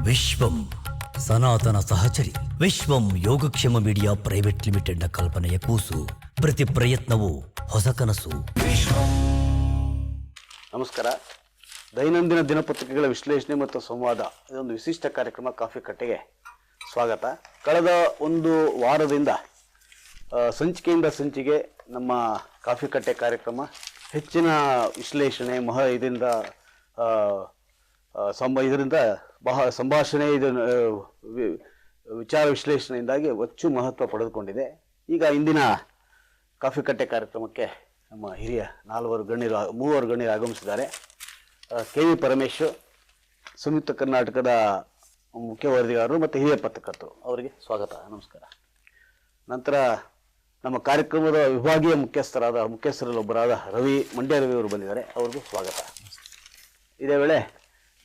ವಿಶ್ವಂ ಸನಾತನ ಸಹಚರಿ ವಿಶ್ವಂ ಯೋಗಕ್ಷೇಮ ಮೀಡಿಯಾ ಪ್ರೈವೇಟ್ ಲಿಮಿಟೆಡ್ನ ಕಲ್ಪನೆಯ ಕೂಸು. ಪ್ರತಿ ಪ್ರಯತ್ನವೂ ಹೊಸ ಕನಸು. ನಮಸ್ಕಾರ. ದೈನಂದಿನ ದಿನಪತ್ರಿಕೆಗಳ ವಿಶ್ಲೇಷಣೆ ಮತ್ತು ಸಂವಾದ, ಇದೊಂದು ವಿಶಿಷ್ಟ ಕಾರ್ಯಕ್ರಮ ಕಾಫಿ ಕಟ್ಟೆಗೆ ಸ್ವಾಗತ. ಕಳೆದ ಒಂದು ವಾರದಿಂದ ಸಂಚಿಕೆಯಿಂದ ಸಂಚಿಕೆ ನಮ್ಮ ಕಾಫಿ ಕಟ್ಟೆ ಕಾರ್ಯಕ್ರಮ ಹೆಚ್ಚಿನ ವಿಶ್ಲೇಷಣೆ ಇದರಿಂದ ಸಂಭಾಷಣೆ ವಿಚಾರ ವಿಶ್ಲೇಷಣೆಯಿಂದಾಗಿ ಹೆಚ್ಚು ಮಹತ್ವ ಪಡೆದುಕೊಂಡಿದೆ. ಈಗ ಇಂದಿನ ಕಾಫಿ ಕಟ್ಟೆ ಕಾರ್ಯಕ್ರಮಕ್ಕೆ ನಮ್ಮ ಹಿರಿಯ ಮೂವರು ಗಣ್ಯರು ಆಗಮಿಸಿದ್ದಾರೆ. ಕೆ ವಿ ಪರಮೇಶ್ವರ್, ಸಂಯುಕ್ತ ಕರ್ನಾಟಕದ ಮುಖ್ಯ ವರದಿಗಾರರು ಮತ್ತು ಹಿರಿಯ ಪತ್ರಕರ್ತರು, ಅವರಿಗೆ ಸ್ವಾಗತ, ನಮಸ್ಕಾರ. ನಂತರ ನಮ್ಮ ಕಾರ್ಯಕ್ರಮದ ವಿಭಾಗೀಯ ಮುಖ್ಯಸ್ಥರಲ್ಲಿ ಒಬ್ಬರಾದ ಮಂಡ್ಯ ರವಿ ಅವರು ಬಂದಿದ್ದಾರೆ, ಅವ್ರಿಗೂ ಸ್ವಾಗತ. ಇದೇ ವೇಳೆ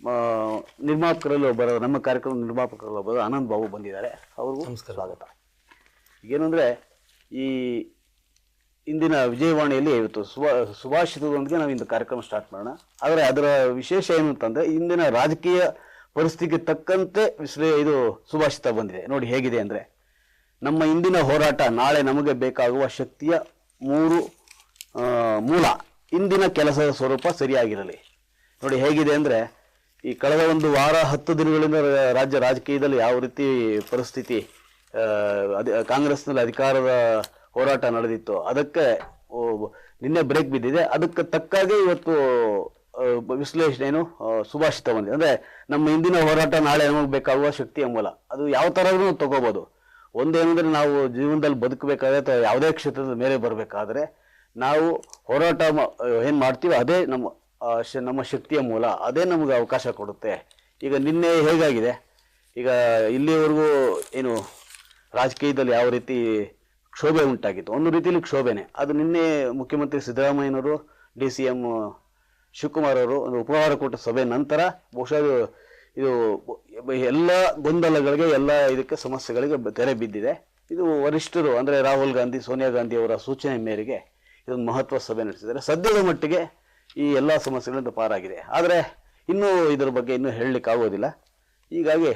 ನಮ್ಮ ಕಾರ್ಯಕ್ರಮದ ನಿರ್ಮಾಪಕರಲ್ಲಿ ಒಬ್ಬರು ಆನಂದ್ ಬಾಬು ಬಂದಿದ್ದಾರೆ, ಅವ್ರಿಗೂ ಸ್ವಾಗತ. ಏನಂದರೆ, ಈ ಇಂದಿನ ವಿಜಯವಾಣಿಯಲ್ಲಿ ಇವತ್ತು ಸುಭಾಷಿತದೊಂದಿಗೆ ನಾವು ಇಂದು ಕಾರ್ಯಕ್ರಮ ಸ್ಟಾರ್ಟ್ ಮಾಡೋಣ. ಆದರೆ ಅದರ ವಿಶೇಷ ಏನು ಅಂತಂದರೆ, ಇಂದಿನ ರಾಜಕೀಯ ಪರಿಸ್ಥಿತಿಗೆ ತಕ್ಕಂತೆ ಇದು ಸುಭಾಷಿತ ಬಂದಿದೆ. ನೋಡಿ ಹೇಗಿದೆ ಅಂದರೆ, ನಮ್ಮ ಇಂದಿನ ಹೋರಾಟ ನಾಳೆ ನಮಗೆ ಬೇಕಾಗುವ ಶಕ್ತಿಯ ಮೂಲ. ಇಂದಿನ ಕೆಲಸದ ಸ್ವರೂಪ ಸರಿಯಾಗಿರಲಿ. ನೋಡಿ ಹೇಗಿದೆ ಅಂದರೆ, ಈ ಕಳೆದ ಒಂದು ವಾರ 10 ದಿನಗಳಿಂದ ರಾಜ್ಯ ರಾಜಕೀಯದಲ್ಲಿ ಯಾವ ರೀತಿ ಪರಿಸ್ಥಿತಿ, ಕಾಂಗ್ರೆಸ್ನಲ್ಲಿ ಅಧಿಕಾರದ ಹೋರಾಟ ನಡೆದಿತ್ತು, ಅದಕ್ಕೆ ನಿನ್ನೆ ಬ್ರೇಕ್ ಬಿದ್ದಿದೆ. ಅದಕ್ಕೆ ತಕ್ಕಾಗೆ ಇವತ್ತು ವಿಶ್ಲೇಷಣೆಯನ್ನು ಸುಭಾಷಿತ ಬಂದಿದೆ. ಅಂದರೆ ನಮ್ಮ ಇಂದಿನ ಹೋರಾಟ ನಾಳೆ ನಮಗೆ ಬೇಕಾಗುವ ಶಕ್ತಿಯ ಮೂಲ. ಅದು ಯಾವ ಥರನೂ ತಗೋಬೋದು. ಒಂದೇನೆಂದರೆ, ನಾವು ಜೀವನದಲ್ಲಿ ಬದುಕಬೇಕಾದ್ರೆ ಅಥವಾ ಯಾವುದೇ ಕ್ಷೇತ್ರದ ಮೇಲೆ ಬರಬೇಕಾದ್ರೆ ನಾವು ಹೋರಾಟ ಏನು ಮಾಡ್ತೀವಿ ಅದೇ ನಮ್ಮ ಶಕ್ತಿಯ ಮೂಲ, ಅದೇ ನಮಗೆ ಅವಕಾಶ ಕೊಡುತ್ತೆ. ಈಗ ನಿನ್ನೆ ಹೇಗಾಗಿದೆ, ಈಗ ಇಲ್ಲಿವರೆಗೂ ಏನು ರಾಜಕೀಯದಲ್ಲಿ ಯಾವ ರೀತಿ ಕ್ಷೋಭೆ ಉಂಟಾಗಿತ್ತು, ಒಂದು ರೀತಿಯಲ್ಲಿ ಕ್ಷೋಭೆನೆ. ಅದು ನಿನ್ನೆ ಮುಖ್ಯಮಂತ್ರಿ ಸಿದ್ದರಾಮಯ್ಯನವರು, DCM ಶಿವಕುಮಾರ್ ಅವರು ಒಂದು ಉಪಹಾರ ಕೂಟ ಸಭೆ ನಂತರ ಬಹುಶಃ ಇದು ಎಲ್ಲ ಗೊಂದಲಗಳಿಗೆ, ಎಲ್ಲ ಇದಕ್ಕೆ ಸಮಸ್ಯೆಗಳಿಗೆ ತೆರೆ ಬಿದ್ದಿದೆ. ಇದು ವರಿಷ್ಠರು ಅಂದರೆ ರಾಹುಲ್ ಗಾಂಧಿ, ಸೋನಿಯಾ ಗಾಂಧಿ ಅವರ ಸೂಚನೆ ಮೇರೆಗೆ ಇದೊಂದು ಮಹತ್ವ ಸಭೆ ನಡೆಸಿದ್ದಾರೆ. ಸದ್ಯದ ಮಟ್ಟಿಗೆ ಈ ಎಲ್ಲ ಸಮಸ್ಯೆಗಳಿಂದ ಪಾರಾಗಿದೆ. ಆದರೆ ಇನ್ನೂ ಇದರ ಬಗ್ಗೆ ಇನ್ನೂ ಹೇಳಲಿಕ್ಕಾಗೋದಿಲ್ಲ. ಹೀಗಾಗಿ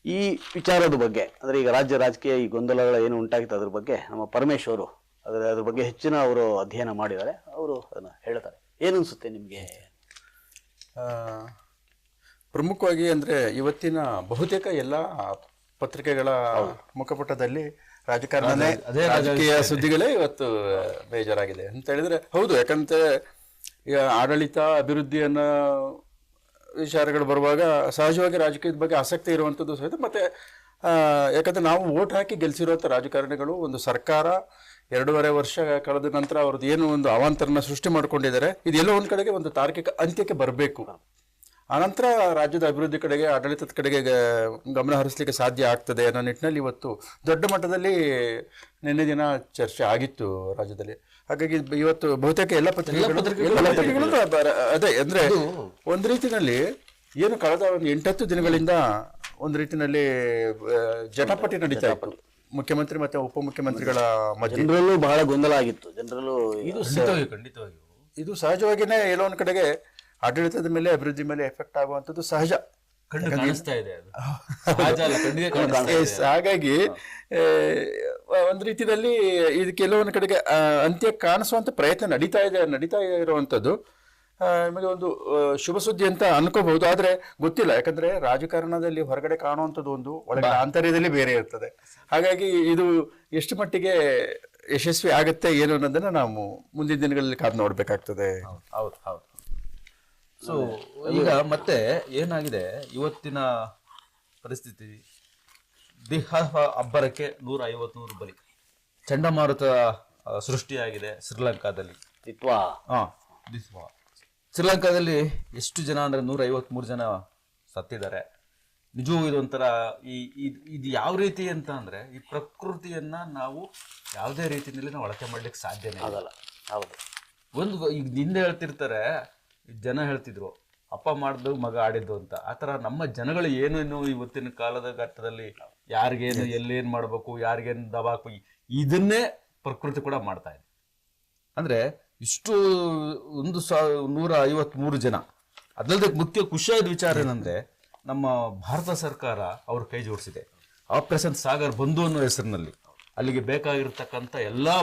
ಈ ವಿಚಾರದ ಬಗ್ಗೆ, ಅಂದರೆ ಈಗ ರಾಜ್ಯ ರಾಜಕೀಯ ಈ ಗೊಂದಲಗಳ ಏನು ಉಂಟಾಗಿತ್ತು ಅದ್ರ ಬಗ್ಗೆ ನಮ್ಮ ಪರಮೇಶ್ವರು ಅದ್ರ ಬಗ್ಗೆ ಹೆಚ್ಚಿನ ಅವರು ಅಧ್ಯಯನ ಮಾಡಿದ್ದಾರೆ. ಅವರು ಅದನ್ನು ಹೇಳ್ತಾರೆ. ಏನು ಅನಿಸುತ್ತೆ ನಿಮಗೆ? ಪ್ರಮುಖವಾಗಿ ಅಂದರೆ ಇವತ್ತಿನ ಬಹುತೇಕ ಎಲ್ಲ ಪತ್ರಿಕೆಗಳ ಮುಖಪುಟದಲ್ಲಿ ರಾಜಕೀಯ ಸುದ್ದಿಗಳೇ ಇವತ್ತು ಬೇಜಾರಾಗಿದೆ ಅಂತ ಹೇಳಿದ್ರೆ ಹೌದು. ಯಾಕಂದ್ರೆ ಈಗ ಆಡಳಿತ ಅಭಿವೃದ್ಧಿಯನ್ನ ವಿಚಾರಗಳು ಬರುವಾಗ ಸಹಜವಾಗಿ ರಾಜಕೀಯದ ಬಗ್ಗೆ ಆಸಕ್ತಿ ಇರುವಂಥದ್ದು ಸಹಿತ. ಮತ್ತೆ ಯಾಕಂದ್ರೆ ನಾವು ವೋಟ್ ಹಾಕಿ ಗೆಲ್ಸಿರುವಂಥ ರಾಜಕಾರಣಿಗಳು ಒಂದು ಸರ್ಕಾರ 2.5 ವರ್ಷ ಕಳೆದ ನಂತರ ಅವ್ರದ್ದು ಏನು ಒಂದು ಅವಾಂತರನ ಸೃಷ್ಟಿ ಮಾಡ್ಕೊಂಡಿದ್ದಾರೆ, ಇದೆಲ್ಲೋ ಒಂದು ಕಡೆಗೆ ಒಂದು ತಾರ್ಕಿಕ ಅಂತ್ಯಕ್ಕೆ ಬರಬೇಕು. ಆನಂತರ ರಾಜ್ಯದ ಅಭಿವೃದ್ಧಿ ಕಡೆಗೆ, ಆಡಳಿತದ ಕಡೆಗೆ ಗಮನ ಹರಿಸಲಿಕ್ಕೆ ಸಾಧ್ಯ ಆಗ್ತದೆ ಅನ್ನೋ ನಿಟ್ಟಿನಲ್ಲಿ ಇವತ್ತು ದೊಡ್ಡ ಮಟ್ಟದಲ್ಲಿ ನಿನ್ನೆ ದಿನ ಚರ್ಚೆ ಆಗಿತ್ತು ರಾಜ್ಯದಲ್ಲಿ. ಹಾಗಾಗಿ ಇವತ್ತು ಬಹುತೇಕ ಎಲ್ಲ ಪತ್ರಿಕೆಗಳು ಅದೇ ಅಂದ್ರೆ ಒಂದು ರೀತಿಯಲ್ಲಿ ಏನು ಕಳೆದ ಒಂದು 8-10 ದಿನಗಳಿಂದ ಒಂದು ರೀತಿಯಲ್ಲಿ ಜಟಾಪಟಿ ನಡೀತಾ ಇತ್ತು ಮುಖ್ಯಮಂತ್ರಿ ಮತ್ತೆ ಉಪಮುಖ್ಯಮಂತ್ರಿಗಳ ಮಧ್ಯೆ. ಜನರಲ್ಲೂ ಬಹಳ ಗೊಂದಲ ಆಗಿತ್ತು. ಜನರಲ್ಲೂ ಇದು ಸಹಜವಾಗಿಯೇ ಎಲ್ಲೋ ಒಂದು ಕಡೆಗೆ ಆಡಳಿತದ ಮೇಲೆ, ಅಭಿವೃದ್ಧಿ ಮೇಲೆ ಎಫೆಕ್ಟ್ ಆಗುವಂಥದ್ದು ಸಹಜ. ಹಾಗಾಗಿ ಒಂದು ರೀತಿಯಲ್ಲಿ ಇದಕ್ಕೆ ಕೆಲವೊಂದು ಕಡೆಗೆ ಅಂತ್ಯ ಕಾಣಿಸುವಂತ ಪ್ರಯತ್ನ ನಡೀತಾ ಇರುವಂಥದ್ದು ನಿಮಗೆ ಒಂದು ಶುಭ ಸುದ್ದಿ ಅಂತ ಅನ್ಕೋಬಹುದು. ಆದ್ರೆ ಗೊತ್ತಿಲ್ಲ, ಯಾಕಂದ್ರೆ ರಾಜಕಾರಣದಲ್ಲಿ ಹೊರಗಡೆ ಕಾಣುವಂಥದ್ದು ಒಂದು, ಒಳಗಡೆ ಆಂತರ್ಯದಲ್ಲಿ ಬೇರೆ ಇರ್ತದೆ. ಹಾಗಾಗಿ ಇದು ಎಷ್ಟು ಮಟ್ಟಿಗೆ ಯಶಸ್ವಿ ಆಗುತ್ತೆ ಏನು ಅನ್ನೋದನ್ನ ನಾವು ಮುಂದಿನ ದಿನಗಳಲ್ಲಿ ಕಾದು ನೋಡ್ಬೇಕಾಗ್ತದೆ. ಹೌದು. ಸೊ ಈಗ ಮತ್ತೆ ಏನಾಗಿದೆ, ಇವತ್ತಿನ ಪರಿಸ್ಥಿತಿ ಅಬ್ಬರಕ್ಕೆ 150 ಬಲಿ. ಚಂಡಮಾರುತ ಸೃಷ್ಟಿಯಾಗಿದೆ ಶ್ರೀಲಂಕಾದಲ್ಲಿ. ಶ್ರೀಲಂಕಾದಲ್ಲಿ ಎಷ್ಟು ಜನ ಅಂದ್ರೆ 153 ಜನ ಸತ್ತಿದ್ದಾರೆ. ನಿಜವೂ ಇದೊಂಥರ ಇದು ಯಾವ ರೀತಿ ಅಂತ ಅಂದ್ರೆ, ಈ ಪ್ರಕೃತಿಯನ್ನ ನಾವು ಯಾವುದೇ ರೀತಿಯಲ್ಲಿ ನಾವು ಅಳತೆ ಮಾಡ್ಲಿಕ್ಕೆ ಸಾಧ್ಯನೇ ಆಗಲ್ಲ. ಹೌದು. ಈಗ ಹಿಂದೆ ಹೇಳ್ತಿರ್ತಾರೆ, ಜನ ಹೇಳ್ತಿದ್ರು ಅಪ್ಪ ಮಾಡಿದ್ರು ಮಗ ಆಡಿದ್ದು ಅಂತ. ಆ ಥರ ನಮ್ಮ ಜನಗಳು ಏನೇನು ಇವತ್ತಿನ ಕಾಲದ ಘಟ್ಟದಲ್ಲಿ ಯಾರಿಗೇನು ಎಲ್ಲೇನು ಮಾಡಬೇಕು, ಯಾರಿಗೇನು ದಬಾಕು, ಇದನ್ನೇ ಪ್ರಕೃತಿ ಕೂಡ ಮಾಡ್ತಾ ಇದೆ. ಅಂದರೆ ಇಷ್ಟು 153 ಜನ. ಅದಲ್ಲದೆ ಮುಖ್ಯ ಖುಷಿಯಾದ ವಿಚಾರ ಏನಂದ್ರೆ, ನಮ್ಮ ಭಾರತ ಸರ್ಕಾರ ಅವ್ರ ಕೈ ಜೋಡಿಸಿದೆ. ಆಪರೇಷನ್ ಸಾಗರ್ ಬಂಧು ಅನ್ನೋ ಹೆಸರಿನಲ್ಲಿ ಅಲ್ಲಿಗೆ ಬೇಕಾಗಿರ್ತಕ್ಕಂಥ ಎಲ್ಲಾ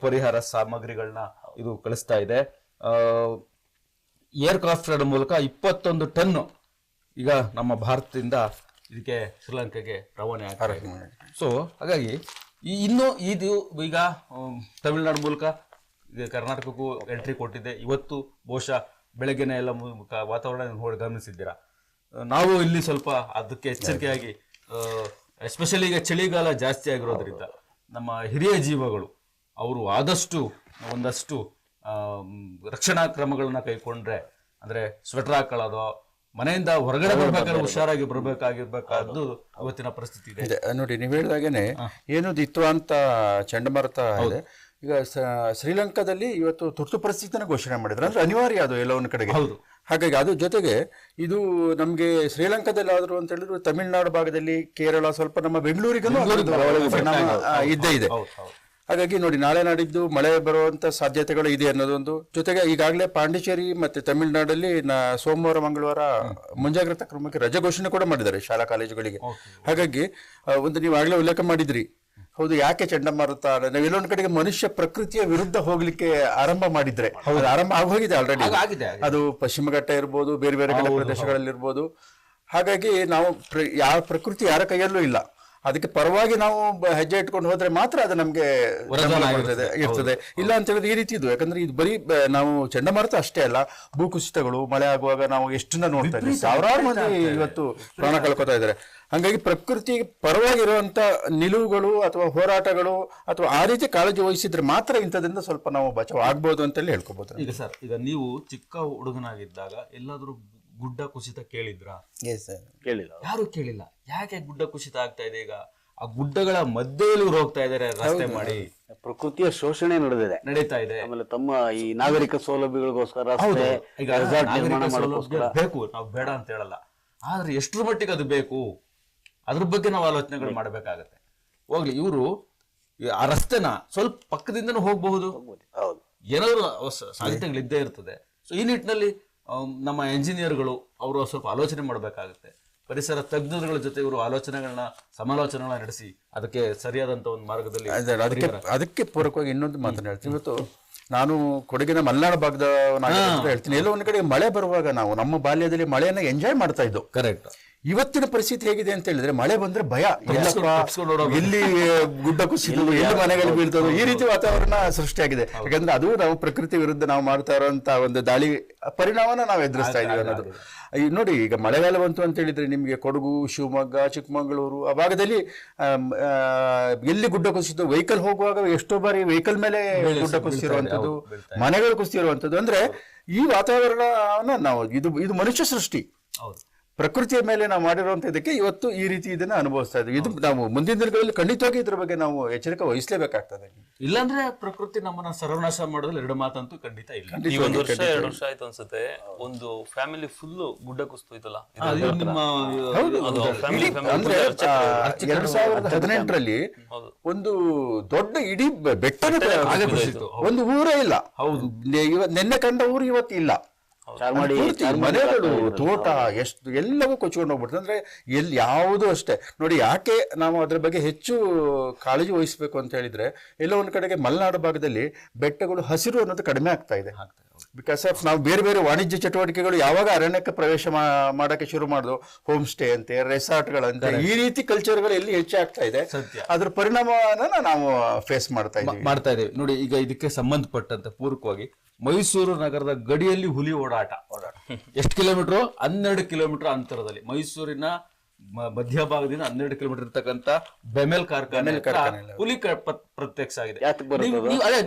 ಪರಿಹಾರ ಸಾಮಗ್ರಿಗಳನ್ನ ಇದು ಕಳಿಸ್ತಾ ಇದೆ. ಏರ್ಕ್ರಾಫ್ಟ್ ಮೂಲಕ 21 ಟನ್ ಈಗ ನಮ್ಮ ಭಾರತದಿಂದ ಇದಕ್ಕೆ ಶ್ರೀಲಂಕಾಗೆ ರವಾನೆ ಆಗ್ತಾರೆ. ಸೊ ಹಾಗಾಗಿ ಇನ್ನು ಇದು ಈಗ ತಮಿಳುನಾಡು ಮೂಲಕ ಕರ್ನಾಟಕಕ್ಕೂ ಎಂಟ್ರಿ ಕೊಟ್ಟಿದೆ. ಇವತ್ತು ಬಹುಶಃ ಬೆಳಗ್ಗೆನೆ ಎಲ್ಲ ವಾತಾವರಣ ನೋಡಿ ಗಮನಿಸಿದ್ದೀರಾ. ನಾವು ಇಲ್ಲಿ ಸ್ವಲ್ಪ ಅದಕ್ಕೆ ಎಚ್ಚರಿಕೆಯಾಗಿ, ಎಸ್ಪೆಷಲಿ ಈಗ ಚಳಿಗಾಲ ಜಾಸ್ತಿ ಆಗಿರೋದ್ರಿಂದ ನಮ್ಮ ಹಿರಿಯ ಜೀವಗಳು ಅವರು ಆದಷ್ಟು ಒಂದಷ್ಟು ರಕ್ಷಣಾ ಕ್ರಮಗಳನ್ನ ಕೈಕೊಂಡ್ರೆ, ಅಂದ್ರೆ ಸ್ವೆಟರ್ ಹಾಕೊಳ್ಳೋದು, ಮನೆಯಿಂದ ಹೊರಗಡೆ ಬರ್ಬೇಕಾದ್ರೆ ಹುಷಾರಾಗಿ ಬರ್ಬೇಕಾಗಿರ್ಬೇಕಾದ್ದು ಇವತ್ತಿನ ಪರಿಸ್ಥಿತಿ ಇದೆ. ನೋಡಿ, ನೀವು ಹೇಳಿದಾಗೇನೆ ಏನು ದಿತ್ವಾಂತ ಚಂಡಮಾರುತ ಇದೆ. ಈಗ ಶ್ರೀಲಂಕಾದಲ್ಲಿ ಇವತ್ತು ತುರ್ತು ಪರಿಸ್ಥಿತಿನ ಘೋಷಣೆ ಮಾಡಿದ್ರು, ಅಂದ್ರೆ ಅನಿವಾರ್ಯ ಅದು ಎಲ್ಲ ಒಂದು ಕಡೆಗೆ. ಹಾಗಾಗಿ ಅದು ಜೊತೆಗೆ ಇದು ನಮ್ಗೆ ಶ್ರೀಲಂಕಾದಲ್ಲಿ ಆದ್ರು ಅಂತ ಹೇಳಿದ್ರು ತಮಿಳುನಾಡು ಭಾಗದಲ್ಲಿ, ಕೇರಳ, ಸ್ವಲ್ಪ ನಮ್ಮ ಬೆಂಗಳೂರಿಗೂ ಇದ್ದೇ ಇದೆ. ಹಾಗಾಗಿ ನೋಡಿ, ನಾಳೆ ನಾಡಿದ್ದು ಮಳೆ ಬರುವಂತ ಸಾಧ್ಯತೆಗಳು ಇದೆ ಅನ್ನೋದೊಂದು. ಜೊತೆಗೆ ಈಗಾಗಲೇ ಪಾಂಡಿಚೇರಿ ಮತ್ತೆ ತಮಿಳುನಾಡಲ್ಲಿ ಸೋಮವಾರ ಮಂಗಳವಾರ ಮುಂಜಾಗ್ರತಾ ಕ್ರಮಕ್ಕೆ ರಜೆ ಘೋಷಣೆ ಕೂಡ ಮಾಡಿದ್ದಾರೆ ಶಾಲಾ ಕಾಲೇಜುಗಳಿಗೆ. ಹಾಗಾಗಿ ಒಂದು ನೀವು ಆಗ್ಲೇ ಉಲ್ಲೇಖ ಮಾಡಿದ್ರಿ, ಹೌದು, ಯಾಕೆ ಚಂಡಮಾರುತ? ನಾವೆಲ್ಲೊಂದ್ ಕಡೆಗೆ ಮನುಷ್ಯ ಪ್ರಕೃತಿಯ ವಿರುದ್ಧ ಹೋಗ್ಲಿಕ್ಕೆ ಆರಂಭ ಮಾಡಿದ್ರೆ ಆರಂಭ ಆಗೋಗಿದೆ ಆಲ್ರೆಡಿ. ಅದು ಪಶ್ಚಿಮ ಘಟ್ಟ ಇರ್ಬೋದು, ಬೇರೆ ಬೇರೆ ಕಡೆ ಪ್ರದೇಶಗಳಲ್ಲಿ ಇರ್ಬೋದು. ಹಾಗಾಗಿ ನಾವು ಯಾವ ಪ್ರಕೃತಿ ಯಾರ ಕೈಯಲ್ಲೂ ಇಲ್ಲ. ಅದಕ್ಕೆ ಪರವಾಗಿ ನಾವು ಹೆಜ್ಜೆ ಇಟ್ಕೊಂಡು ಹೋದ್ರೆ ಮಾತ್ರ ಅದು ನಮ್ಗೆ ಇರ್ತದೆ. ಇಲ್ಲ ಅಂತ ಹೇಳಿದ್ರೆ ಈ ರೀತಿ ಇದು, ಯಾಕಂದ್ರೆ ಇದು ಬರೀ ನಾವು ಚಂಡಮಾರುತ ಅಷ್ಟೇ ಅಲ್ಲ, ಭೂಕುಸಿತಗಳು, ಮಳೆ ಆಗುವಾಗ ನಾವು ಎಷ್ಟನ್ನ ನೋಡ್ತಾ ಇದ್ದೀವಿ. ಸಾವಿರಾರು ಮಂದಿ ಇವತ್ತು ಪ್ರಾಣ ಕಳ್ಕೊತಾ ಇದ್ದಾರೆ. ಹಂಗಾಗಿ ಪ್ರಕೃತಿ ಪರವಾಗಿರುವಂತ ನಿಲುವುಗಳು ಅಥವಾ ಹೋರಾಟಗಳು ಅಥವಾ ಆ ರೀತಿ ಕಾಳಜಿ ವಹಿಸಿದ್ರೆ ಮಾತ್ರ ಇಂಥದ್ರಿಂದ ಸ್ವಲ್ಪ ನಾವು ಬಚಾವ್ ಆಗ್ಬೋದು ಅಂತೇಳಿ ಹೇಳ್ಕೋಬಹುದು. ಈಗ ಸರ್, ಈಗ ನೀವು ಚಿಕ್ಕ ಹುಡುಗನಾಗಿದ್ದಾಗ ಎಲ್ಲಾದ್ರೂ ಗುಡ್ಡ ಕುಸಿತ ಕೇಳಿದ್ರಾ? ಕೇಳಿಲ್ಲ, ಯಾರು ಕೇಳಿಲ್ಲ. ಯಾಕೆ ಗುಡ್ಡ ಕುಸಿತ ಆಗ್ತಾ ಇದೆ? ಈಗ ಆ ಗುಡ್ಡಗಳ ಮಧ್ಯೆಯಲ್ಲಿ ಇವ್ರು ಹೋಗ್ತಾ ಇದಾರೆ ರಸ್ತೆ ಮಾಡಿ. ಪ್ರಕೃತಿಯ ಶೋಷಣೆ ನಡೀತಾ ಇದೆ. ಆಮೇಲೆ ತಮ್ಮ ಈ ನಾಗರಿಕ ಸೌಲಭ್ಯಗಳಿಗೋಸ್ಕರ ರಸ್ತೆ, ಈಗ ಬೇಕು, ನಾವು ಬೇಡ ಅಂತ ಹೇಳಲ್ಲ, ಆದ್ರೆ ಎಷ್ಟರ ಮಟ್ಟಿಗೆ ಅದು ಬೇಕು ಅದ್ರ ಬಗ್ಗೆ ನಾವು ಆಲೋಚನೆಗಳು ಮಾಡ್ಬೇಕಾಗತ್ತೆ. ಹೋಗ್ಲಿ, ಇವರು ಆ ರಸ್ತೆನ ಸ್ವಲ್ಪ ಪಕ್ಕದಿಂದನೂ ಹೋಗಬಹುದು, ಏನಾದ್ರು ಸಾಧ್ಯತೆಗಳಿದ್ದೇ ಇರ್ತದೆ. ಸೊ ಈ ನಿಟ್ಟಿನಲ್ಲಿ ನಮ್ಮ ಎಂಜಿನಿಯರ್ಗಳು ಅವರು ಸ್ವಲ್ಪ ಆಲೋಚನೆ ಮಾಡಬೇಕಾಗುತ್ತೆ. ಪರಿಸರ ತಜ್ಞರುಗಳ ಜೊತೆ ಇವರು ಸಮಾಲೋಚನೆಗಳನ್ನ ನಡೆಸಿ ಅದಕ್ಕೆ ಸರಿಯಾದಂತ ಒಂದು ಮಾರ್ಗದಲ್ಲಿ ಅದಕ್ಕೆ ಪೂರಕವಾಗಿ ಇನ್ನೊಂದು ಮಾತನ್ನ ಹೇಳ್ತೀನಿ. ಇವತ್ತು ನಾನು ಕೊಡಗಿನ ಮಲೆನಾಡು ಭಾಗದ ಹೇಳ್ತೀನಿ, ಎಲ್ಲೋ ಒಂದ್ ಕಡೆ ಮಳೆ ಬರುವಾಗ ನಾವು ನಮ್ಮ ಬಾಲ್ಯದಲ್ಲಿ ಮಳೆಯನ್ನ ಎಂಜಾಯ್ ಮಾಡ್ತಾ ಇದ್ದೋ. ಕರೆಕ್ಟ್. ಇವತ್ತಿನ ಪರಿಸ್ಥಿತಿ ಹೇಗಿದೆ ಅಂತ ಹೇಳಿದ್ರೆ, ಮಳೆ ಬಂದ್ರೆ ಭಯ, ಎಲ್ಲಿ ಗುಡ್ಡ ಕುಸಿದು, ಎಲ್ಲಿ ಮನೆಗಳು ಬೀಳ್ತದೋ, ಈ ರೀತಿ ವಾತಾವರಣ ಸೃಷ್ಟಿಯಾಗಿದೆ. ಯಾಕಂದ್ರೆ ಅದು ನಾವು ಪ್ರಕೃತಿ ವಿರುದ್ಧ ನಾವು ಮಾಡ್ತಾ ಇರುವಂತ ಒಂದು ದಾಳಿ ಪರಿಣಾಮನ ನಾವು ಎದುರಿಸ್ತಾ ಇದೀವಿ ಅನ್ನೋದು. ನೋಡಿ, ಈಗ ಮಳೆಗಾಲ ಬಂತು ಅಂತ ಹೇಳಿದ್ರೆ ನಿಮ್ಗೆ ಕೊಡಗು, ಶಿವಮೊಗ್ಗ, ಚಿಕ್ಕಮಗಳೂರು ಆ ಭಾಗದಲ್ಲಿ ಎಲ್ಲಿ ಗುಡ್ಡ ಕುಸಿದು ವೆಹಿಕಲ್ ಹೋಗುವಾಗ ಎಷ್ಟೋ ಬಾರಿ ವೆಹಿಕಲ್ ಮೇಲೆ ಗುಡ್ಡ ಕುಸಿರುವಂತದ್ದು, ಮನೆಗಳು ಕುಸಿರುವಂತದ್ದು. ಅಂದ್ರೆ ಈ ವಾತಾವರಣ ನಾವು ಇದು ಮನುಷ್ಯ ಸೃಷ್ಟಿ. ಪ್ರಕೃತಿಯ ಮೇಲೆ ನಾವು ಮಾಡಿರುವಂತ ಇದಕ್ಕೆ ಇವತ್ತು ಈ ರೀತಿ ಇದನ್ನ ಅನುಭವಿಸ್ತಾ ಇದ್ದೀವಿ. ಇದು ನಾವು ಮುಂದಿನ ದಿನಗಳಲ್ಲಿ ಖಂಡಿತವಾಗಿ ಇದ್ರ ಬಗ್ಗೆ ನಾವು ಎಚ್ಚರಿಕೆ ವಹಿಸಲೇಬೇಕಾಗ್ತದೆ. ಇಲ್ಲಾಂದ್ರೆ ಪ್ರಕೃತಿ ನಮ್ಮನ್ನ ಸರ್ವನಾಶ ಮಾಡೋದ್ರಲ್ಲಿ ಎರಡು ಮಾತಂತೂ ಖಂಡಿತ ಇಲ್ಲ. ಈ 1 ವರ್ಷ 2 ವರ್ಷ ಆಯ್ತು ಅನ್ಸುತ್ತೆ, ಒಂದು ಫ್ಯಾಮಿಲಿ ಫುಲ್ ಗುಡ್ಡ ಕುಸಿತೋಯ್ತಲ್ಲ. ನಿಮ್ಮ 2018ರಲ್ಲಿ ಒಂದು ದೊಡ್ಡ ಇಡೀ ಬೆಟ್ಟನ ಒಂದು ಊರೇ ಇಲ್ಲ. ಹೌದು, ನಿನ್ನೆ ಕಂಡ ಊರು ಇವತ್ತು ಇಲ್ಲ. ಮನೆಗಳು, ತೋಟ, ಎಷ್ಟು ಎಲ್ಲವೂ ಕೊಚ್ಕೊಂಡು ಹೋಗ್ಬಿಡ್ತದೆ. ಅಂದ್ರೆ ಯಾವುದು ಅಷ್ಟೇ ನೋಡಿ. ಯಾಕೆ ನಾವು ಅದ್ರ ಬಗ್ಗೆ ಹೆಚ್ಚು ಕಾಳಜಿ ವಹಿಸಬೇಕು ಅಂತ ಹೇಳಿದ್ರೆ, ಎಲ್ಲೋ ಒಂದ್ ಕಡೆಗೆ ಮಲೆನಾಡು ಭಾಗದಲ್ಲಿ ಬೆಟ್ಟಗಳು ಹಸಿರು ಅನ್ನೋದು ಕಡಿಮೆ ಆಗ್ತಾ ಇದೆ. ಬಿಕಾಸ್ ಆಫ್ ನಾವು ಬೇರೆ ಬೇರೆ ವಾಣಿಜ್ಯ ಚಟುವಟಿಕೆಗಳು ಯಾವಾಗ ಅರಣ್ಯಕ್ಕೆ ಪ್ರವೇಶ ಮಾಡಕ್ಕೆ ಶುರು ಮಾಡಿದ್ವು, ಹೋಮ್ ಸ್ಟೇ ಅಂತೆ, ರೆಸಾರ್ಟ್ಗಳಂತೆ, ಈ ರೀತಿ ಕಲ್ಚರ್ಗಳು ಎಲ್ಲಿ ಹೆಚ್ಚಾಗ್ತಾ ಇದೆ, ಅದ್ರ ಪರಿಣಾಮನ ನಾವು ಫೇಸ್ ಮಾಡ್ತಾ ಇದ್ದೀವಿ ನೋಡಿ. ಈಗ ಇದಕ್ಕೆ ಸಂಬಂಧಪಟ್ಟಂತೆ ಪೂರಕವಾಗಿ ಮೈಸೂರು ನಗರದ ಗಡಿಯಲ್ಲಿ ಹುಲಿ ಓಡಾಟ ಎಷ್ಟು ಕಿಲೋಮೀಟರ್? 12 ಕಿಲೋಮೀಟರ್ ಅಂತರದಲ್ಲಿ ಮೈಸೂರಿನ ಮಧ್ಯಭಾಗದಿಂದ 12 ಕಿಲೋಮೀಟರ್ ಇರ್ತಕ್ಕಂಥ ಬೆಮೆಲ್ ಕಾರ್ಖಾನೆ ಹುಲಿ ಪ್ರತ್ಯಕ್ಷ ಆಗಿದೆ.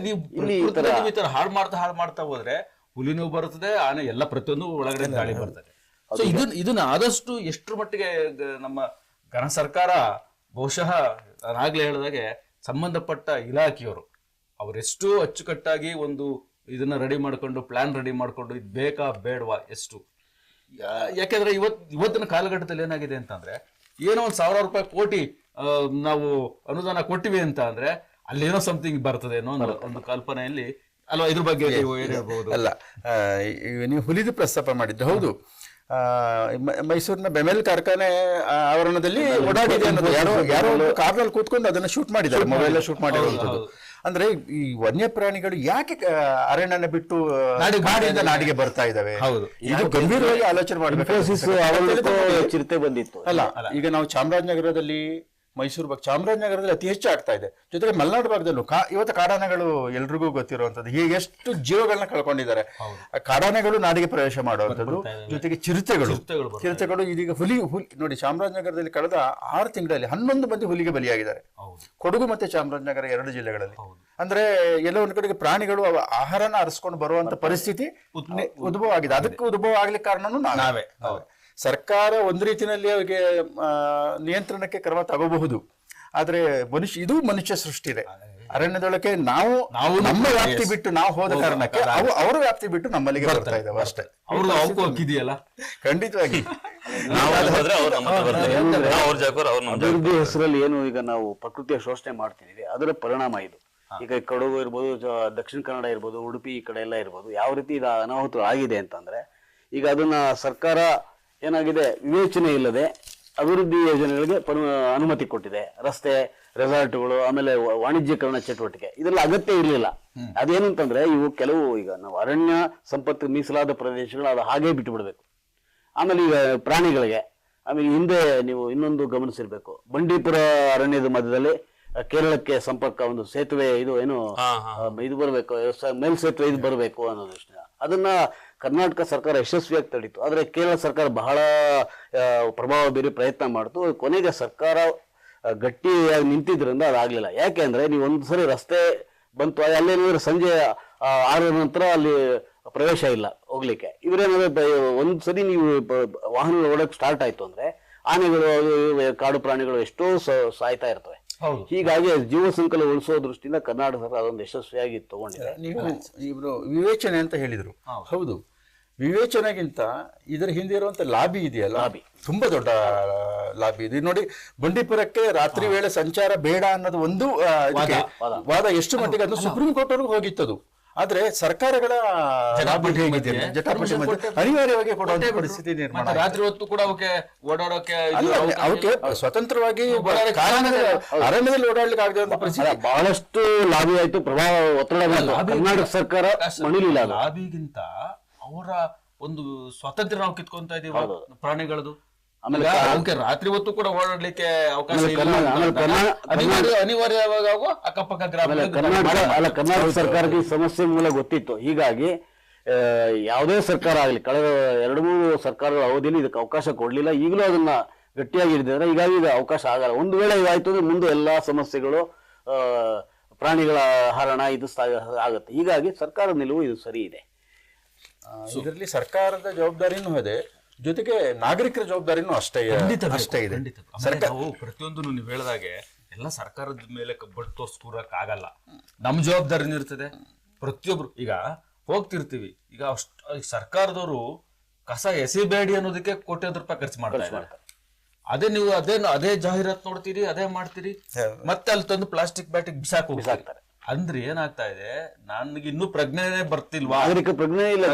ಈ ತರ ಹಾಳು ಮಾಡ್ತಾ ಹೋದ್ರೆ ಹುಲಿನೂ ಬರ್ತದೆ, ಆನೆ ಎಲ್ಲ ಪ್ರತಿಯೊಂದು ಒಳಗಡೆ ಗಾಳಿ ಬರ್ತದೆ. ಸೊ ಇದನ್ನ ಆದಷ್ಟು ಎಷ್ಟರ ಮಟ್ಟಿಗೆ ನಮ್ಮ ಘನ ಸರ್ಕಾರ, ಬಹುಶಃ ನಾನಾಗ್ಲೇ ಹೇಳಿದಾಗೆ ಸಂಬಂಧಪಟ್ಟ ಇಲಾಖೆಯವರು ಅವರೆಷ್ಟು ಅಚ್ಚುಕಟ್ಟಾಗಿ ಒಂದು ಇದನ್ನ ರೆಡಿ ಮಾಡ್ಕೊಂಡು, ಪ್ಲಾನ್ ರೆಡಿ ಮಾಡ್ಕೊಂಡು, ಇದು ಬೇಕಾ ಬೇಡವಾ ಎಷ್ಟು. ಯಾಕೆಂದ್ರೆ ಇವತ್ತಿನ ಕಾಲಘಟ್ಟದಲ್ಲಿ ಏನಾಗಿದೆ ಅಂತಂದ್ರೆ, ಏನೋ 1,000 ರೂಪಾಯಿ ಕೋಟಿ ನಾವು ಅನುದಾನ ಕೊಟ್ಟಿವಿ ಅಂತ ಅಂದ್ರೆ ಅಲ್ಲೇನೋ ಸಮಥಿಂಗ್ ಬರ್ತದೆ ಅನ್ನೋ ಒಂದು ಕಲ್ಪನೆಯಲ್ಲಿ ಅಲ್ವಾ. ಇದ್ರ ಬಗ್ಗೆ ಏನ್ ಹೇಳ್ಬಹುದು? ಅಲ್ಲ, ನೀವು ಹುಲಿದು ಪ್ರಸ್ತಾಪ ಮಾಡಿದ್ದು ಹೌದು. ಮೈಸೂರಿನ ಬೆಮೆಲ್ ಕಾರ್ಖಾನೆ ಆವರಣದಲ್ಲಿ ಓಡಾಡಿದೆ ಅನ್ನೋದು ಯಾರೋ ಕಾರ್ನಲ್ಲಿ ಕೂತ್ಕೊಂಡು ಅದನ್ನ ಶೂಟ್ ಮಾಡಿದ್ದಾರೆ, ಮೊಬೈಲ್ ಶೂಟ್ ಮಾಡಿರುವಂತದ್ದು. ಅಂದ್ರೆ ಈ ವನ್ಯ ಪ್ರಾಣಿಗಳು ಯಾಕೆ ಅರಣ್ಯನ ಬಿಟ್ಟು ಕಾಡಿಂದ ನಾಡಿಗೆ ಬರ್ತಾ ಇದಾವೆ? ಇದು ಗಂಭೀರವಾಗಿ ಆಲೋಚನೆ ಮಾಡಬೇಕು. ಚಿರತೆ ಬಂದಿತ್ತು ಅಲ್ಲ, ಈಗ ನಾವು ಚಾಮರಾಜನಗರದಲ್ಲಿ, ಮೈಸೂರು ಚಾಮರಾಜನಗರದಲ್ಲಿ ಅತಿ ಹೆಚ್ಚು ಆಗ್ತಾ ಇದೆ. ಜೊತೆಗೆ ಮಲೆನಾಡು ಭಾಗದಲ್ಲೂ ಇವತ್ತು ಕಾಡಾನೆಗಳು ಎಲ್ರಿಗೂ ಗೊತ್ತಿರುವಂತದ್ದು. ಹೀಗೆ ಎಷ್ಟು ಜೀವಗಳನ್ನ ಕಳ್ಕೊಂಡಿದ್ದಾರೆ. ಕಾಡಾನೆಗಳು ನಾಡಿಗೆ ಪ್ರವೇಶ ಮಾಡುವಂಥದ್ದು, ಜೊತೆಗೆ ಚಿರತೆಗಳು ಇದೀಗ ಹುಲಿ ನೋಡಿ, ಚಾಮರಾಜನಗರದಲ್ಲಿ ಕಳೆದ 6 ತಿಂಗಳಲ್ಲಿ 11 ಮಂದಿ ಹುಲಿಗೆ ಬಲಿಯಾಗಿದ್ದಾರೆ. ಕೊಡಗು ಮತ್ತೆ ಚಾಮರಾಜನಗರ 2 ಜಿಲ್ಲೆಗಳಲ್ಲಿ. ಅಂದ್ರೆ ಎಲ್ಲ ಒಂದ್ ಕಡೆಗೆ ಪ್ರಾಣಿಗಳು ಆಹಾರನ ಅರಸ್ಕೊಂಡು ಬರುವಂತ ಪರಿಸ್ಥಿತಿ ಉದ್ಭವ ಆಗಿದೆ. ಅದಕ್ಕೆ ಉದ್ಭವ ಆಗ್ಲಿಕ್ಕೆ ಕಾರಣನೂ ನಾವೇ. ಸರ್ಕಾರ ಒಂದು ರೀತಿಯಲ್ಲಿ ಅವರಿಗೆ ನಿಯಂತ್ರಣಕ್ಕೆ ಕ್ರಮ ತಗೋಬಹುದು, ಆದ್ರೆ ಇದು ಮನುಷ್ಯ ಸೃಷ್ಟಿದೆ. ಅರಣ್ಯದೊಳಗೆ ನಾವು ನಮ್ಮ ವ್ಯಾಪ್ತಿ ಬಿಟ್ಟು ನಾವು ಹೋದ ಕಾರಣಕ್ಕೆ ಅವರ ವ್ಯಾಪ್ತಿ ಬಿಟ್ಟು ನಮ್ಮಲ್ಲಿಗೆ ಬರ್ತಾ ಇದ್ದಾವೆ ಅಷ್ಟೇ. ಖಂಡಿತವಾಗಿ ಅಭಿವೃದ್ಧಿ ಹೆಸರಲ್ಲಿ ಏನು ಈಗ ನಾವು ಪ್ರಕೃತಿಯ ಶೋಷಣೆ ಮಾಡ್ತಿದೀವಿ, ಅದರ ಪರಿಣಾಮ ಇದು. ಈಗ ಕೊಡಗು ಇರ್ಬೋದು, ದಕ್ಷಿಣ ಕನ್ನಡ ಇರ್ಬೋದು, ಉಡುಪಿ ಈ ಕಡೆ ಎಲ್ಲ ಇರ್ಬೋದು, ಯಾವ ರೀತಿ ಇದು ಅನಾಹುತ ಆಗಿದೆ ಅಂತಂದ್ರೆ, ಈಗ ಅದನ್ನ ಸರ್ಕಾರ ಏನಾಗಿದೆ, ವಿವೇಚನೆ ಇಲ್ಲದೆ ಅಭಿವೃದ್ಧಿ ಯೋಜನೆಗಳಿಗೆ ಅನುಮತಿ ಕೊಟ್ಟಿದೆ. ರಸ್ತೆ, ರೆಸಾರ್ಟ್ಗಳು, ಆಮೇಲೆ ವಾಣಿಜ್ಯೀಕರಣ ಚಟುವಟಿಕೆ, ಇದೆಲ್ಲ ಅಗತ್ಯ ಇರಲಿಲ್ಲ. ಅದೇನಂತಂದ್ರೆ ಇವು ಕೆಲವು ಈಗ ನಾವು ಅರಣ್ಯ ಸಂಪತ್ತು ಮೀಸಲಾದ ಪ್ರದೇಶಗಳು ಅದು ಹಾಗೆ ಬಿಟ್ಟು ಬಿಡಬೇಕು. ಆಮೇಲೆ ಈಗ ಪ್ರಾಣಿಗಳಿಗೆ, ಆಮೇಲೆ ಹಿಂದೆ ನೀವು ಇನ್ನೊಂದು ಗಮನಿಸಿರ್ಬೇಕು, ಬಂಡೀಪುರ ಅರಣ್ಯದ ಮಧ್ಯದಲ್ಲಿ ಕೇರಳಕ್ಕೆ ಸಂಪರ್ಕ ಒಂದು ಸೇತುವೆ, ಇದು ಏನು ಇದು ಬರಬೇಕು, ಮೇಲ್ಸೇತುವೆ ಇದು ಬರಬೇಕು ಅನ್ನೋದು ಇಷ್ಟ. ಅದನ್ನ ಕರ್ನಾಟಕ ಸರ್ಕಾರ ಯಶಸ್ವಿಯಾಗಿ ತಡೀತು. ಆದ್ರೆ ಕೇರಳ ಸರ್ಕಾರ ಬಹಳ ಪ್ರಭಾವ ಬೀರಿ ಪ್ರಯತ್ನ ಮಾಡ್ತು. ಕೊನೆಗೆ ಸರ್ಕಾರ ಗಟ್ಟಿಯಾಗಿ ನಿಂತಿದ್ರಿಂದ ಅದಾಗ್ಲಿಲ್ಲ. ಯಾಕೆ ಅಂದ್ರೆ ನೀವು ಒಂದ್ಸರಿ ರಸ್ತೆ ಬಂತು, ಅಲ್ಲೇನಾದ್ರೆ ಸಂಜೆ 6 ನಂತರ ಅಲ್ಲಿ ಪ್ರವೇಶ ಇಲ್ಲ ಹೋಗ್ಲಿಕ್ಕೆ. ಇವ್ರೇನಾದ್ರೆ ಒಂದ್ಸರಿ ನೀವು ವಾಹನ ಓಡಕ್ ಸ್ಟಾರ್ಟ್ ಆಯ್ತು ಅಂದ್ರೆ ಆನೆಗಳು, ಕಾಡು ಪ್ರಾಣಿಗಳು ಎಷ್ಟೋ ಸಾಯ್ತಾ ಇರ್ತವೆ. ಹೀಗಾಗಿ ಜೀವ ಸಂಕಲ ಉಳಿಸೋ ದೃಷ್ಟಿಯಿಂದ ಕರ್ನಾಟಕ ಸರ್ಕಾರ ಅದೊಂದು ಯಶಸ್ವಿಯಾಗಿ ತಗೊಂಡಿದೆ. ನೀವು ಇವರು ವಿವೇಚನೆ ಅಂತ ಹೇಳಿದ್ರು, ಹೌದು. ವಿವೇಚನೆಗಿಂತ ಇದರ ಹಿಂದೆ ಇರುವಂತ ಲಾಬಿ ಇದೆಯಲ್ಲ, ತುಂಬಾ ದೊಡ್ಡ ಲಾಬಿ ಇದೆ. ನೋಡಿ, ಬಂಡೀಪುರಕ್ಕೆ ರಾತ್ರಿ ವೇಳೆ ಸಂಚಾರ ಬೇಡ ಅನ್ನೋದು ಒಂದು ವಾದ ಎಷ್ಟು ಮಟ್ಟಿಗೆ ಅದು ಸುಪ್ರೀಂ ಕೋರ್ಟ್ ವರೆಗೂ ಹೋಗಿತ್ತದು. ಆದ್ರೆ ಸರ್ಕಾರಗಳ ಅನಿವಾರ್ಯವಾಗಿ ಕೊಡುವಂತ ಪರಿಸ್ಥಿತಿ ನಿರ್ಮಾಣ. ರಾತ್ರಿ ಹೊತ್ತು ಕೂಡ ಓಡಾಡೋಕೆ ಅವಕ್ಕೆ ಸ್ವತಂತ್ರವಾಗಿ ಅರಣ್ಯದಲ್ಲಿ ಓಡಾಡ್ಲಿಕ್ಕೆ ಆಗದ ಪರಿಸ್ಥಿತಿ. ಬಹಳಷ್ಟು ಲಾಬಿ ಆಯ್ತು, ಪ್ರಭಾವ, ಒತ್ತಡ. ಕರ್ನಾಟಕ ಸರ್ಕಾರ ಮಣಿಲಿಲ್ಲ. ಲಾಬಿಗಿಂತ ಅವರ ಒಂದು ಸ್ವಾತಂತ್ರ್ಯ ನಾವು ಕಿತ್ಕೊಂತ ಇದೀವಿ ಪ್ರಾಣಿಗಳದು. ಆಮೇಲೆ ಅವಕ್ಕೆ ರಾತ್ರಿ ಹೊತ್ತು ಕೂಡ ಓಡಾಡ್ಲಿಕ್ಕೆ ಅವಕಾಶ ಅನಿವಾರ್ಯವಾಗ ಅಕ್ಕಪಕ್ಕ ಗ್ರಾಮ. ಕರ್ನಾಟಕ ಸರ್ಕಾರಕ್ಕೆ ಈ ಸಮಸ್ಯೆ ಮೂಲ ಗೊತ್ತಿತ್ತು. ಹೀಗಾಗಿ ಯಾವುದೇ ಸರ್ಕಾರ ಆಗಲಿ, ಕಳೆದ 2-3 ಸರ್ಕಾರಗಳ ಅವಧಿಯಲ್ಲಿ ಇದಕ್ಕೆ ಅವಕಾಶ ಕೊಡ್ಲಿಲ್ಲ. ಈಗಲೂ ಅದನ್ನ ಗಟ್ಟಿಯಾಗಿ ಹಿಡಿದಿದ್ದಾರೆ. ಹೀಗಾಗಿ ಇದು ಅವಕಾಶ ಆಗಲ್ಲ. ಒಂದು ವೇಳೆ ಇದಾಯ್ತು ಅಂದ್ರೆ ಮುಂದೆ ಎಲ್ಲಾ ಸಮಸ್ಯೆಗಳು, ಪ್ರಾಣಿಗಳ ಹರಣ ಇದು ಆಗುತ್ತೆ. ಹೀಗಾಗಿ ಸರ್ಕಾರದ ನಿಲುವು ಇದು ಸರಿ ಇದೆ. ಇದರಲ್ಲಿ ಸರ್ಕಾರದ ಜವಾಬ್ದಾರಿನೂ ಇದೆ, ಜೊತೆಗೆ ನಾಗರಿಕರ ಜವಾಬ್ದಾರಿನೂ ಅಷ್ಟೇ ಇದೆ. ನಾವು ಪ್ರತಿಯೊಂದು ನೀವು ಹೇಳಿದಾಗೆ ಎಲ್ಲ ಸರ್ಕಾರದ ಮೇಲೆ ಬಟ್ ತೋರ್ಸ್ಕೂರಕ್ ಆಗಲ್ಲ. ನಮ್ ಜವಾಬ್ದಾರಿನೂ ಇರ್ತದೆ. ಪ್ರತಿಯೊಬ್ರು ಈಗ ಹೋಗ್ತಿರ್ತೀವಿ, ಈಗ ಸರ್ಕಾರದವರು ಕಸ ಎಸಿಬೇಡಿ ಅನ್ನೋದಕ್ಕೆ ಕೋಟ್ಯಾಂತರ ರೂಪಾಯಿ ಖರ್ಚು ಮಾಡ್ತಾರೆ. ಅದೇ ನೀವು ಅದೇ ಜಾಹೀರಾತು ನೋಡ್ತೀರಿ, ಅದೇ ಮಾಡ್ತೀರಿ, ಮತ್ತೆ ಅಲ್ಲಿ ತಂದು ಪ್ಲಾಸ್ಟಿಕ್ ಬ್ಯಾಟಿಗೆ ಬಿಸಾಕ್ತಾರೆ. ಅಂದ್ರೆ ಏನಾಗ್ತಾ ಇದೆ, ನನ್ಗೆ ಇನ್ನೂ ಪ್ರಜ್ಞೆನೇ ಬರ್ತಿಲ್ವಾ, ಪ್ರಜ್ಞೆ ಇಲ್ಲ,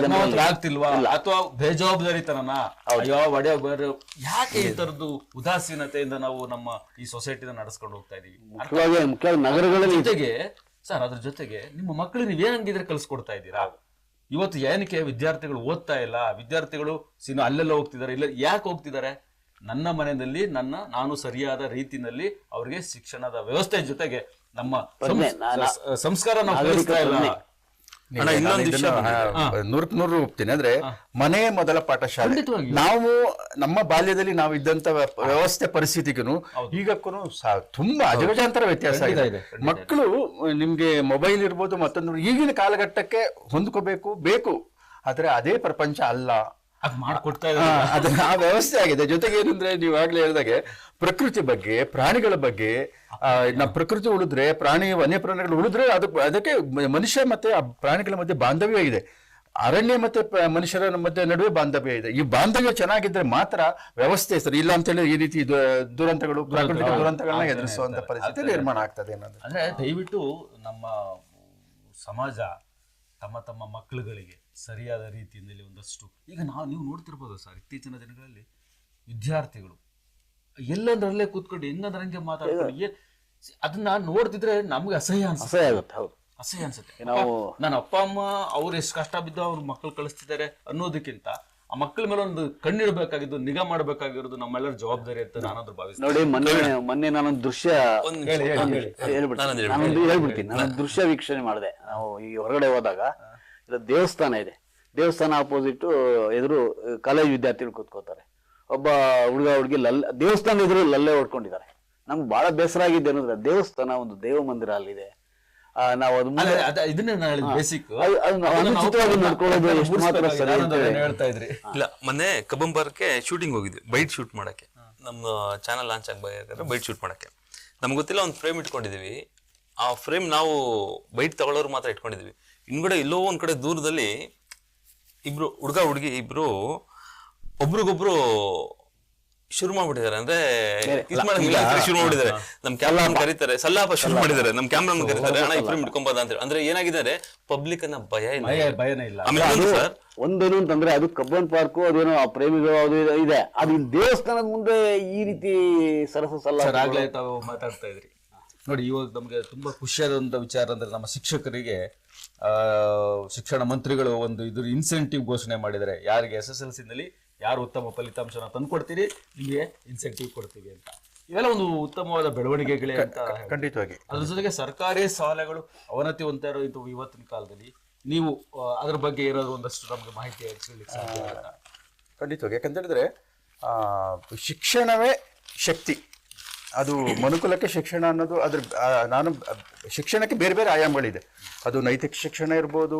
ಆಗ್ತಿಲ್ವಾ, ಅಥವಾ ಬೇಜವಾಬ್ದಾರಿತನ, ಅಯ್ಯೋ ಒಡೆ ಯಾಕೆ ಈ ತರದ್ದು ಉದಾಸೀನತೆಯಿಂದ ನಾವು ನಮ್ಮ ಈ ಸೊಸೈಟಿನ ನಡೆಸ್ಕೊಂಡು ಹೋಗ್ತಾ ಇದೀವಿ. ನಗರಗಳ ಜೊತೆಗೆ ಸರ್, ಅದ್ರ ಜೊತೆಗೆ ನಿಮ್ಮ ಮಕ್ಕಳು ನೀವ್ ಏನಂಗಿದ್ರೆ ಕಲ್ಸ್ಕೊಡ್ತಾ ಇದ್ದೀರಾ? ಇವತ್ತು ಏನಕ್ಕೆ ವಿದ್ಯಾರ್ಥಿಗಳು ಓದ್ತಾ ಇಲ್ಲ? ವಿದ್ಯಾರ್ಥಿಗಳು ಅಲ್ಲೆಲ್ಲ ಹೋಗ್ತಿದ್ದಾರೆ, ಇಲ್ಲ ಯಾಕೆ ಹೋಗ್ತಿದ್ದಾರೆ? ನನ್ನ ಮನೆಯಲ್ಲಿ ನಾನು ಸರಿಯಾದ ರೀತಿಯಲ್ಲಿ ಅವ್ರಿಗೆ ಶಿಕ್ಷಣದ ವ್ಯವಸ್ಥೆ ಜೊತೆಗೆ ನಮ್ಮ ಸಂಸ್ಕಾರ ನಾವು ಕಲಿಸ್ತಾ ಇಲ್ಲ. ನೂರಕ್ಕೆ 100 ಒಪ್ತೀನಿ. ಅಂದ್ರೆ ಮನೆ ಮೊದಲ ಪಾಠಶಾಲೆ. ನಾವು ನಮ್ಮ ಬಾಲ್ಯದಲ್ಲಿ ನಾವು ಇದ್ದಂತ ವ್ಯವಸ್ಥೆ ಪರಿಸ್ಥಿತಿಗೂ ಈಗಕ್ಕೂ ತುಂಬಾ ಅಜಗಜಾಂತರ ವ್ಯತ್ಯಾಸ ಇದೆ. ಮಕ್ಕಳು ನಿಮ್ಗೆ ಮೊಬೈಲ್ ಇರ್ಬೋದು, ಮತ್ತೊಂದು ಈಗಿನ ಕಾಲಘಟ್ಟಕ್ಕೆ ಹೊಂದ್ಕೋಬೇಕು, ಆದ್ರೆ ಅದೇ ಪ್ರಪಂಚ ಅಲ್ಲ. ಅದು ಆ ವ್ಯವಸ್ಥೆ ಆಗಿದೆ. ಜೊತೆಗೆ ಏನಂದ್ರೆ ನೀವು ಆಗ್ಲೇ ಹೇಳಿದಾಗೆ ಪ್ರಕೃತಿ ಬಗ್ಗೆ, ಪ್ರಾಣಿಗಳ ಬಗ್ಗೆ, ಪ್ರಕೃತಿ ಉಳಿದ್ರೆ, ವನ್ಯ ಪ್ರಾಣಿಗಳು ಉಳಿದ್ರೆ ಅದಕ್ಕೆ ಮನುಷ್ಯ ಮತ್ತೆ ಆ ಪ್ರಾಣಿಗಳ ಮಧ್ಯೆ ಬಾಂಧವ್ಯ ಇದೆ. ಅರಣ್ಯ ಮತ್ತೆ ಮನುಷ್ಯರ ಮಧ್ಯೆ ನಡುವೆ ಬಾಂಧವ್ಯ ಇದೆ. ಈ ಬಾಂಧವ್ಯ ಚೆನ್ನಾಗಿದ್ರೆ ಮಾತ್ರ ವ್ಯವಸ್ಥೆ ಸರಿ. ಇಲ್ಲ ಅಂತ ಹೇಳಿ ಈ ರೀತಿ ದುರಂತಗಳು, ಪ್ರಾಕೃತಿಕ ದುರಂತಗಳನ್ನ ಎದುರಿಸುವಂತ ಪರಿಸ್ಥಿತಿ ನಿರ್ಮಾಣ ಆಗ್ತದೆ ಅನ್ನೋದು. ಅಂದ್ರೆ ದಯವಿಟ್ಟು ನಮ್ಮ ಸಮಾಜ ತಮ್ಮ ತಮ್ಮ ಮಕ್ಕಳುಗಳಿಗೆ ಸರಿಯಾದ ರೀತಿಯಲ್ಲಿ ಒಂದಷ್ಟು ಈಗ ನೀವು ನೋಡ್ತಿರ್ಬೋದು ಸರ್, ಇತ್ತೀಚಿನ ದಿನಗಳಲ್ಲಿ ವಿದ್ಯಾರ್ಥಿಗಳು ಎಲ್ಲಂದ್ರಲ್ಲೇ ಕೂತ್ಕೊಂಡು ಹೆಂಗಂದ್ರೆ ಹಂಗೆ ಮಾತಾಡ್ಕೊಂಡು ಅದನ್ನ ನೋಡ್ತಿದ್ರೆ ನಮ್ಗೆ ಅಸಹ್ಯ ಅಸಹ್ಯ ಆಗುತ್ತೆ. ಹೌದು, ಅಸಹ್ಯ ಅನ್ಸುತ್ತೆ. ನಾವು ನನ್ನ ಅಪ್ಪ ಅಮ್ಮ ಅವ್ರು ಎಷ್ಟು ಕಷ್ಟ ಬಿದ್ದು ಅವ್ರ ಮಕ್ಕಳು ಕಳಿಸ್ತಿದ್ದಾರೆ ಅನ್ನೋದಕ್ಕಿಂತ ಆ ಮಕ್ಕಳ ಮೇಲೆ ಒಂದು ಕಣ್ಣಿಡ್ಬೇಕಾಗಿದ್ದು, ನಿಗಾ ಮಾಡ್ಬೇಕಾಗಿರೋದು ನಮ್ಮೆಲ್ಲರ ಜವಾಬ್ದಾರಿ ಅಂತ ನಾನಾದ್ರೂ ಭಾವಿಸ್ತೀನಿ. ನೋಡಿ, ಮೊನ್ನೆ ನಾನೊಂದು ದೃಶ್ಯ ಹೇಳ್ಬಿಡ್ತೀನಿ. ನಾನು ದೃಶ್ಯ ವೀಕ್ಷಣೆ ಮಾಡಿದೆ. ನಾವು ಈ ಹೊರಗಡೆ ಹೋದಾಗ ಇಲ್ಲ ದೇವಸ್ಥಾನ ಇದೆ, ದೇವಸ್ಥಾನ ಅಪೋಸಿಟ್ ಎದುರು ಕಾಲೇಜ್ ವಿದ್ಯಾರ್ಥಿಗಳು ಕೂತ್ಕೋತಾರೆ. ಒಬ್ಬ ಹುಡುಗಿ ದೇವಸ್ಥಾನ ಎದುರು ಲಲ್ಲೆ ಹೊಡ್ಕೊಂಡಿದ್ದಾರೆ. ನಮ್ಗೆ ಬಹಳ ಬೇಸರ ಆಗಿದ್ದೆ ಅನ್ನೋದ್ರೆ, ದೇವಸ್ಥಾನ ಒಂದು ದೇವ ಮಂದಿರ ಅಲ್ಲಿದೆ, ನಾವು ಇದನ್ನೇ ಬೇಸಿಕ್ ನೋಡ್ಕೊಳ್ಳೋದು ಎಷ್ಟು ಮಾತ್ರ ಸರಿ ಹೇಳ್ತಾ ಇದ್ರಿ. ಇಲ್ಲ, ಮೊನ್ನೆ ಕಬ್ಬನ್ ಪಾರ್ಕ್ಗೆ ಶೂಟಿಂಗ್ ಹೋಗಿದ್ವಿ, ಬೈಟ್ ಶೂಟ್ ಮಾಡಕ್ಕೆ. ನಮ್ಮ ಚಾನಲ್ ಲಾಂಚ್ ಆಗ್ಬೇಕಾದ್ರೆ ಬೈಟ್ ಶೂಟ್ ಮಾಡಕ್ಕೆ ನಮ್ಗೆ ಗೊತ್ತಿಲ್ಲ, ಒಂದು ಫ್ರೇಮ್ ಇಟ್ಕೊಂಡಿದೀವಿ. ಆ ಫ್ರೇಮ್ ನಾವು ಬೈಟ್ ತಗೊಳ್ಳೋರು ಮಾತ್ರ ಇಟ್ಕೊಂಡಿದೀವಿ. ಹಿಂದ್ಗಡೆ ಎಲ್ಲೋ ಒಂದ್ ಕಡೆ ದೂರದಲ್ಲಿ ಇಬ್ರು ಹುಡುಗ ಹುಡುಗಿ ಇಬ್ರು ಒಬ್ರಿಗೊಬ್ರು ಶುರು ಮಾಡ್ಬಿಟ್ಟಿದ್ದಾರೆ. ಅಂದ್ರೆ ಶುರು ಮಾಡಿದ್ದಾರೆ. ನಮ್ ಕ್ಯಾಮ್ರಾಮನ್ ಕರೀತಾರೆ, ಸಲ್ಲಾಪ ಶುರು ಮಾಡಿದ್ದಾರೆ. ನಮ್ ಕ್ಯಾಮ್ರಾಮನ್ ಕರೀತಾರೆ, ಅಣ್ಣ ಇಬ್ರು ಇಟ್ಕೊಂಬದ ಅಂತ ಹೇಳಿ. ಅಂದ್ರೆ ಏನಾಗಿದ್ದಾರೆ, ಪಬ್ಲಿಕ್ ಅನ್ನ ಭಯನೇ ಇಲ್ಲ. ಆಮೇಲೆ ಸರ್ ಒಂದೇನು ಅಂತಂದ್ರೆ, ಅದು ಕಬ್ಬನ್ ಪಾರ್ಕ್ ಅದೇನೋ ಆ ಪ್ರೇಮಿಗಳು ಅದು ಇದೆ, ಅದು ದೇವಸ್ಥಾನದ ಮುಂದೆ ಈ ರೀತಿ ಆಗ್ಲೇ ತಾವು ಮಾತಾಡ್ತಾ ಇದ್ರಿ ನೋಡಿ. ಇವಾಗ ನಮ್ಗೆ ತುಂಬಾ ಖುಷಿಯಾದಂತ ವಿಚಾರ ಅಂದ್ರೆ, ನಮ್ಮ ಶಿಕ್ಷಕರಿಗೆ ಶಿಕ್ಷಣ ಮಂತ್ರಿಗಳು ಒಂದು ಇದ್ರ ಇನ್ಸೆಂಟಿವ್ ಘೋಷಣೆ ಮಾಡಿದ್ದಾರೆ. ಯಾರಿಗೆ SSLC ನಲ್ಲಿ ಯಾರು ಉತ್ತಮ ಫಲಿತಾಂಶನ ತಂದ್ಕೊಡ್ತೀರಿ, ನಿಮಗೆ ಇನ್ಸೆಂಟಿವ್ ಕೊಡ್ತೀವಿ ಅಂತ. ಇವೆಲ್ಲ ಒಂದು ಉತ್ತಮವಾದ ಬೆಳವಣಿಗೆಗಳೇ ಅಂತ. ಖಂಡಿತವಾಗಿ. ಅದ್ರ ಜೊತೆಗೆ ಸರ್ಕಾರಿ ಶಾಲೆಗಳು ಅವನತಿ ಹೊಂದ್ತಾ ಇರೋ ಇವತ್ತಿನ ಕಾಲದಲ್ಲಿ ನೀವು ಅದ್ರ ಬಗ್ಗೆ ಏನಾದ್ರು ಒಂದಷ್ಟು ನಮ್ಗೆ ಮಾಹಿತಿ ಹಂಚ್ಕೊಳ್ಳಿಕ್ಕೆ ಸಾಧ್ಯ ಆಗುತ್ತಾ? ಖಂಡಿತವಾಗಿ. ಯಾಕಂತ ಹೇಳಿದ್ರೆ ಶಿಕ್ಷಣವೇ ಶಕ್ತಿ. ಅದು ಮನುಕುಲಕ್ಕೆ ಶಿಕ್ಷಣ ಅನ್ನೋದು ಅದ್ರ ನಾನು ಶಿಕ್ಷಣಕ್ಕೆ ಬೇರೆ ಬೇರೆ ಆಯಾಮಗಳಿದೆ. ಅದು ನೈತಿಕ ಶಿಕ್ಷಣ ಇರ್ಬೋದು,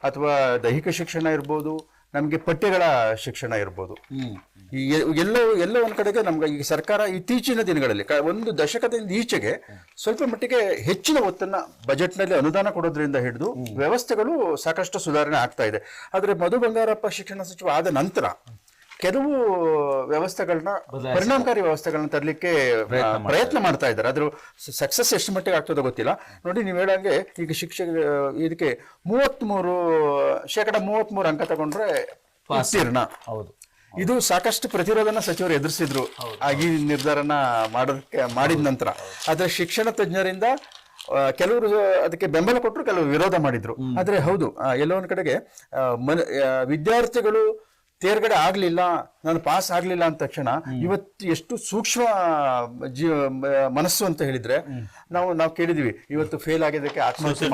ಅಥವಾ ದೈಹಿಕ ಶಿಕ್ಷಣ ಇರ್ಬೋದು, ನಮಗೆ ಪಠ್ಯಗಳ ಶಿಕ್ಷಣ ಇರ್ಬೋದು. ಈ ಎಲ್ಲೋ ಒಂದ್ ಕಡೆಗೆ ನಮ್ಗೆ ಈಗ ಸರ್ಕಾರ ಇತ್ತೀಚಿನ ದಿನಗಳಲ್ಲಿ ಒಂದು ದಶಕದಿಂದ ಈಚೆಗೆ ಸ್ವಲ್ಪ ಮಟ್ಟಿಗೆ ಹೆಚ್ಚಿನ ಒತ್ತನ್ನ ಬಜೆಟ್ನಲ್ಲಿ ಅನುದಾನ ಕೊಡೋದ್ರಿಂದ ಹಿಡಿದು ವ್ಯವಸ್ಥೆಗಳು ಸಾಕಷ್ಟು ಸುಧಾರಣೆ ಆಗ್ತಾ ಇದೆ. ಆದ್ರೆ ಮಧು ಬಂಗಾರಪ್ಪ ಶಿಕ್ಷಣ ಸಚಿವ ಆದ ನಂತರ ಕೆಲವು ವ್ಯವಸ್ಥೆಗಳನ್ನ, ಪರಿಣಾಮಕಾರಿ ವ್ಯವಸ್ಥೆಗಳನ್ನ ತರಲಿಕ್ಕೆ ಪ್ರಯತ್ನ ಮಾಡ್ತಾ ಇದ್ದಾರೆ. ಅದ್ರ ಸಕ್ಸಸ್ ಎಷ್ಟು ಮಟ್ಟಿಗೆ ಆಗ್ತದೋ ಗೊತ್ತಿಲ್ಲ. ನೋಡಿ, ನೀವು ಹೇಳಂಗೆ ಈಗ ಇದಕ್ಕೆ 33% ಅಂಕ ತಗೊಂಡ್ರೆ ಉತ್ತೀರ್ಣ. ಹೌದು. ಇದು ಸಾಕಷ್ಟು ಪ್ರತಿರೋಧನ ಸಚಿವರು ಎದುರಿಸಿದ್ರು ಈ ನಿರ್ಧಾರನ ಮಾಡಿದ ನಂತರ. ಆದ್ರೆ ಶಿಕ್ಷಣ ತಜ್ಞರಿಂದ ಕೆಲವರು ಅದಕ್ಕೆ ಬೆಂಬಲ ಕೊಟ್ಟರು, ಕೆಲವರು ವಿರೋಧ ಮಾಡಿದ್ರು. ಆದ್ರೆ ಹೌದು, ಎಲ್ಲೋ ಒಂದ್ ಕಡೆಗೆ ವಿದ್ಯಾರ್ಥಿಗಳು ತೇರ್ಗಡೆ ಆಗ್ಲಿಲ್ಲ, ನಾನು ಪಾಸ್ ಆಗ್ಲಿಲ್ಲ ಅಂದ ತಕ್ಷಣ ಇವತ್ತು ಎಷ್ಟು ಸೂಕ್ಷ್ಮ ಮನಸ್ಸು ಅಂತ ಹೇಳಿದ್ರೆ, ನಾವು ಕೇಳಿದೀವಿ, ಇವತ್ತು ಫೇಲ್ ಆಗಿದ್ದಕ್ಕೆ ಆತ್ಮಹತ್ಯೆ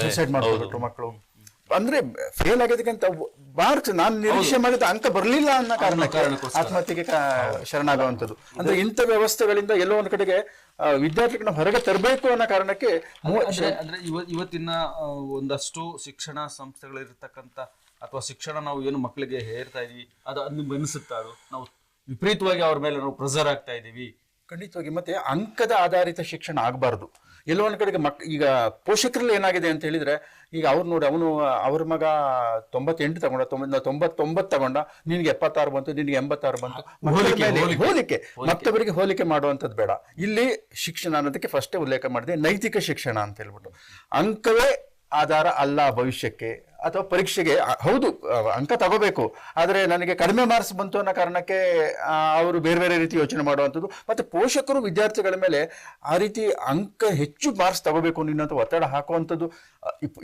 ಸೂಸೈಡ್ ಮಾಡ್ಕೊಬಿಟ್ರು ಮಕ್ಕಳು. ಅಂದ್ರೆ ಫೇಲ್ ಆಗಿದ್ದಕ್ಕೆ ಅಂತ ಮಾರ್ಕ್ಸ್ ನಾನು ನಿರೀಕ್ಷೆ ಮಾಡಿದ ಅಂಕ ಬರ್ಲಿಲ್ಲ ಅನ್ನೋ ಕಾರಣಕ್ಕೆ ಆತ್ಮಹತ್ಯೆಗೆ ಶರಣಾಗುವಂಥದ್ದು. ಅಂದ್ರೆ ಇಂಥ ವ್ಯವಸ್ಥೆಗಳಿಂದ ಎಲ್ಲೋ ಒಂದ್ ಕಡೆಗೆ ವಿದ್ಯಾರ್ಥಿಗಳನ್ನ ಹೊರಗೆ ತರಬೇಕು ಅನ್ನೋ ಕಾರಣಕ್ಕೆ ಅಂದ್ರೆ ಇವತ್ತಿನ ಒಂದಷ್ಟು ಶಿಕ್ಷಣ ಸಂಸ್ಥೆಗಳಿರ್ತಕ್ಕಂಥ ಅಥವಾ ಶಿಕ್ಷಣ ನಾವು ಏನು ಮಕ್ಕಳಿಗೆ ಹೇರ್ತಾ ಇದೀವಿ, ಅದು ನಿಮ್ಗೆ ಅನಿಸುತ್ತಾ ಅದು ನಾವು ವಿಪರೀತವಾಗಿ ಅವ್ರ ಮೇಲೆ ನಾವು ಪ್ರೆಸರ್ ಆಗ್ತಾ ಇದೀವಿ? ಖಂಡಿತವಾಗಿ. ಮತ್ತೆ ಅಂಕದ ಆಧಾರಿತ ಶಿಕ್ಷಣ ಆಗಬಾರ್ದು. ಎಲ್ಲೋ ಒಂದ್ ಕಡೆಗೆ ಈಗ ಪೋಷಕರಲ್ಲಿ ಏನಾಗಿದೆ ಅಂತ ಹೇಳಿದ್ರೆ, ಈಗ ಅವ್ರು ನೋಡಿ, ಅವ್ರ ಮಗ 98 ತಗೊಂಡ, 99 ತಗೊಂಡ, ನಿನ್ಗೆ 76 ಬಂತು, ನಿನ್ಗೆ 86 ಬಂತು, ಹೋಲಿಕೆ ಮತ್ತೊಬ್ಬರಿಗೆ ಹೋಲಿಕೆ ಮಾಡುವಂಥದ್ದು ಬೇಡ. ಇಲ್ಲಿ ಶಿಕ್ಷಣ ಅನ್ನೋದಕ್ಕೆ ಫಸ್ಟೇ ಉಲ್ಲೇಖ ಮಾಡಿದೆ, ನೈತಿಕ ಶಿಕ್ಷಣ ಅಂತ ಹೇಳ್ಬಿಟ್ಟು. ಅಂಕವೇ ಆಧಾರ ಅಲ್ಲ ಭವಿಷ್ಯಕ್ಕೆ ಅಥವಾ ಪರೀಕ್ಷೆಗೆ. ಹೌದು, ಅಂಕ ತಗೋಬೇಕು, ಆದ್ರೆ ನನಗೆ ಕಡಿಮೆ ಮಾರ್ಕ್ಸ್ ಬಂತು ಅನ್ನೋ ಕಾರಣಕ್ಕೆ ಅವರು ಬೇರೆ ಬೇರೆ ರೀತಿ ಯೋಚನೆ ಮಾಡುವಂಥದ್ದು. ಮತ್ತೆ ಪೋಷಕರು ವಿದ್ಯಾರ್ಥಿಗಳ ಮೇಲೆ ಆ ರೀತಿ ಅಂಕ ಹೆಚ್ಚು ಮಾರ್ಕ್ಸ್ ತಗೋಬೇಕು ಅನ್ನೋಂಥ ಒತ್ತಡ ಹಾಕುವಂಥದ್ದು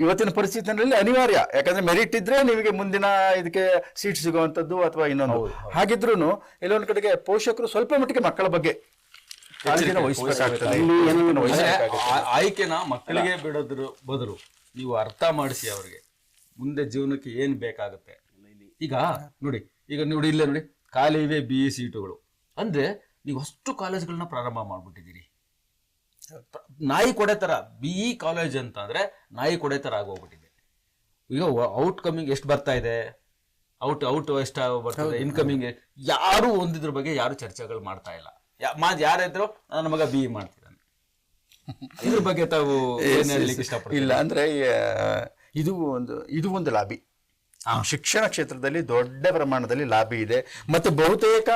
ಇವತ್ತಿನ ಪರಿಸ್ಥಿತಿನಲ್ಲಿ ಅನಿವಾರ್ಯ. ಯಾಕಂದ್ರೆ ಮೆರಿಟ್ ಇದ್ರೆ ನಿಮಗೆ ಮುಂದಿನ ಇದಕ್ಕೆ ಸೀಟ್ ಸಿಗುವಂಥದ್ದು ಅಥವಾ ಇನ್ನೊಂದು. ಹಾಗಿದ್ರು ಎಲ್ಲೊಂದ್ ಕಡೆಗೆ ಪೋಷಕರು ಸ್ವಲ್ಪ ಮಟ್ಟಿಗೆ ಮಕ್ಕಳ ಬಗ್ಗೆ ಆಯ್ಕೆನ ಮಕ್ಕಳಿಗೆ ಬಿಡೋದ್ರ ಬದಲು ನೀವು ಅರ್ಥ ಮಾಡಿಸಿ ಅವ್ರಿಗೆ ಮುಂದೆ ಜೀವನಕ್ಕೆ ಏನ್ ಬೇಕಾಗುತ್ತೆ. ಈಗ ನೋಡಿ ಇಲ್ಲೇ ನೋಡಿ, ಖಾಲಿ ಇವೆ BE ಸೀಟುಗಳು. ಅಂದ್ರೆ ನೀವು ಅಷ್ಟು ಕಾಲೇಜ್ಗಳನ್ನ ಪ್ರಾರಂಭ ಮಾಡ್ಬಿಟ್ಟಿದ್ದೀರಿ. ನಾಯಿ ಕೊಡೆ ತರ BE ಕಾಲೇಜ್ ಅಂತ ಅಂದ್ರೆ ನಾಯಿ ಕೊಡೆ ತರ ಆಗೋಗ್ಬಿಟ್ಟಿದೆ. ಈಗ ಔಟ್ ಕಮಿಂಗ್ ಎಷ್ಟು ಬರ್ತಾ ಇದೆ, ಔಟ್ ಎಷ್ಟು ಬರ್ತದೆ, ಇನ್ಕಮಿಂಗ್ ಯಾರು ಒಂದಿದ್ರ ಬಗ್ಗೆ ಯಾರು ಚರ್ಚೆಗಳು ಮಾಡ್ತಾ ಇಲ್ಲ. ಯಾರಿದ್ರು ನನ್ನ ಮಗ BE ಮಾಡ್ತಿದ್ದಾನೆ, ಇದ್ರ ಬಗ್ಗೆ ತಾವು ಏನ್ ಹೇಳಲಿಕ್ಕೆ ಇಷ್ಟಪಡ್ತೀರಾ? ಇಲ್ಲ, ಅಂದ್ರೆ ಇದು ಒಂದು ಲಾಬಿ. ಶಿಕ್ಷಣ ಕ್ಷೇತ್ರದಲ್ಲಿ ದೊಡ್ಡ ಪ್ರಮಾಣದಲ್ಲಿ ಲಾಬಿ ಇದೆ. ಮತ್ತೆ ಬಹುತೇಕ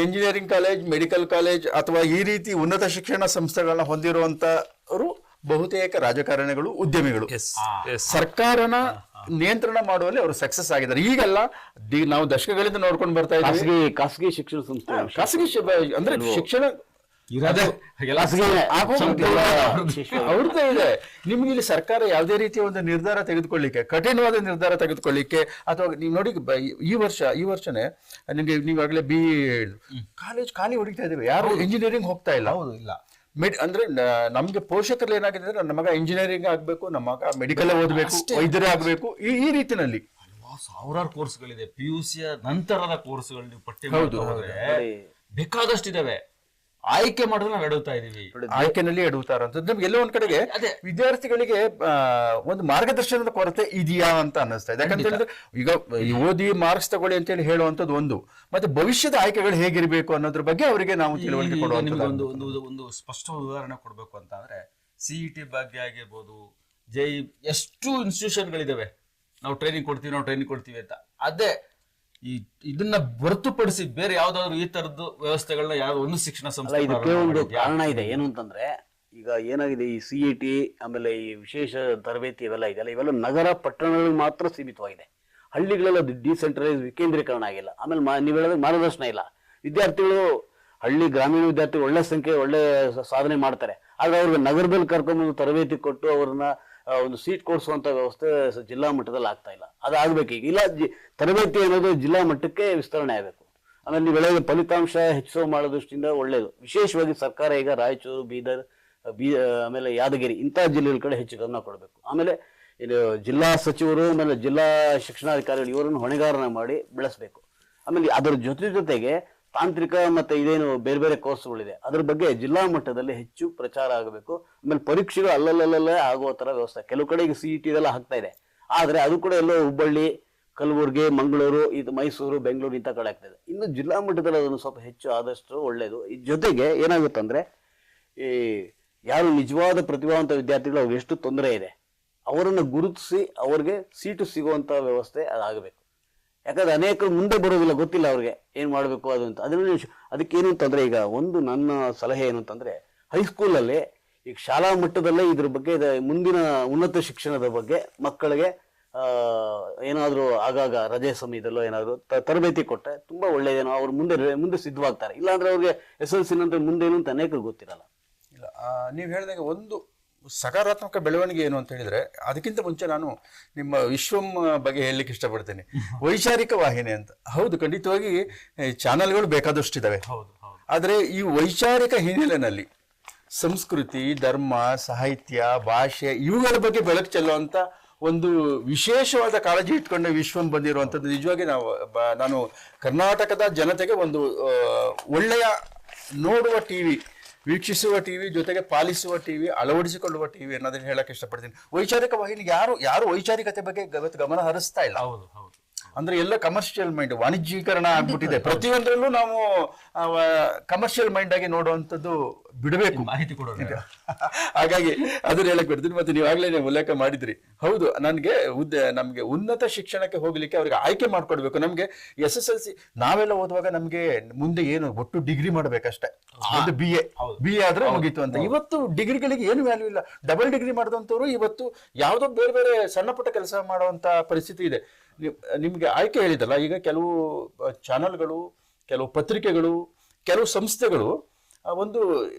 ಇಂಜಿನಿಯರಿಂಗ್ ಕಾಲೇಜ್, ಮೆಡಿಕಲ್ ಕಾಲೇಜ್ ಅಥವಾ ಈ ರೀತಿ ಉನ್ನತ ಶಿಕ್ಷಣ ಸಂಸ್ಥೆಗಳನ್ನ ಹೊಂದಿರುವಂತವರು ಬಹುತೇಕ ರಾಜಕಾರಣಿಗಳು, ಉದ್ಯಮಿಗಳು. ಸರ್ಕಾರನ ನಿಯಂತ್ರಣ ಮಾಡುವಲ್ಲಿ ಅವರು ಸಕ್ಸಸ್ ಆಗಿದ್ದಾರೆ. ಈಗಲ್ಲ, ನಾವು ದಶಕಗಳಿಂದ ನೋಡ್ಕೊಂಡು ಬರ್ತಾ ಇದ್ದೀವಿ. ಖಾಸಗಿ ಶಿಕ್ಷಣ ಸಂಸ್ಥೆ, ಖಾಸಗಿ ಅಂದ್ರೆ ಶಿಕ್ಷಣ ಅವ್ರದ್ದೇ ಇದೆ. ನಿಮ್ಗೆ ಇಲ್ಲಿ ಸರ್ಕಾರ ಯಾವುದೇ ರೀತಿಯ ಒಂದು ನಿರ್ಧಾರ ತೆಗೆದುಕೊಳ್ಳಿಕ್ಕೆ, ಕಠಿಣವಾದ ನಿರ್ಧಾರ ತೆಗೆದುಕೊಳ್ಳಿಕ್ಕೆ, ಅಥವಾ ನೀವು ನೋಡಿ ಈ ವರ್ಷನೇ ನಿಮ್ಗೆ ನೀವಾಗಲೇ ಕಾಲೇಜ್ ಖಾಲಿ ಹೊಡಿತಾ ಇದ್ದೇವೆ, ಯಾರು ಇಂಜಿನಿಯರಿಂಗ್ ಹೋಗ್ತಾ ಇಲ್ಲ. ಹೌದು, ಇಲ್ಲ. ಅಂದ್ರೆ ನಮ್ಗೆ ಪೋಷಕರಲ್ಲಿ ಏನಾಗಿದೆ ಅಂದ್ರೆ ನಮ್ಮ ಮಗ ಇಂಜಿನಿಯರಿಂಗ್ ಆಗ್ಬೇಕು, ನಮ್ಮ ಮಗ ಮೆಡಿಕಲ್ ಓದ್ಬೇಕು, ವೈದ್ಯರೇ ಆಗ್ಬೇಕು, ಈ ರೀತಿನಲ್ಲಿ ಸಾವಿರಾರು ಕೋರ್ಸ್ಗಳಿದೆ. PUC ನಂತರದ ಕೋರ್ಸ್ಗಳು ನೀವು ಪಟ್ಟಿ ಹೋದ್ರೆ ಬೇಕಾದಷ್ಟಿದಾವೆ. ಆಯ್ಕೆ ಮಾಡಿದ್ರೆ ನಾವು ಎಡುತ್ತಾ ಇದೀವಿ, ಆಯ್ಕೆನಲ್ಲಿ ಎಡುತ್ತಾರ ಅಂತ ನಮ್ಗೆ ಎಲ್ಲೋ ಒಂದ್ ಕಡೆಗೆ ವಿದ್ಯಾರ್ಥಿಗಳಿಗೆ ಒಂದು ಮಾರ್ಗದರ್ಶನದ ಕೊರತೆ ಇದೆಯಾ ಅಂತ ಅನ್ನಿಸ್ತಾ ಇದೆ. ಯಾಕಂತ ಹೇಳಿದ್ರೆ ಈಗ ಓದಿ ಮಾರ್ಕ್ಸ್ ತಗೊಳ್ಳಿ ಅಂತ ಹೇಳಿ ಹೇಳುವಂತದ್ದು ಒಂದು, ಮತ್ತೆ ಭವಿಷ್ಯದ ಆಯ್ಕೆಗಳು ಹೇಗಿರ್ಬೇಕು ಅನ್ನೋದ್ರ ಬಗ್ಗೆ ಅವರಿಗೆ ನಾವು ತಿಳುವಳಿಕೆ ಕೊಡುವಂತ ಒಂದು ಸ್ಪಷ್ಟ ಉದಾಹರಣೆ ಕೊಡ್ಬೇಕು ಅಂತ ಅಂದ್ರೆ CET ಬಗ್ಗೆ ಆಗಿರ್ಬೋದು, JEE, ಎಷ್ಟು ಇನ್ಸ್ಟಿಟ್ಯೂಷನ್ಗಳಿದಾವೆ. ನಾವು ಟ್ರೈನಿಂಗ್ ಕೊಡ್ತೀವಿ ಅಂತ. ಅದೇ ಇದನ್ನ ಹೊರತುಪಡಿಸಿ ಬೇರೆ ಯಾವ್ದಾದ್ರು ಈ ತರದ್ದು ವ್ಯವಸ್ಥೆಗಳನ್ನ ಯಾವ್ದು ಒಂದು ಶಿಕ್ಷಣ ಸಂಸ್ಥೆ ಇದಕ್ಕೆ ಒಂದು ಕಾರಣ ಇದೆ. ಏನು ಅಂತಂದ್ರೆ ಈಗ ಏನಾಗಿದೆ, ಈ CET ಆಮೇಲೆ ಈ ವಿಶೇಷ ತರಬೇತಿ ಇವೆಲ್ಲ ಇದೆಯಲ್ಲ, ಇವೆಲ್ಲ ನಗರ ಪಟ್ಟಣಗಳಿಗೆ ಮಾತ್ರ ಸೀಮಿತವಾಗಿದೆ. ಹಳ್ಳಿಗಳೆಲ್ಲ ಡಿಸೆಂಟ್ರಲೈಸ್, ವಿಕೇಂದ್ರೀಕರಣ ಆಗಿಲ್ಲ. ಆಮೇಲೆ ನೀವು ಹೇಳಿದ್ರೆ ಮಾರ್ಗದರ್ಶನ ಇಲ್ಲ. ವಿದ್ಯಾರ್ಥಿಗಳು ಗ್ರಾಮೀಣ ವಿದ್ಯಾರ್ಥಿಗಳು ಒಳ್ಳೆ ಸಂಖ್ಯೆ, ಒಳ್ಳೆ ಸಾಧನೆ ಮಾಡ್ತಾರೆ. ಆದ್ರೆ ಅವ್ರಿಗೆ ನಗರದಲ್ಲಿ ಕರ್ಕೊಂಡ್ಬಂದು ತರಬೇತಿ ಕೊಟ್ಟು ಅವ್ರನ್ನ ಒಂದು ಸೀಟ್ ಕೊಡಿಸುವಂತ ವ್ಯವಸ್ಥೆ ಜಿಲ್ಲಾ ಮಟ್ಟದಲ್ಲಿ ಆಗ್ತಾ ಇಲ್ಲ. ಅದಾಗಬೇಕು. ಈಗ ಇಲ್ಲ, ತರಬೇತಿ ಅನ್ನೋದು ಜಿಲ್ಲಾ ಮಟ್ಟಕ್ಕೆ ವಿಸ್ತರಣೆ ಆಗಬೇಕು. ಆಮೇಲೆ ನೀವು ಹೇಳಿದ ಫಲಿತಾಂಶ ಹೆಚ್ಚಿಸುವ ಮಾಡೋ ದೃಷ್ಟಿಯಿಂದ ಒಳ್ಳೇದು. ವಿಶೇಷವಾಗಿ ಸರ್ಕಾರ ಈಗ ರಾಯಚೂರು, ಬೀದರ್, ಆಮೇಲೆ ಯಾದಗಿರಿ ಇಂಥ ಜಿಲ್ಲೆಗಳ ಕಡೆ ಹೆಚ್ಚು ಗಮನ ಕೊಡಬೇಕು. ಆಮೇಲೆ ಇದು ಜಿಲ್ಲಾ ಸಚಿವರು, ಆಮೇಲೆ ಜಿಲ್ಲಾ ಶಿಕ್ಷಣಾಧಿಕಾರಿಗಳು ಇವರನ್ನು ಹೊಣೆಗಾರನ ಮಾಡಿ ಬೆಳೆಸಬೇಕು. ಆಮೇಲೆ ಅದರ ಜೊತೆಗೆ ತಾಂತ್ರಿಕ ಮತ್ತೆ ಇದೇನು ಬೇರೆ ಬೇರೆ ಕೋರ್ಸ್ಗಳಿದೆ, ಅದ್ರ ಬಗ್ಗೆ ಜಿಲ್ಲಾ ಮಟ್ಟದಲ್ಲಿ ಹೆಚ್ಚು ಪ್ರಚಾರ ಆಗಬೇಕು. ಆಮೇಲೆ ಪರೀಕ್ಷೆಗಳು ಅಲ್ಲಲ್ಲೇ ಆಗುವ ತರ ವ್ಯವಸ್ಥೆ. ಕೆಲವು ಕಡೆ ಈಗ CET ಇದೆಲ್ಲ ಆಗ್ತಾ ಇದೆ, ಆದ್ರೆ ಅದು ಕೂಡ ಎಲ್ಲೋ ಹುಬ್ಬಳ್ಳಿ, ಕಲಬುರಗಿ, ಮಂಗಳೂರು, ಇದು ಮೈಸೂರು, ಬೆಂಗಳೂರು ಇಂಥ ಕಡೆ ಆಗ್ತಾ ಇದೆ. ಇನ್ನು ಜಿಲ್ಲಾ ಮಟ್ಟದಲ್ಲಿ ಅದನ್ನು ಸ್ವಲ್ಪ ಹೆಚ್ಚು ಆದಷ್ಟು ಒಳ್ಳೇದು. ಈ ಜೊತೆಗೆ ಏನಾಗುತ್ತಂದ್ರೆ, ಈ ಯಾರು ನಿಜವಾದ ಪ್ರತಿಭಾವಂತ ವಿದ್ಯಾರ್ಥಿಗಳು ಅವ್ರಿಗೆ ಎಷ್ಟು ತೊಂದರೆ ಇದೆ, ಅವರನ್ನು ಗುರುತಿಸಿ ಅವ್ರಿಗೆ ಸೀಟು ಸಿಗುವಂತ ವ್ಯವಸ್ಥೆ ಅದಾಗಬೇಕು. ಯಾಕಂದ್ರೆ ಅನೇಕರು ಮುಂದೆ ಬರೋದಿಲ್ಲ, ಗೊತ್ತಿಲ್ಲ ಅವ್ರಿಗೆ ಏನ್ ಮಾಡ್ಬೇಕು ಅದು ಅಂತ. ಅದಕ್ಕೇನು ಅಂತಂದ್ರೆ, ಈಗ ಒಂದು ನನ್ನ ಸಲಹೆ ಏನು ಅಂತಂದ್ರೆ, ಹೈಸ್ಕೂಲಲ್ಲಿ ಈಗ ಶಾಲಾ ಮಟ್ಟದಲ್ಲೇ ಇದ್ರ ಬಗ್ಗೆ ಮುಂದಿನ ಉನ್ನತ ಶಿಕ್ಷಣದ ಬಗ್ಗೆ ಮಕ್ಕಳಿಗೆ ಏನಾದ್ರು ಆಗಾಗ ರಜೆ ಸಮಯದಲ್ಲೋ ಏನಾದ್ರು ತರಬೇತಿ ಕೊಟ್ಟರೆ ತುಂಬಾ ಒಳ್ಳೇದೇನೋ. ಅವ್ರು ಮುಂದೆ ಸಿದ್ಧವಾಗ್ತಾರೆ. ಇಲ್ಲಾಂದ್ರೆ ಅವ್ರಿಗೆ SLC ನಂತರ ಮುಂದೇನು ಅಂತ ಅನೇಕರು ಗೊತ್ತಿರಲ್ಲ. ಇಲ್ಲ, ನೀವು ಹೇಳಿದಾಗ ಒಂದು ಸಕಾರಾತ್ಮಕ ಬೆಳವಣಿಗೆ ಏನು ಅಂತ ಹೇಳಿದ್ರೆ, ಅದಕ್ಕಿಂತ ಮುಂಚೆ ನಾನು ನಿಮ್ಮ ವಿಶ್ವಂ ಬಗ್ಗೆ ಹೇಳಲಿಕ್ಕೆ ಇಷ್ಟಪಡ್ತೇನೆ. ವೈಚಾರಿಕ ವಾಹಿನಿ ಅಂತ. ಹೌದು, ಖಂಡಿತವಾಗಿ ಚಾನಲ್ಗಳು ಬೇಕಾದಷ್ಟಿದಾವೆ. ಆದ್ರೆ ಈ ವೈಚಾರಿಕ ಹಿನ್ನೆಲೆಯಲ್ಲಿ ಸಂಸ್ಕೃತಿ, ಧರ್ಮ, ಸಾಹಿತ್ಯ, ಭಾಷೆ ಇವುಗಳ ಬಗ್ಗೆ ಬೆಳಕು ಚೆಲ್ಲುವಂತ ಒಂದು ವಿಶೇಷವಾದ ಕಾಳಜಿ ಇಟ್ಕೊಂಡು ವಿಶ್ವಂ ಬಂದಿರುವಂಥದ್ದು ನಿಜವಾಗಿ ನಾನು ಕರ್ನಾಟಕದ ಜನತೆಗೆ ಒಂದು ಒಳ್ಳೆಯ ನೋಡುವ ಟಿವಿ, ವೀಕ್ಷಿಸುವ ಟಿವಿ, ಜೊತೆಗೆ ಪಾಲಿಸುವ ಟಿವಿ, ಅಳವಡಿಸಿಕೊಳ್ಳುವ ಟಿವಿ ಅನ್ನೋದನ್ನ ಹೇಳಕ್ ಇಷ್ಟಪಡ್ತೀನಿ. ವೈಚಾರಿಕ ವಾಹಿನಿ ಯಾರು ವೈಚಾರಿಕತೆ ಬಗ್ಗೆ ಗಮನ ಹರಿಸ್ತಾ ಇಲ್ಲ. ಅಂದ್ರೆ ಎಲ್ಲ ಕಮರ್ಷಿಯಲ್ ಮೈಂಡ್, ವಾಣಿಜ್ಯೀಕರಣ ಆಗ್ಬಿಟ್ಟಿದೆ. ಪ್ರತಿಯೊಂದರಲ್ಲೂ ನಾವು ಕಮರ್ಷಿಯಲ್ ಮೈಂಡ್ ಆಗಿ ನೋಡುವಂಥದ್ದು ಬಿಡಬೇಕು, ಮಾಹಿತಿ ಕೊಡೋದು. ಹಾಗಾಗಿ ಅದನ್ನ ಹೇಳಕ್ ಬಿಡ್ತೀನಿ. ಮತ್ತೆ ನೀವಾಗ್ಲೇ ಉಲ್ಲೇಖ ಮಾಡಿದ್ರಿ, ಹೌದು, ನಮ್ಗೆ ಉನ್ನತ ಶಿಕ್ಷಣಕ್ಕೆ ಹೋಗ್ಲಿಕ್ಕೆ ಅವ್ರಿಗೆ ಆಯ್ಕೆ ಮಾಡ್ಕೊಡ್ಬೇಕು. ನಮ್ಗೆ SSLC ನಾವೆಲ್ಲ ಓದುವಾಗ ನಮ್ಗೆ ಮುಂದೆ ಏನು ಒಟ್ಟು ಡಿಗ್ರಿ ಮಾಡ್ಬೇಕಷ್ಟೇ, ಒಂದು BA ಆದ್ರೆ ಮುಗೀತು ಅಂತ. ಇವತ್ತು ಡಿಗ್ರಿಗಳಿಗೆ ಏನು ವ್ಯಾಲ್ಯೂ ಇಲ್ಲ. ಡಬಲ್ ಡಿಗ್ರಿ ಮಾಡಿದಂಥವ್ರು ಇವತ್ತು ಯಾವುದೋ ಬೇರೆ ಬೇರೆ ಸಣ್ಣ ಪುಟ್ಟ ಕೆಲಸ ಮಾಡುವಂತ ಪರಿಸ್ಥಿತಿ ಇದೆ. ನಿಮ್ಗೆ ಆಯ್ಕೆ ಹೇಳಿದಲ್ಲ, ಈಗ ಕೆಲವು ಚಾನಲ್ಗಳು, ಕೆಲವು ಪತ್ರಿಕೆಗಳು, ಕೆಲವು ಸಂಸ್ಥೆಗಳು ಒಂದು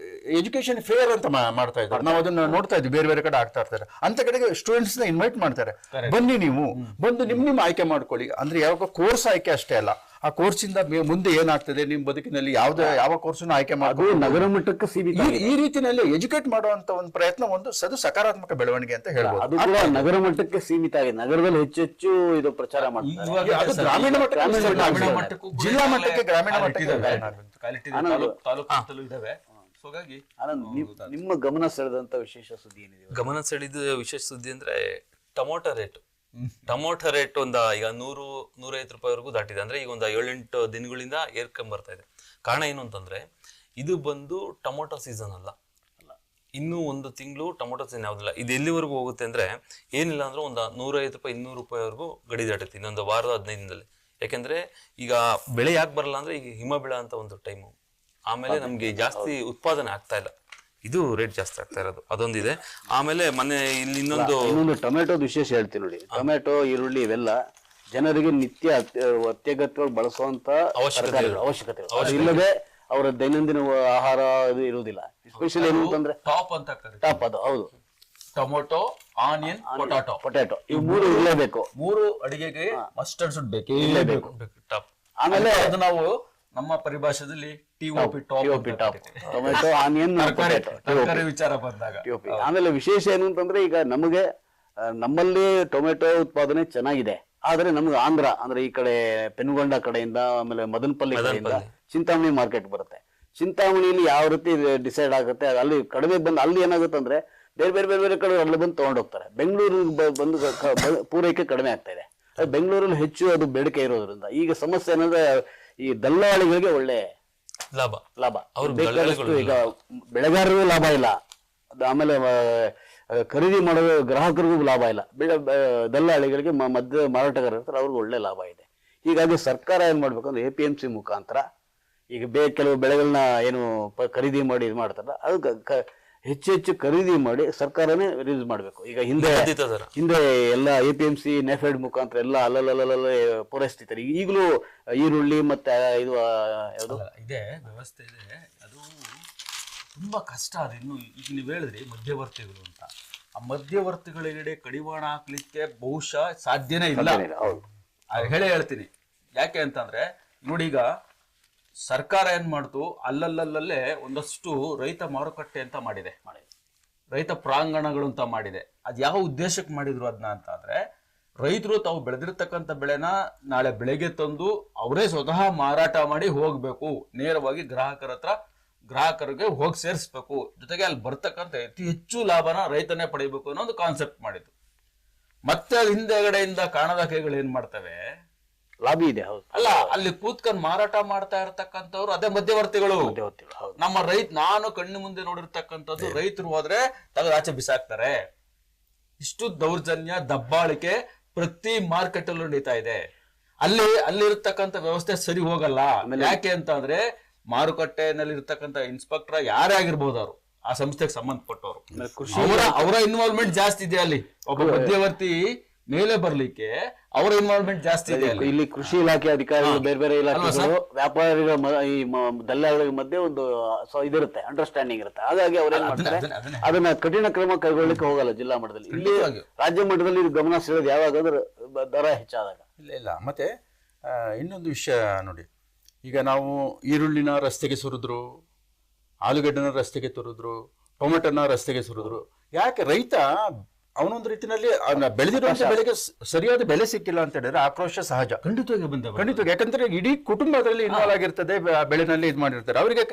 ಎಜುಕೇಶನ್ ಫೇರ್ ಅಂತ ಮಾಡ್ತಾ ಇದ್ದಾರೆ. ನಾವು ಅದನ್ನ ನೋಡ್ತಾ ಇದ್ವಿ, ಬೇರೆ ಬೇರೆ ಕಡೆ ಆಗ್ತಾ ಇರ್ತಾರೆ. ಅಂತ ಕಡೆಗೆ ಸ್ಟೂಡೆಂಟ್ಸ್ ನ ಇನ್ವೈಟ್ ಮಾಡ್ತಾರೆ, ಬನ್ನಿ ನೀವು ಬಂದು ನಿಮ್ಮ ಆಯ್ಕೆ ಮಾಡ್ಕೊಳ್ಳಿ. ಅಂದ್ರೆ ಯಾವ ಕೋರ್ಸ್ ಆಯ್ಕೆ ಅಷ್ಟೇ ಅಲ್ಲ, ಆ ಕೋರ್ಸ್ ಇಂದ ಮುಂದೆ ಏನಾಗ್ತದೆ ನಿಮ್ಮ ಬದುಕಿನಲ್ಲಿ, ಯಾವ ಕೋರ್ಸ್ ಆಯ್ಕೆ ಮಾಡೋದು ನಗರ ಮಟ್ಟಕ್ಕೆ ಸೀಮಿತ. ಈ ರೀತಿಯಲ್ಲಿ ಎಜುಕೇಟ್ ಮಾಡುವಂತ ಒಂದು ಪ್ರಯತ್ನ ಅದು ಸಕಾರಾತ್ಮಕ ಬೆಳವಣಿಗೆ ಅಂತ ಹೇಳ್ಬೋದು. ಅದು ಕೂಡ ನಗರ ಮಟ್ಟಕ್ಕೆ ಸೀಮಿತ ಆಗಿದೆ. ನಗರದಲ್ಲಿ ಹೆಚ್ಚು ಇದು ಪ್ರಚಾರ ಮಾಡ್ತಾರೆ. ಅದು ಗ್ರಾಮೀಣ ಮಟ್ಟಕ್ಕೆ, ಜಿಲ್ಲಾ ಮಟ್ಟಕ್ಕೆ, ಗ್ರಾಮೀಣ ಮಟ್ಟಕ್ಕೆ ನಿಮ್ಮ ಗಮನ ಸೆಳೆದಂತ ವಿಶೇಷ ಸುದ್ದಿ ಏನಿದೆ? ಗಮನ ಸೆಳೆದ ವಿಶೇಷ ಸುದ್ದಿ ಅಂದ್ರೆ ಟೊಮೊಟೊ ರೇಟ್ ಈಗ 100-150 ರೂಪಾಯಿವರೆಗೂ ದಾಟಿದೆ. ಅಂದ್ರೆ ಈಗ ಒಂದು 7-8 ದಿನಗಳಿಂದ ಏರ್ಕೊಂಡ್ ಬರ್ತಾ ಇದೆ. ಕಾರಣ ಏನು ಅಂತಂದ್ರೆ, ಇದು ಬಂದು ಟೊಮೊಟೊ ಸೀಸನ್ ಅಲ್ಲ. ಇನ್ನೂ ಒಂದು ತಿಂಗಳು ಟೊಮೊಟೊ ಸೀಸನ್ ಯಾವ್ದಿಲ್ಲ. ಇದು ಎಲ್ಲಿವರೆಗೂ ಹೋಗುತ್ತೆ ಅಂದ್ರೆ, ಏನಿಲ್ಲ ಅಂದ್ರೆ ಒಂದು 150 ರೂಪಾಯಿ 200 ರೂಪಾಯಿವರೆಗೂ ಗಡಿ ದಾಟುತ್ತೆ ಇನ್ನೊಂದು ವಾರದ 15 ದಿನದಲ್ಲಿ. ಯಾಕೆಂದ್ರೆ ಈಗ ಬೆಳೆ ಯಾಕೆ ಬರಲ್ಲ ಅಂದ್ರೆ, ಈಗ ಹಿಮ ಬೆಳೆ ಅಂತ ಒಂದು ಟೈಮು, ಆಮೇಲೆ ನಮ್ಗೆ ಜಾಸ್ತಿ ಉತ್ಪಾದನೆ ಆಗ್ತಾ ಇಲ್ಲ. ಇದು ರೇಟ್ ಜಾಸ್ತಿ ಆಗ್ತಾ ಇರೋದು ಅದೊಂದಿದೆ. ಆಮೇಲೆ ಮೊನ್ನೆ ಇಲ್ಲಿ ಇನ್ನೊಂದು ಟೊಮೆಟೊದ ವಿಶೇಷ ಹೇಳ್ತೀನಿ ನೋಡಿ. ಟೊಮೆಟೊ, ಈರುಳ್ಳಿ ಇವೆಲ್ಲ ಜನರಿಗೆ ನಿತ್ಯ ಅತ್ಯಗತ್ಯವಾಗಿ ಬಳಸುವಂತ ಅವಶ್ಯಕತೆ ಇಲ್ಲದೆ ಅವರ ದೈನಂದಿನ ಆಹಾರ ಇದು ಇರುವುದಿಲ್ಲ. ಎಸ್ಪೆಷಲಿ ಏನು ಅಂತಂದ್ರೆ ಟಾಪ್ ಅಂತ ಕರೀತಾರೆ. ಟಾಪ್ ಅದು ಹೌದು. ಟೊಮೊಟೊ, ಆನಿಯನ್, ಪೊಟ್ಯಾಟೊ ಇವು ಮೂರು ಇರಲೇಬೇಕು. 3 ಅಡಿಗೆಗೆ ಮಸ್ಟರ್ಡ್ ಶುಡ್ ಬೇಕೇ ಟಾಪ್. ಆಮೇಲೆ ಅದು ನಾವು ನಮ್ಮ ಪರಿಭಾಷೆಯಲ್ಲಿ ಟಿಒಪಿ ಟಾಪ್, ಟೊಮೆಟೊ, ಆನಿಯನ್, ತರಕಾರಿ ವಿಚಾರ ಬಂದಾಗ. ಆಮೇಲೆ ವಿಶೇಷ ಏನು ಅಂತಂದ್ರೆ ಈಗ ನಮಗೆ ನಮ್ಮಲ್ಲಿ ಟೊಮೆಟೊ ಉತ್ಪಾದನೆ ಚೆನ್ನಾಗಿದೆ. ಆದ್ರೆ ನಮ್ಗೆ ಆಂಧ್ರ ಅಂದ್ರೆ ಈ ಕಡೆ ಪೆನುಗೊಂಡ ಕಡೆಯಿಂದ, ಆಮೇಲೆ ಮದನಪಲ್ಲಿ ಕಡೆಯಿಂದ ಚಿಂತಾಮಣಿ ಮಾರ್ಕೆಟ್ ಬರುತ್ತೆ. ಚಿಂತಾಮಣಿಯಲ್ಲಿ ಯಾವ ರೀತಿ ಡಿಸೈಡ್ ಆಗುತ್ತೆ, ಅಲ್ಲಿ ಕಡಿಮೆ ಬಂದು ಅಲ್ಲಿ ಏನಾಗುತ್ತೆ ಅಂದ್ರೆ ಬೇರೆ ಬೇರೆ ಬೇರೆ ಬೇರೆ ಕಡೆ ಅಲ್ಲಿ ಬಂದು ತಗೊಂಡೋಗ್ತಾರೆ. ಬೆಂಗಳೂರಿಗೆ ಬಂದು ಪೂರೈಕೆ ಕಡಿಮೆ ಆಗ್ತಾ ಇದೆ. ಬೆಂಗಳೂರಲ್ಲಿ ಹೆಚ್ಚು ಅದು ಬೇಡಿಕೆ ಇರೋದ್ರಿಂದ ಈಗ ಸಮಸ್ಯೆ ಏನಂದ್ರೆ ಈ ದಲ್ಲಾಳಿಗಳಿಗೆ ಒಳ್ಳೆ ಲಾಭ. ಬೇಕಾದಷ್ಟು ಈಗ ಬೆಳೆಗಾರರಿಗೂ ಲಾಭ ಇಲ್ಲ, ಆಮೇಲೆ ಖರೀದಿ ಮಾಡೋ ಗ್ರಾಹಕರಿಗೂ ಲಾಭ ಇಲ್ಲ. ದಲ್ಲಾಳಿಗಳಿಗೆ ಮಧ್ಯ ಮಾರಾಟಗಾರ ಇರ್ತಾರೆ, ಅವ್ರಿಗೂ ಒಳ್ಳೆ ಲಾಭ ಇದೆ. ಹೀಗಾಗಿ ಸರ್ಕಾರ ಏನ್ ಮಾಡ್ಬೇಕಂದ್ರೆ APMC ಮುಖಾಂತರ ಈಗ ಕೆಲವು ಬೆಳೆಗಳನ್ನ ಏನು ಖರೀದಿ ಮಾಡಿ ಇದು ಮಾಡ್ತಾರಲ್ಲ, ಅದು ಹೆಚ್ಚು ಖರೀದಿ ಮಾಡಿ ಸರ್ಕಾರನೇ ರಿಲೀಸ್ ಮಾಡ್ಬೇಕು. ಈಗ ಹಿಂದೆ ಎಲ್ಲ APMC ನೆಫೆಡ್ ಮುಖಾಂತರ ಎಲ್ಲ ಅಲ್ಲಲ್ಲೇ ಪೂರೈಸ್ತಿದ್ದಾರೆ. ಈಗಲೂ ಈರುಳ್ಳಿ ಮತ್ತೆ ಇದು ಯಾವುದು ಇದೆ ವ್ಯವಸ್ಥೆ ಇದೆ, ಅದು ತುಂಬಾ ಕಷ್ಟ. ಅದು ಇನ್ನು ಈಗ ನೀವು ಹೇಳಿದ್ರಿ ಮಧ್ಯವರ್ತಿಗಳು ಅಂತ, ಆ ಮಧ್ಯವರ್ತಿಗಳಿಗೆ ಕಡಿವಾಣ ಹಾಕ್ಲಿಕ್ಕೆ ಬಹುಶಃ ಸಾಧ್ಯನೇ ಇಲ್ಲ. ಹೇಳ್ತೀನಿ ಯಾಕೆ ಅಂತಂದ್ರೆ ನೋಡಿ, ಈಗ ಸರ್ಕಾರ ಏನ್ ಮಾಡ್ತು, ಅಲ್ಲಲ್ಲೇ ಒಂದಷ್ಟು ರೈತ ಮಾರುಕಟ್ಟೆ ಅಂತ ಮಾಡಿದೆ, ರೈತ ಪ್ರಾಂಗಣಗಳು ಅಂತ ಮಾಡಿದೆ. ಅದ್ ಯಾವ ಉದ್ದೇಶಕ್ಕೆ ಮಾಡಿದ್ರು ಅದನ್ನ ಅಂತ ಅಂದ್ರೆ, ರೈತರು ತಾವು ಬೆಳೆದಿರ್ತಕ್ಕಂಥ ಬೆಳೆನ ನಾಳೆ ಬೆಳೆಗೆ ತಂದು ಅವರೇ ಸ್ವತಃ ಮಾರಾಟ ಮಾಡಿ ಹೋಗ್ಬೇಕು, ನೇರವಾಗಿ ಗ್ರಾಹಕರಿಗೆ ಹೋಗಿ ಸೇರಿಸ್ಬೇಕು, ಜೊತೆಗೆ ಅಲ್ಲಿ ಬರ್ತಕ್ಕಂಥ ಅತಿ ಹೆಚ್ಚು ಲಾಭನ ರೈತನೇ ಪಡಿಬೇಕು ಅನ್ನೋ ಒಂದು ಕಾನ್ಸೆಪ್ಟ್ ಮಾಡಿದ್ರು. ಮತ್ತೆ ಅಲ್ಲಿ ಹಿಂದೆಗಡೆಯಿಂದ ಕಾಣದ ಕೈಗಳು ಏನ್ ಮಾಡ್ತವೆ, ಲಾಭಿ ಇದೆ. ಹೌದು, ಅಲ್ಲ ಅಲ್ಲಿ ಕೂತ್ಕೊಂಡು ಮಾರಾಟ ಮಾಡ್ತಾ ಇರ್ತಕ್ಕಂಥವ್ರು ಅದೇ ಮಧ್ಯವರ್ತಿಗಳು. ನಮ್ಮ ನಾನು ಕಣ್ಣು ಮುಂದೆ ನೋಡಿರ್ತಕ್ಕಂಥದ್ದು, ರೈತರು ಹೋದ್ರೆ ತೆಗೆದು ಆಚೆ ಬಿಸಾಕ್ತಾರೆ. ಇಷ್ಟು ದೌರ್ಜನ್ಯ, ದಬ್ಬಾಳಿಕೆ ಪ್ರತಿ ಮಾರ್ಕೆಟ್ ಅಲ್ಲೂ ನಡೀತಾ ಇದೆ. ಅಲ್ಲಿರ್ತಕ್ಕಂಥ ವ್ಯವಸ್ಥೆ ಸರಿ ಹೋಗಲ್ಲ. ಯಾಕೆ ಅಂತ ಅಂದ್ರೆ, ಮಾರುಕಟ್ಟೆನಲ್ಲಿ ಇರ್ತಕ್ಕಂಥ ಇನ್ಸ್ಪೆಕ್ಟರ್ ಯಾರೇ ಆಗಿರ್ಬೋದು, ಅವರು ಆ ಸಂಸ್ಥೆಗೆ ಸಂಬಂಧಪಟ್ಟವರು, ಅವರ ಇನ್ವಾಲ್ವ್ಮೆಂಟ್ ಜಾಸ್ತಿ ಇದೆ. ಅಲ್ಲಿ ಒಬ್ಬ ಮಧ್ಯವರ್ತಿ ಮೇಲೆ ಬರ್ಲಿಕ್ಕೆ ಅವರ ಇನ್ವಾಲ್ವ್ಮೆಂಟ್ ಜಾಸ್ತಿ ಇದೆ. ಇಲ್ಲಿ ಕೃಷಿ ಇಲಾಖೆ ಅಧಿಕಾರಿಗಳು, ಬೇರೆ ಬೇರೆ ಇಲಾಖೆಗಳು, ವ್ಯಾಪಾರಿಗಳ ಈ ದಲ್ಲಾಳಿಗಳ ಮಧ್ಯೆ ಒಂದು ಇದಿರುತ್ತೆ, ಅಂಡರ್ಸ್ಟ್ಯಾಂಡಿಂಗ್ ಇರುತ್ತೆ. ಹಾಗಾಗಿ ಅವ್ರೇನ್ ಮಾಡ್ತಾರೆ, ಅದನ್ನ ಕಠಿಣ ಕ್ರಮ ಕೈಗೊಳ್ಳಿಕ್ಕೆ ಹೋಗಲ್ಲ ಜಿಲ್ಲಾ ಮಟ್ಟದಲ್ಲಿ. ಇಲ್ಲಿ ರಾಜ್ಯ ಮಟ್ಟದಲ್ಲಿ ಇದು ಗಮನ ಸೆಳೆಯೋದು ಯಾವಾಗಾದ್ರೂ ದರ ಹೆಚ್ಚಾದಾಗ. ಇಲ್ಲ ಮತ್ತೆ ಇನ್ನೊಂದು ವಿಷಯ ನೋಡಿ, ಈಗ ನಾವು ಈರುಳ್ಳಿನ ರಸ್ತೆಗೆ ಸುರಿದ್ರು, ಆಲೂಗಡ್ಡೆನ ರಸ್ತೆಗೆ ತುರಿದ್ರು, ಟೊಮೆಟೊನ ರಸ್ತೆಗೆ ಸುರಿದ್ರು. ಯಾಕೆ ರೈತ ಅವನೊಂದು ರೀತಿಯಲ್ಲಿ ಬೆಳೆದಿರುವಂತ ಬೆಳೆಗೆ ಸರಿಯಾದ ಬೆಲೆ ಸಿಕ್ಕಿಲ್ಲ ಅಂತ ಹೇಳಿದ್ರೆ ಆಕ್ರೋಶ ಸಹಜ, ಖಂಡಿತವಾಗಿ. ಯಾಕಂದ್ರೆ ಇಡೀ ಕುಟುಂಬ ಅದರಲ್ಲಿ ಇನ್ವಾಲ್ವ್ ಆಗಿರ್ತದೆ, ಬೆಳೆನಲ್ಲಿ ಇದು ಮಾಡಿರ್ತಾರೆ. ಅವರಿಗೆ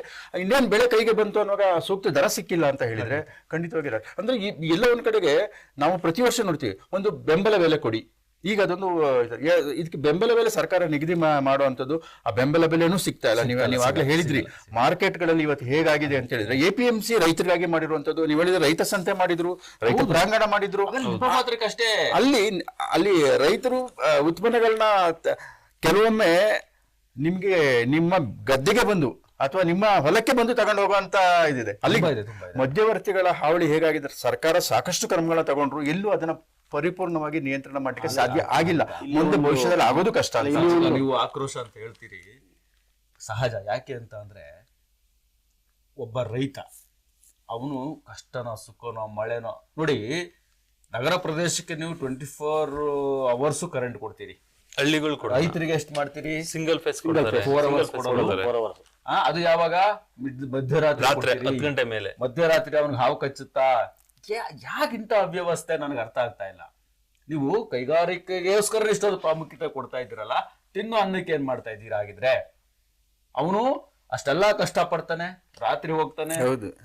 ಇನ್ನೇನು ಬೆಳೆ ಕೈಗೆ ಬಂತು ಅನ್ನುವಾಗ ಸೂಕ್ತ ದರ ಸಿಕ್ಕಿಲ್ಲ ಅಂತ ಹೇಳಿದ್ರೆ ಖಂಡಿತವಾಗಿ ಅಂದ್ರೆ ಎಲ್ಲ ಒಂದ್ ಕಡೆಗೆ ನಾವು ಪ್ರತಿ ವರ್ಷ ನೋಡ್ತೀವಿ, ಒಂದು ಬೆಂಬಲ ಬೆಲೆ ಕೊಡಿ. ಈಗ ಅದೊಂದು ಇದಕ್ಕೆ ಬೆಂಬಲ ಬೆಲೆ ಸರ್ಕಾರ ನಿಗದಿ ಮಾಡುವಂಥದ್ದು, ಆ ಬೆಂಬಲ ಬೆಲೆನೂ ಸಿಗ್ತಾ ಇಲ್ಲ. ನೀವು ಆಗ್ಲೇ ಹೇಳಿದ್ರಿ ಮಾರ್ಕೆಟ್ಗಳಲ್ಲಿ ಇವತ್ತು ಹೇಗಾಗಿದೆ ಅಂತ ಹೇಳಿದ್ರೆ, APMC ರೈತರಿಗಾಗಿ ಮಾಡಿರುವಂತದ್ದು, ನೀವು ಹೇಳಿದ್ರೆ ರೈತ ಸಂತೆ ಮಾಡಿದ್ರು, ರೈತ ಪ್ರಾಂಗಣ ಮಾಡಿದ್ರು. ಅಷ್ಟೇ ಅಲ್ಲಿ ರೈತರು ಉತ್ಪನ್ನಗಳನ್ನ ಕೆಲವೊಮ್ಮೆ ನಿಮ್ಮ ಗದ್ದೆಗೆ ಬಂದು ಅಥವಾ ನಿಮ್ಮ ಹೊಲಕ್ಕೆ ಬಂದು ತಗೊಂಡು ಹೋಗುವಂತ ಇದಿದೆ. ಅಲ್ಲಿ ಮಧ್ಯವರ್ತಿಗಳ ಹಾವಳಿ ಹೇಗಾಗಿದೆ, ಸರ್ಕಾರ ಸಾಕಷ್ಟು ಕ್ರಮಗಳನ್ನ ತಗೊಂಡ್ರು, ಎಲ್ಲೂ ಅದನ್ನ ಪರಿಪೂರ್ಣವಾಗಿ ನಿಯಂತ್ರಣ ಮಾಡಲಿಕ್ಕೆ ಸಾಧ್ಯ ಆಗಿಲ್ಲ. ಮುಂದೆ ಭವಿಷ್ಯದಲ್ಲಿ ಆಗೋದು ಕಷ್ಟ. ನೀವು ಆಕ್ರೋಶ ಅಂತ ಹೇಳ್ತೀರಿ, ಸಹಜ. ಯಾಕೆ ಅಂತ ಅಂದ್ರೆ, ಒಬ್ಬ ರೈತ ಅವನು ಕಷ್ಟನೋ ಸುಖನೋ ಮಳೆನೋ ನೋಡಿ, ನಗರ ಪ್ರದೇಶಕ್ಕೆ ನೀವು 24 hours ಕರೆಂಟ್ ಕೊಡ್ತೀರಿ, ಹಳ್ಳಿಗಳು ರೈತರಿಗೆ ಎಷ್ಟು ಮಾಡ್ತೀರಿ, ಸಿಂಗಲ್ ಫೇಸ್ 4 hours. ಅದು ಯಾವಾಗ ಮಧ್ಯರಾತ್ರಿ 10 ಗಂಟೆ ಮೇಲೆ, ಮಧ್ಯರಾತ್ರಿ ಅವನಿಗೆ ಹಾವು ಕಚ್ಚುತ್ತಾ, ಯಾಕಿಂತ ಅವ್ಯವಸ್ಥೆ ನನಗೆ ಅರ್ಥ ಆಗ್ತಾ ಇಲ್ಲ. ನೀವು ಕೈಗಾರಿಕೆಗೋಸ್ಕರ ಇಷ್ಟೊಂದು ಪ್ರಾಮುಖ್ಯತೆ ಕೊಡ್ತಾ ಇದ್ದೀರಲ್ಲ, ತಿನ್ನು ಅನ್ನಕ್ಕೆ ಏನ್ ಮಾಡ್ತಾ ಇದ್ದೀರಾ? ಆಗಿದ್ರೆ ಅವನು ಅಷ್ಟೆಲ್ಲಾ ಕಷ್ಟ ಪಡ್ತಾನೆ, ರಾತ್ರಿ ಹೋಗ್ತಾನೆ,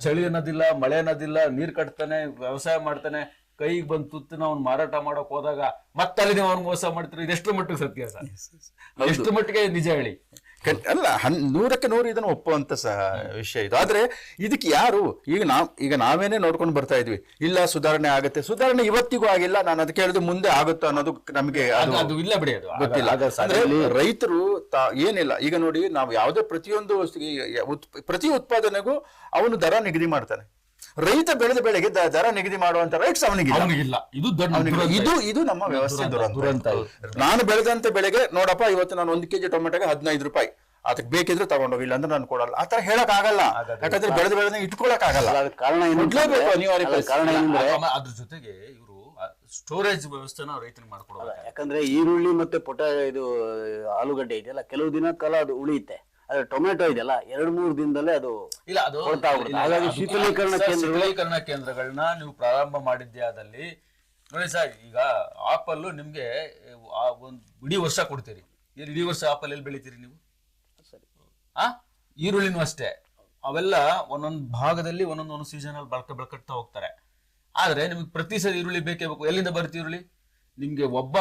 ಚಳಿ ಅನ್ನೋದಿಲ್ಲ, ಮಳೆ ಅನ್ನೋದಿಲ್ಲ, ನೀರ್ ಕಟ್ತಾನೆ, ವ್ಯವಸಾಯ ಮಾಡ್ತಾನೆ, ಕೈಗೆ ಬಂದು ತುತ್ತಿನ ಅವ್ನು ಮಾರಾಟ ಮಾಡಕ್ ಹೋದಾಗ ಮತ್ತಲ್ಲಿ ನೀವು ಅವ್ನು ಮೋಸ ಮಾಡ್ತೀರಿ. ಇದೆಷ್ಟು ಮಟ್ಟಿಗೆ ಸತ್ಯ ಸರ್? ಎಷ್ಟು ಮಟ್ಟಿಗೆ ನಿಜ ಹೇಳಿ? ಅಲ್ಲ, 100ಕ್ಕೆ 100 ಇದನ್ನು ಒಪ್ಪುವಂತ ವಿಷಯ ಇದು. ಆದ್ರೆ ಇದಕ್ಕೆ ಯಾರು ಈಗ ನಾವೇನೇ ನೋಡ್ಕೊಂಡು ಬರ್ತಾ ಇದ್ವಿ, ಇಲ್ಲ ಸುಧಾರಣೆ ಆಗುತ್ತೆ, ಸುಧಾರಣೆ ಇವತ್ತಿಗೂ ಆಗಿಲ್ಲ. ನಾನು ಅದಕ್ಕೆ ಹೇಳಿದ್ರೆ ಮುಂದೆ ಆಗುತ್ತೋ ಅನ್ನೋದು ನಮಗೆ ಅದು ಇಲ್ಲ ಬಿಡಿ, ಅದು ಗೊತ್ತಿಲ್ಲ. ಅಂದ್ರೆ ರೈತರು ಏನಿಲ್ಲ, ಈಗ ನೋಡಿ, ನಾವು ಯಾವುದೇ ಪ್ರತಿ ಉತ್ಪಾದನೆಗೂ ಅವನು ದರ ನಿಗದಿ ಮಾಡ್ತಾನೆ. ರೈತ ಬೆಳೆದ ಬೆಳೆಗೆ ದರ ನಿಗದಿ ಮಾಡುವಂತ ರೈಟ್ಸ್ ಅವನಿಗಿಲ್ಲ. ಇದು ದೊಡ್ಡ ಇದು ನಮ್ಮ ವ್ಯವಸ್ಥೆ ದುರಂತ. ನಾನು ಬೆಳೆದಂತ ಬೆಳೆಗೆ ನೋಡಪ್ಪ ಇವತ್ತು ನಾನು 1 kg ಟೊಮೆಟೊಗೆ 15 ರೂಪಾಯಿ, ಅದಕ್ಕೆ ಬೇಕಿದ್ರೆ ತಗೊಂಡೋಗಿಲ್ಲ ಅಂದ್ರೆ ನಾನು ಕೊಡಲ್ಲ, ಆತರ ಹೇಳಕ್ ಆಗಲ್ಲ. ಯಾಕಂದ್ರೆ ಬೆಳೆದ ಇಟ್ಕೊಳಕ್ ಆಗಲ್ಲ. ಕಾರಣ ಏನು? ಅನಿವಾರ್ಯ ಕಾರಣ ಏನಂದ್ರೆ ಅದ್ರ ಜೊತೆಗೆ ಇವರು ಸ್ಟೋರೇಜ್ ವ್ಯವಸ್ಥೆನ ರೈತರಿಗೆ ಮಾಡ್ಕೊಡೋದು. ಯಾಕಂದ್ರೆ ಈರುಳ್ಳಿ ಮತ್ತೆ ಇದು ಆಲೂಗಡ್ಡೆ ಇದೆಯಲ್ಲ, ಕೆಲವು ದಿನ ಕಾಲ ಅದು ಉಳಿಯುತ್ತೆ. ಆದ್ರೆ ಟೊಮೆಟೊ ಇದೆಯಲ್ಲ 2-3 ದಿನದಲ್ಲೇ ಅದು ಇಲ್ಲ, ಅದು ಹಾಗಾಗಿ ಶೀತಲೀಕರಣ ಕೇಂದ್ರಗಳನ್ನ ನೀವು ಪ್ರಾರಂಭ ಮಾಡಿದ್ದೆ ಆದಲ್ಲಿ ನೋಡಿ ಸರ್, ಈಗ ಆಪಲ್ ನಿಮ್ಗೆ ಒಂದ್ ಇಡೀ ವರ್ಷ ಕೊಡ್ತೀರಿ, ಇಡೀ ವರ್ಷ ಆಪಲ್ ಎಲ್ಲಿ ಬೆಳಿತೀರಿ ನೀವು? ಈರುಳ್ಳಿನೂ ಅಷ್ಟೇ, ಅವೆಲ್ಲ ಒಂದೊಂದು ಭಾಗದಲ್ಲಿ ಒಂದೊಂದು ಸೀಸನ್ ಅಲ್ಲಿ ಬೆಳ್ಕಟ್ತಾ ಹೋಗ್ತಾರೆ. ಆದ್ರೆ ನಿಮ್ಗೆ ಪ್ರತಿ ಸಲ ಈರುಳ್ಳಿ ಬೇಕೇ ಬೇಕು. ಎಲ್ಲಿಂದ ಬರುತ್ತೆ ಈರುಳ್ಳಿ? ನಿಮ್ಗೆ ಒಬ್ಬ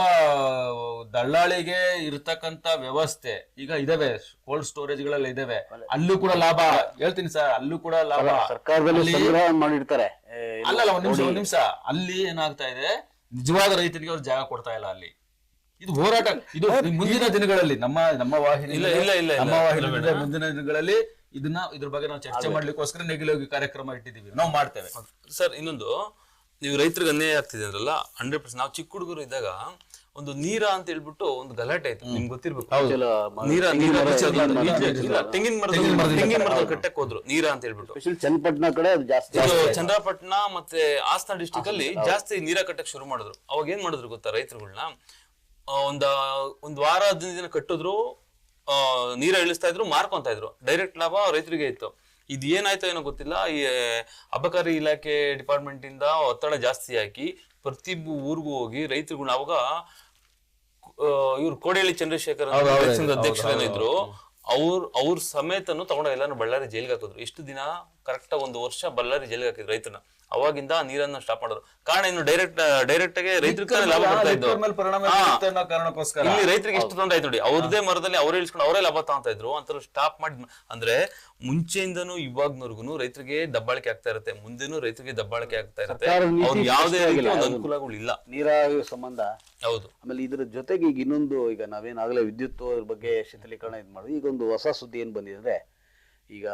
ದಳ್ಳಾಳಿಗೆ ಇರತಕ್ಕಂತ ವ್ಯವಸ್ಥೆ ಈಗ ಇದಾವೆ, ಕೋಲ್ಡ್ ಸ್ಟೋರೇಜ್ ಗಳೆಲ್ಲ ಇದಾವೆ, ಅಲ್ಲೂ ಕೂಡ ಲಾಭ. ಹೇಳ್ತೀನಿ ಸರ್, ಅಲ್ಲೂ ಕೂಡ ಲಾಭ ಸರ್ಕಾರದಲ್ಲಿ ಸಂಗ್ರಹ ಮಾಡಿರ್ತಾರೆ. ಅಲ್ಲಲ್ಲ, ಒಂದ್ ನಿಮಿಷ ಅಲ್ಲಿ ಏನಾಗ್ತಾ ಇದೆ, ನಿಜವಾದ ರೈತರಿಗೆ ಅವ್ರು ಜಾಗ ಕೊಡ್ತಾ ಇಲ್ಲ ಅಲ್ಲಿ. ಇದು ಹೋರಾಟ, ಇದು ಮುಂದಿನ ದಿನಗಳಲ್ಲಿ ನಮ್ಮ ವಾಹಿನಿ ಮುಂದಿನ ದಿನಗಳಲ್ಲಿ ಇದ್ರ ಬಗ್ಗೆ ನಾವು ಚರ್ಚೆ ಮಾಡ್ಲಿಕ್ಕೋಸ್ಕರ ನೆಗಿಲೋಗಿ ಕಾರ್ಯಕ್ರಮ ಇಟ್ಟಿದೀವಿ, ನಾವು ಮಾಡ್ತೇವೆ ಸರ್. ಇನ್ನೊಂದು, ನೀವು ರೈತರಿಗೆ ಅನ್ಯಾಯ ಆಗ್ತಿದೆ ಅಂದ್ರಲ್ಲ, 100%. ನಾವು ಚಿಕ್ಕ ಹುಡುಗರು ಇದ್ದಾಗ ಒಂದು ನೀರ ಅಂತ ಹೇಳ್ಬಿಟ್ಟು ಒಂದು ಗಲಾಟೆ ಆಯ್ತು, ನಿಮ್ಗೆ ಗೊತ್ತಿರ್ಬೇಕು. ತೆಂಗಿನ ಮರದ ಕಟ್ಟಕ್ಕೆ ಹೋದ್ರು ನೀರ ಅಂತ ಹೇಳ್ಬಿಟ್ಟು. ಚನ್ನಪಟ್ಟಣ ಕಡೆ ಅದು ಜಾಸ್ತಿ, ಚಂದ್ರಪಟ್ಟಣ ಮತ್ತೆ ಹಾಸನ ಡಿಸ್ಟಿಕ್ ಅಲ್ಲಿ ಜಾಸ್ತಿ ನೀರ ಕಟ್ಟಕ್ ಶುರು ಮಾಡಿದ್ರು. ಅವಾಗ ಏನ್ ಮಾಡಿದ್ರು ಗೊತ್ತಾ, ರೈತರುಗಳನ್ನ ಒಂದ್ ವಾರ 15 ದಿನ ಕಟ್ಟಿದ್ರು, ನೀರ ಇಳಿಸ್ತಾ ಇದ್ರು, ಮಾರ್ಕೊಂತ ಇದ್ರು. ಡೈರೆಕ್ಟ್ ಲಾಭ ರೈತರಿಗೆ ಇತ್ತು. ಇದು ಏನಾಯ್ತೋ ಏನೋ ಗೊತ್ತಿಲ್ಲ, ಈ ಅಬಕಾರಿ ಇಲಾಖೆ ಡಿಪಾರ್ಟ್ಮೆಂಟ್ ಇಂದ ಒತ್ತಡ ಜಾಸ್ತಿ ಹಾಕಿ ಪ್ರತಿ ಊರಿಗೂ ಹೋಗಿ ರೈತರುಗಳನ್ನ, ಅವಾಗ ಇವ್ರು ಕೋಡಿಹಳ್ಳಿ ಚಂದ್ರಶೇಖರ್ ಅಧ್ಯಕ್ಷರೇನೋ ಇದ್ರು, ಅವ್ರ ಸಮೇತನು ತಗೊಂಡ ಎಲ್ಲಾನು ಬಳ್ಳಾರಿ ಜೈಲ್ಗೆ ಹಾಕಿದ್ರು. ಎಷ್ಟು ದಿನ? ಕರೆಕ್ಟ್ 1 ವರ್ಷ ಬಳ್ಳಾರಿ ಜೈಲ್ಗೆ ಹಾಕಿದ್ರು ರೈತನ. ಅವಾಗಿಂದ ನೀರನ್ನ ಸ್ಟಾಪ್ ಮಾಡಿದ್ರು. ಕಾರಣ ಏನು? ಡೈರೆಕ್ಟ್ ಆಗಿ ರೈತರಿಗೆ ಲಾಭ ಬರ್ತಾ ಇದ್ದು. ಇಲ್ಲಿ ರೈತರಿಗೆ ಎಷ್ಟು ತೊಂದರೆ ಆಯ್ತು ನೋಡಿ, ಅವ್ರದೇ ಮರದಲ್ಲಿ ಅವರೇ ಇಳಿಸ್ಕೊಂಡು ಅವರೇ ಲಾಭ ತಗೊಂತ ಇದ್ರು ಅಂತ ಸ್ಟಾಪ್ ಮಾಡಿ. ಅಂದ್ರೆ ಮುಂಚೆಯಿಂದನೂ ಇವಾಗ್ನವರ್ಗುನು ರೈತರಿಗೆ ದಬ್ಬಾಳಿಕೆ ಆಗ್ತಾ ಇರುತ್ತೆ, ಮುಂದೆನೂ ರೈತರಿಗೆ ದಬ್ಬಾಳಿಕೆ ಆಗ್ತಾ ಇರುತ್ತೆ. ಅವ್ರು ಯಾವುದೇ ಅನುಕೂಲಗಳು ಇಲ್ಲ ನೀರಾವರಿ ಸಂಬಂಧ. ಹೌದು. ಆಮೇಲೆ ಇದ್ರ ಜೊತೆಗೆ ಈಗ ಇನ್ನೊಂದು, ಈಗ ನಾವೇನಾಗಲೇ ವಿದ್ಯುತ್ ಬಗ್ಗೆ ಶೀತಲೀಕರಣ ಇದು ಮಾಡಿದ್ವಿ. ಈಗ ಒಂದು ಹೊಸ ಸುದ್ದಿ ಏನ್ ಬಂದಿದೆ, ಈಗ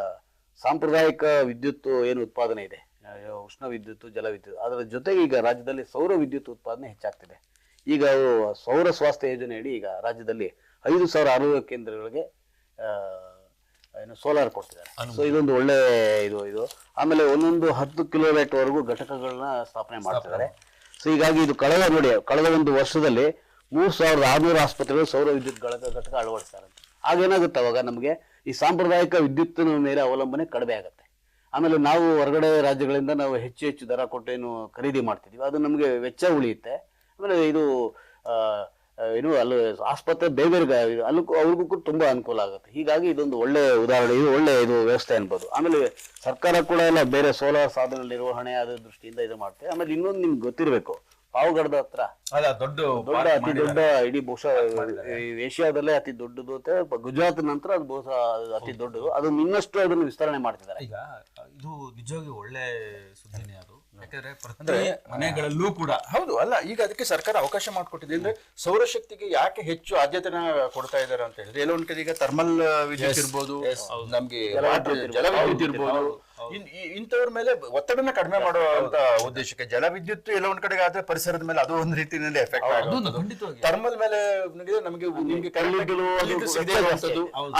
ಸಾಂಪ್ರದಾಯಿಕ ವಿದ್ಯುತ್ ಏನು ಉತ್ಪಾದನೆ ಇದೆ, ಉಷ್ಣ ವಿದ್ಯುತ್, ಜಲ ವಿದ್ಯುತ್, ಅದರ ಜೊತೆಗೆ ಈಗ ರಾಜ್ಯದಲ್ಲಿ ಸೌರ ವಿದ್ಯುತ್ ಉತ್ಪಾದನೆ ಹೆಚ್ಚಾಗ್ತಿದೆ. ಈಗ ಸೌರ ಸ್ವಾಸ್ಥ್ಯ ಯೋಜನೆ ಅಡಿ ಈಗ ರಾಜ್ಯದಲ್ಲಿ 5,000 ಆರೋಗ್ಯ ಕೇಂದ್ರಗಳಿಗೆ ಏನು ಸೋಲಾರ್ ಕೊಡ್ತಿದ್ದಾರೆ. ಸೊ ಇದೊಂದು ಒಳ್ಳೆ ಇದು. ಆಮೇಲೆ 10 ಕಿಲೋವ್ಯಾಟ್ ವರೆಗೂ ಘಟಕಗಳನ್ನ ಸ್ಥಾಪನೆ ಮಾಡ್ತಿದ್ದಾರೆ. ಸೊ ಹೀಗಾಗಿ ಇದು ಕಳೆದ ಒಂದು ವರ್ಷದಲ್ಲಿ 3,600 ಆಸ್ಪತ್ರೆಗಳು ಸೌರ ವಿದ್ಯುತ್ ಘಟಕ ಅಳವಡಿಸ್ತಾರೆ. ಆಗೇನಾಗುತ್ತೆ, ಅವಾಗ ನಮಗೆ ಈ ಸಾಂಪ್ರದಾಯಿಕ ವಿದ್ಯುತ್ತಿನ ಮೇಲೆ ಅವಲಂಬನೆ ಕಡಿಮೆ ಆಗುತ್ತೆ. ಆಮೇಲೆ ನಾವು ಹೊರಗಡೆ ರಾಜ್ಯಗಳಿಂದ ನಾವು ಹೆಚ್ಚು ದರ ಕೊಟ್ಟು ಏನು ಖರೀದಿ ಮಾಡ್ತಿದೀವಿ, ಅದು ನಮಗೆ ವೆಚ್ಚ ಉಳಿಯುತ್ತೆ. ಆಮೇಲೆ ಇದು ಏನು ಅಲ್ಲಿ ಆಸ್ಪತ್ರೆ ಬೇರೆ ಅವ್ರಿಗೂ ತುಂಬಾ ಅನುಕೂಲ ಆಗುತ್ತೆ. ಹೀಗಾಗಿ ಇದೊಂದು ಒಳ್ಳೆ ಉದಾಹರಣೆ, ಇದು ಒಳ್ಳೆ ವ್ಯವಸ್ಥೆ ಅನ್ಬೋದು. ಆಮೇಲೆ ಸರ್ಕಾರ ಕೂಡ ಎಲ್ಲ ಬೇರೆ ಸೋಲಾರ್ ಸಾಧನ ನಿರ್ವಹಣೆ ಅದ್ರ ದೃಷ್ಟಿಯಿಂದ ಇದು ಮಾಡ್ತೇವೆ. ಆಮೇಲೆ ಇನ್ನೊಂದು ನಿಮ್ಗೆ ಗೊತ್ತಿರಬೇಕು, ಪಾವಗಡದ ಹತ್ರ ಅತಿ ದೊಡ್ಡ ಇಡೀ ಬಹುಶಃ ಏಷ್ಯಾದಲ್ಲೇ ಅತಿ ದೊಡ್ಡದು ಅಂತ, ಗುಜರಾತ್ ನಂತರ ಅದು ಬಹುಶಃ ಅತಿ ದೊಡ್ಡದು. ಅದು ಇನ್ನಷ್ಟು ಅದನ್ನು ವಿಸ್ತರಣೆ ಮಾಡ್ತಿದ್ದಾರೆ. ಈಗ ಇದು ನಿಜವಾಗಿ ಒಳ್ಳೆ ಸುದ್ದಿನೇ ಅದು, ಯಾಕಂದ್ರೆ ಪ್ರತಿ ಮನೆಗಳಲ್ಲೂ ಕೂಡ. ಹೌದು, ಅಲ್ಲ ಈಗ ಅದಕ್ಕೆ ಸರ್ಕಾರ ಅವಕಾಶ ಮಾಡಿಕೊಟ್ಟಿದೆ. ಅಂದ್ರೆ ಸೌರಶಕ್ತಿಗೆ ಯಾಕೆ ಹೆಚ್ಚು ಆದ್ಯತೆನ ಕೊಡ್ತಾ ಇದ್ದಾರೆ ಅಂತ ಹೇಳಿದ್ರೆ, ಎಲ್ಲೊಂದ್ ಕಡೆ ಈಗ ಥರ್ಮಲ್ ವಿದ್ಯುತ್ ಇರ್ಬೋದು, ನಮ್ಗೆ ಜಲ ವಿದ್ಯುತ್ ಇರ್ಬೋದು, ಇಂಥವ್ರ ಮೇಲೆ ಒತ್ತಡನ ಕಡಿಮೆ ಮಾಡುವಂತ ಉದ್ದೇಶಕ್ಕೆ ಜಲ ವಿದ್ಯುತ್ ಎಲ್ಲ ಒಂದ್ ಕಡೆಗೆ ಆದ್ರೆ ಪರಿಸರದ ಮೇಲೆ ಅದು ಒಂದ್ ರೀತಿಯಲ್ಲಿ ಎಫೆಕ್ಟ್ ಆಗುತ್ತೆ. ಥರ್ಮಲ್ ಮೇಲೆ ನಮಗೆ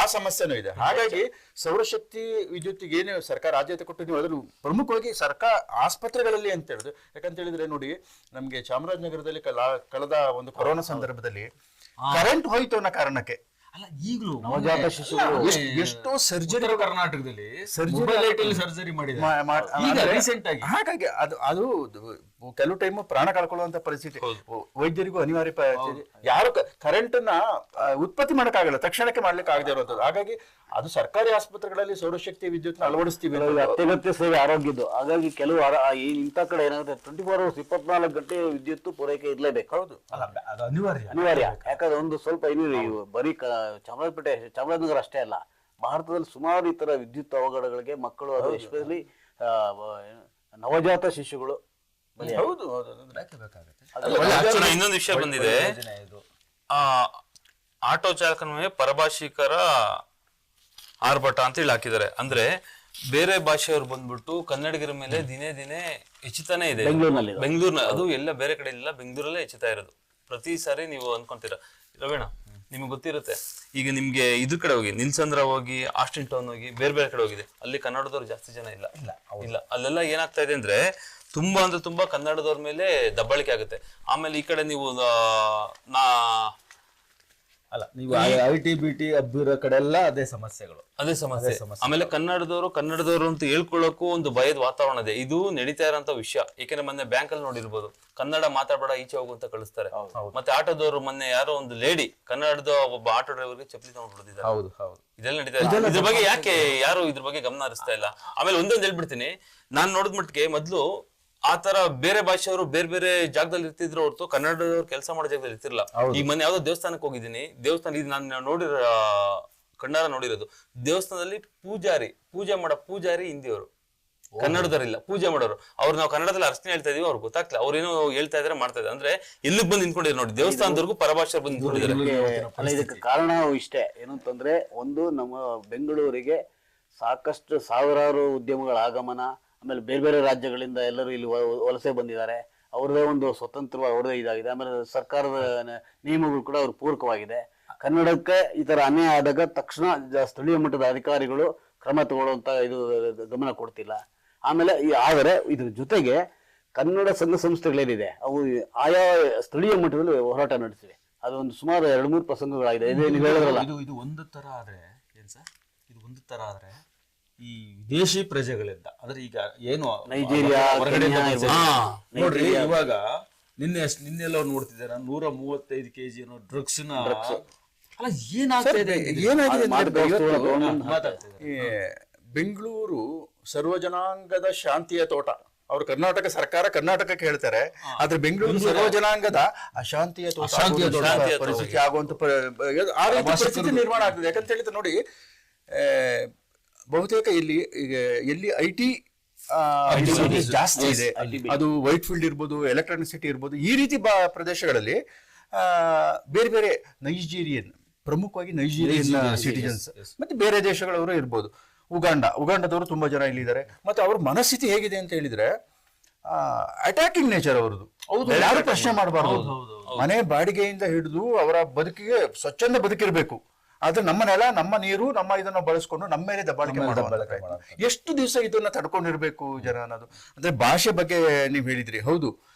ಆ ಸಮಸ್ಯೆನೂ ಇದೆ. ಹಾಗಾಗಿ ಸೌರಶಕ್ತಿ ವಿದ್ಯುತ್ತಿಗೆ ಏನು ಸರ್ಕಾರ ಆದ್ಯತೆ ಕೊಟ್ಟಿದ್ದೀವಿ, ಅದನ್ನು ಪ್ರಮುಖವಾಗಿ ಸರ್ಕಾರ ಆಸ್ಪತ್ರೆಗಳಲ್ಲಿ ಅಂತ ಹೇಳಿದ್ರು. ಯಾಕಂತ ಹೇಳಿದ್ರೆ ನೋಡಿ, ನಮ್ಗೆ ಚಾಮರಾಜನಗರದಲ್ಲಿ ಕಳೆದ ಒಂದು ಕೊರೋನಾ ಸಂದರ್ಭದಲ್ಲಿ ಕರೆಂಟ್ ಹೋಯ್ತು ಅನ್ನೋ ಕಾರಣಕ್ಕೆ ಅಲ್ಲ, ಈಗಲೂ ನವಜಾತ ಶಿಶುಗಳು ಎಷ್ಟೋ ಸರ್ಜರಿ ಕರ್ನಾಟಕದಲ್ಲಿ ಸರ್ಜರಿ ಮಾಡಿದ್ದಾರೆ ರೀಸೆಂಟ್ ಆಗಿ. ಹಾಗಾಗಿ ಅದು ಕೆಲವು ಟೈಮ್ ಪ್ರಾಣ ಕಳ್ಕೊಳ್ಳುವಂತ ಪರಿಸ್ಥಿತಿ, ವೈದ್ಯರಿಗೂ ಅನಿವಾರ್ಯ ಪರಿಸ್ಥಿತಿ. ಯಾರು ಕರೆಂಟ್ ನ ಉತ್ಪತ್ತಿ ಮಾಡಕ್ಕಾಗಲ್ಲ, ತಕ್ಷಣಕ್ಕೆ ಮಾಡ್ಲಿಕ್ಕೆ ಆಗದೆ ಇರುವಂತದ್ದು. ಹಾಗಾಗಿ ಅದು ಸರ್ಕಾರಿ ಆಸ್ಪತ್ರೆಗಳಲ್ಲಿ ಸೌರಶಕ್ತಿ ವಿದ್ಯುತ್ ಅಳವಡಿಸ್ತೀವಿ, ಅತ್ಯಗತ್ಯ ಸೇವೆ ಆರೋಗ್ಯದ್ದು. ಹಾಗಾಗಿ ಕೆಲವು ಇಂಥ ಕಡೆ ಏನಾಗುತ್ತೆ, 24 hours 24 ಗಂಟೆ ವಿದ್ಯುತ್ ಪೂರೈಕೆ ಇರ್ಲೇಬೇಕು. ಹೌದು, ಅದು ಅನಿವಾರ್ಯ. ಯಾಕಂದ್ರೆ ಒಂದು ಸ್ವಲ್ಪ ಬರೀ ಚಾಮರಾಜನಗರ ಅಷ್ಟೇ ಅಲ್ಲ, ಭಾರತದಲ್ಲಿ ಸುಮಾರು ಈ ತರ ವಿದ್ಯುತ್ ಅವಘಡಗಳಿಗೆ ಮಕ್ಕಳು, ಅದು ಎಸ್ಪೆಷಲಿ ನವಜಾತ ಶಿಶುಗಳು. ಹೌದು, ಇನ್ನೊಂದು ವಿಷಯ ಬಂದಿದೆ, ಆಟೋ ಚಾಲಕನ ಮೇಲೆ ಪರಭಾಷಿಕರ ಆರ್ಭಟ ಅಂತ ಹೇಳಿ ಹಾಕಿದ್ದಾರೆ. ಅಂದ್ರೆ ಬೇರೆ ಭಾಷೆಯವ್ರು ಬಂದ್ಬಿಟ್ಟು ಕನ್ನಡಿಗರ ಮೇಲೆ ದಿನೇ ದಿನೇ ಹೆಚ್ಚುತ್ತಾನೆ ಇದೆ. ಬೆಂಗಳೂರಿನಲ್ಲಿ ಬೆಂಗಳೂರಿನ ಅದು ಎಲ್ಲ ಬೇರೆ ಕಡೆ ಇಲ್ಲ, ಬೆಂಗಳೂರಲ್ಲೇ ಹೆಚ್ಚುತ್ತಾ ಇರೋದು. ಪ್ರತಿ ಸಾರಿ ನೀವು ಅನ್ಕೊಂತೀರಾ ರವೇಣ, ನಿಮ್ಗೆ ಗೊತ್ತಿರುತ್ತೆ, ಈಗ ನಿಮ್ಗೆ ಇದ್ರ ಕಡೆ ಹೋಗಿ ನಿಲ್ಸಂದ್ರ ಹೋಗಿ ಆಸ್ಟಿನ್ ಟೌನ್ ಹೋಗಿ ಬೇರೆ ಬೇರೆ ಕಡೆ ಹೋಗಿದೆ, ಅಲ್ಲಿ ಕನ್ನಡದವ್ರು ಜಾಸ್ತಿ ಜನ ಇಲ್ಲ. ಅಲ್ಲೆಲ್ಲ ಏನಾಗ್ತಾ ಇದೆ ಅಂದ್ರೆ ತುಂಬಾ ಅಂದ್ರೆ ತುಂಬಾ ಕನ್ನಡದವ್ರ ಮೇಲೆ ದಬ್ಬಾಳಿಕೆ ಆಗುತ್ತೆ. ಆಮೇಲೆ ಈ ಕಡೆ ನೀವು ಅಲ್ಲ, ನೀವು ಐಟಿ ಬಿಟಿ ಹಬ್ಬಿರೋ ಕಡೆ ಎಲ್ಲ ಅದೇ ಸಮಸ್ಯೆಗಳು. ಅದೇ ಸಮಸ್ಯೆ. ಆಮೇಲೆ ಕನ್ನಡದವರು ಅಂತ ಹೇಳ್ಕೊಳ್ಳೋಕ್ಕೂ ಒಂದು ಭಯದ ವಾತಾವರಣ ಇದೆ. ಇದು ನಡೀತಾ ಇರೋಂತ ವಿಷಯ. ಏಕೆಂದ್ರೆ ಮೊನ್ನೆ ಬ್ಯಾಂಕ್ ಅಲ್ಲಿ ನೋಡಿರ್ಬೋದು, ಕನ್ನಡ ಮಾತಾಡಬೇಡ ಈಚೆ ಹೋಗು ಅಂತ ಕಳಿಸ್ತಾರೆ. ಮತ್ತೆ ಆಟೋದವರು ಮೊನ್ನೆ ಯಾರೋ ಒಂದು ಲೇಡಿ ಕನ್ನಡದ ಒಬ್ಬ ಆಟೋ ಡ್ರೈವರ್ಗೆ ಚಪ್ಪಲಿ ತಗೊಂಡು ಹೊಡೆದಿದ್ದಾರೆ. ಹೌದು ಹೌದು, ಇದೆಲ್ಲ ನಡೀತಾ ಇದೆ. ಇದ್ರ ಬಗ್ಗೆ ಯಾಕೆ ಯಾರು ಇದ್ರ ಬಗ್ಗೆ ಗಮನ ಹರಿಸ್ತಾ ಇಲ್ಲ? ಆಮೇಲೆ ಒಂದೊಂದು ಹೇಳ್ಬಿಡ್ತೀನಿ, ನಾನ್ ನೋಡಿದ ಮಟ್ಟಿಗೆ ಮೊದ್ಲು ಆ ತರ ಬೇರೆ ಭಾಷೆಯವರು ಬೇರೆ ಬೇರೆ ಜಾಗದಲ್ಲಿ ಇರ್ತಿದ್ರು ಹೊರತು ಕನ್ನಡದವ್ರು ಕೆಲಸ ಮಾಡೋ ಜಾಗದಲ್ಲಿ ಇರ್ತಿರ್ಲಿಲ್ಲ. ಈಗ ಮೊನ್ನೆ ಯಾವ್ದೋ ದೇವಸ್ಥಾನಕ್ಕೆ ಹೋಗಿದ್ದೀನಿ, ದೇವಸ್ಥಾನ ಇದು ನಾನು ನೋಡಿರೋ ಕಣ್ಣಾರ ನೋಡಿರೋದು, ದೇವಸ್ಥಾನದಲ್ಲಿ ಪೂಜೆ ಮಾಡೋ ಪೂಜಾರಿ ಹಿಂದಿಯವರು, ಕನ್ನಡದವರಿಲ್ಲ. ಪೂಜೆ ಮಾಡೋರು ಅವ್ರು ನಾವು ಕನ್ನಡದಲ್ಲಿ ಅರ್ಚನೆ ಹೇಳ್ತಾ ಇದೀವಿ, ಅವ್ರಿಗೆ ಗೊತ್ತಾಗ್ತಿಲ್ಲ, ಅವ್ರೇನೋ ಹೇಳ್ತಾ ಇದಾರೆ ಮಾಡ್ತಾ ಇದ್ದಾರೆ. ಅಂದ್ರೆ ಎಲ್ಲಿಗೆ ಬಂದು ನಿಂತ್ಕೊಂಡಿದ್ರು ನೋಡಿ, ದೇವಸ್ಥಾನದವರೆಗೂ ಪರಭಾಷೆ ಬಂದು ನಿಂತ್ಕೊಂಡಿದ್ದಾರೆ. ಇದಕ್ಕೆ ಕಾರಣ ಇಷ್ಟೇ, ಏನಂತಂದ್ರೆ ಒಂದು ನಮ್ಮ ಬೆಂಗಳೂರಿಗೆ ಸಾಕಷ್ಟು ಸಾವಿರಾರು ಉದ್ಯಮಗಳ ಆಗಮನ, ಆಮೇಲೆ ಬೇರೆ ಬೇರೆ ರಾಜ್ಯಗಳಿಂದ ಎಲ್ಲರೂ ಇಲ್ಲಿ ವಲಸೆ ಬಂದಿದ್ದಾರೆ. ಅವ್ರದೇ ಒಂದು ಸ್ವತಂತ್ರವಾಗಿ ಅವ್ರದೇ ಇದಾಗಿದೆ. ಆಮೇಲೆ ಸರ್ಕಾರದ ನಿಯಮಗಳು ಕೂಡ ಅವ್ರ ಪೂರಕವಾಗಿದೆ. ಕನ್ನಡಕ್ಕೆ ಈ ತರ ಅನ್ಯಾಯ ಆದಾಗ ತಕ್ಷಣ ಸ್ಥಳೀಯ ಮಟ್ಟದ ಅಧಿಕಾರಿಗಳು ಕ್ರಮ ತಗೊಳ್ಳುವಂತ ಇದು ಗಮನ ಕೊಡ್ತಿಲ್ಲ. ಆಮೇಲೆ ಆದರೆ ಇದ್ರ ಜೊತೆಗೆ ಕನ್ನಡ ಸಂಘ ಸಂಸ್ಥೆಗಳೇನಿದೆ ಅವು ಆಯಾ ಸ್ಥಳೀಯ ಮಟ್ಟದಲ್ಲಿ ಹೋರಾಟ ನಡೆಸಿವೆ. ಅದೊಂದು ಸುಮಾರು 2-3 ಪ್ರಸಂಗಗಳಾಗಿದೆ. ನೀವು ಹೇಳಿದ್ರಲ್ಲ, ಇದು ಒಂದು ತರ ಆದ್ರೆ ಏನ್ ಸರ್, ಇದು ಒಂದು ತರ ಆದ್ರೆ ಈ ವಿದೇಶಿ ಪ್ರಜೆಗಳಿಂದ ಅಂದ್ರೆ ಈಗ ಏನು ನೈಜೀರಿಯಾ, ಹೊರಗಡೆ ನೋಡ್ರಿ, ಇವಾಗ ನಿನ್ನೆಲ್ಲ ನೋಡ್ತಿದ್ದಾರೆ 135 kg ಏನೋ ಡ್ರಗ್ಸ್ ನ. ಅಲ್ಲ ಏನಾಗಿದೆ ಬೆಂಗಳೂರು ಸರ್ವಜನಾಂಗದ ಶಾಂತಿಯ ತೋಟ. ಅವರು ಕರ್ನಾಟಕ ಸರ್ಕಾರ ಕರ್ನಾಟಕಕ್ಕೆ ಹೇಳ್ತಾರೆ, ಆದ್ರೆ ಬೆಂಗಳೂರು ಸರ್ವಜನಾಂಗದ ಅಶಾಂತಿಯ ತೋಟ ಪರಿಸ್ಥಿತಿ ಆಗುವಂತ ಪರಿಸ್ಥಿತಿ ನಿರ್ಮಾಣ ಆಗ್ತದೆ. ಯಾಕಂತ ಹೇಳಿದ್ರೆ ನೋಡಿ, ಬಹುತೇಕ ಎಲ್ಲಿ ಐಟಿ ಜಾಸ್ತಿ ಇದೆ, ಅದು ವೈಟ್ ಫೀಲ್ಡ್ ಇರ್ಬೋದು, ಎಲೆಕ್ಟ್ರಾನಿಕ್ ಸಿಟಿ ಇರ್ಬೋದು, ಈ ರೀತಿ ಪ್ರದೇಶಗಳಲ್ಲಿ ಬೇರೆ ಬೇರೆ ಪ್ರಮುಖವಾಗಿ ನೈಜೀರಿಯನ್ ಸಿಟಿಜನ್ಸ್ ಮತ್ತೆ ಬೇರೆ ದೇಶಗಳವರು ಇರ್ಬೋದು. ಉಗಾಂಡದವರು ತುಂಬಾ ಜನ ಇಲ್ಲಿದ್ದಾರೆ. ಮತ್ತೆ ಅವ್ರ ಮನಸ್ಥಿತಿ ಹೇಗಿದೆ ಅಂತ ಹೇಳಿದ್ರೆ ಅಟ್ಯಾಕಿಂಗ್ ನೇಚರ್ ಅವರದು. ಯಾರು ಪ್ರಶ್ನೆ ಮಾಡಬಾರ್ದು. ಮನೆ ಬಾಡಿಗೆಯಿಂದ ಹಿಡಿದು ಅವರ ಬದುಕಿಗೆ ಸ್ವಚ್ಛಂದ ಬದುಕಿರ್ಬೇಕು. ಆದ್ರೆ ನಮ್ಮ ನೆಲ, ನಮ್ಮ ನೀರು, ನಮ್ಮ ಇದನ್ನ ಬಳಸ್ಕೊಂಡು ನಮ್ಮ ಮೇಲೆ ದಬ್ಬಾಳಿಕೆ ಮಾಡಬಾರ್ದು. ಎಷ್ಟು ದಿವಸ ಇದನ್ನ ತಡ್ಕೊಂಡಿರ್ಬೇಕು ಜನ ಅನ್ನೋದು. ಅಂದ್ರೆ ಭಾಷೆ ಬಗ್ಗೆ ನೀವ್ ಹೇಳಿದ್ರಿ, ಹೌದು,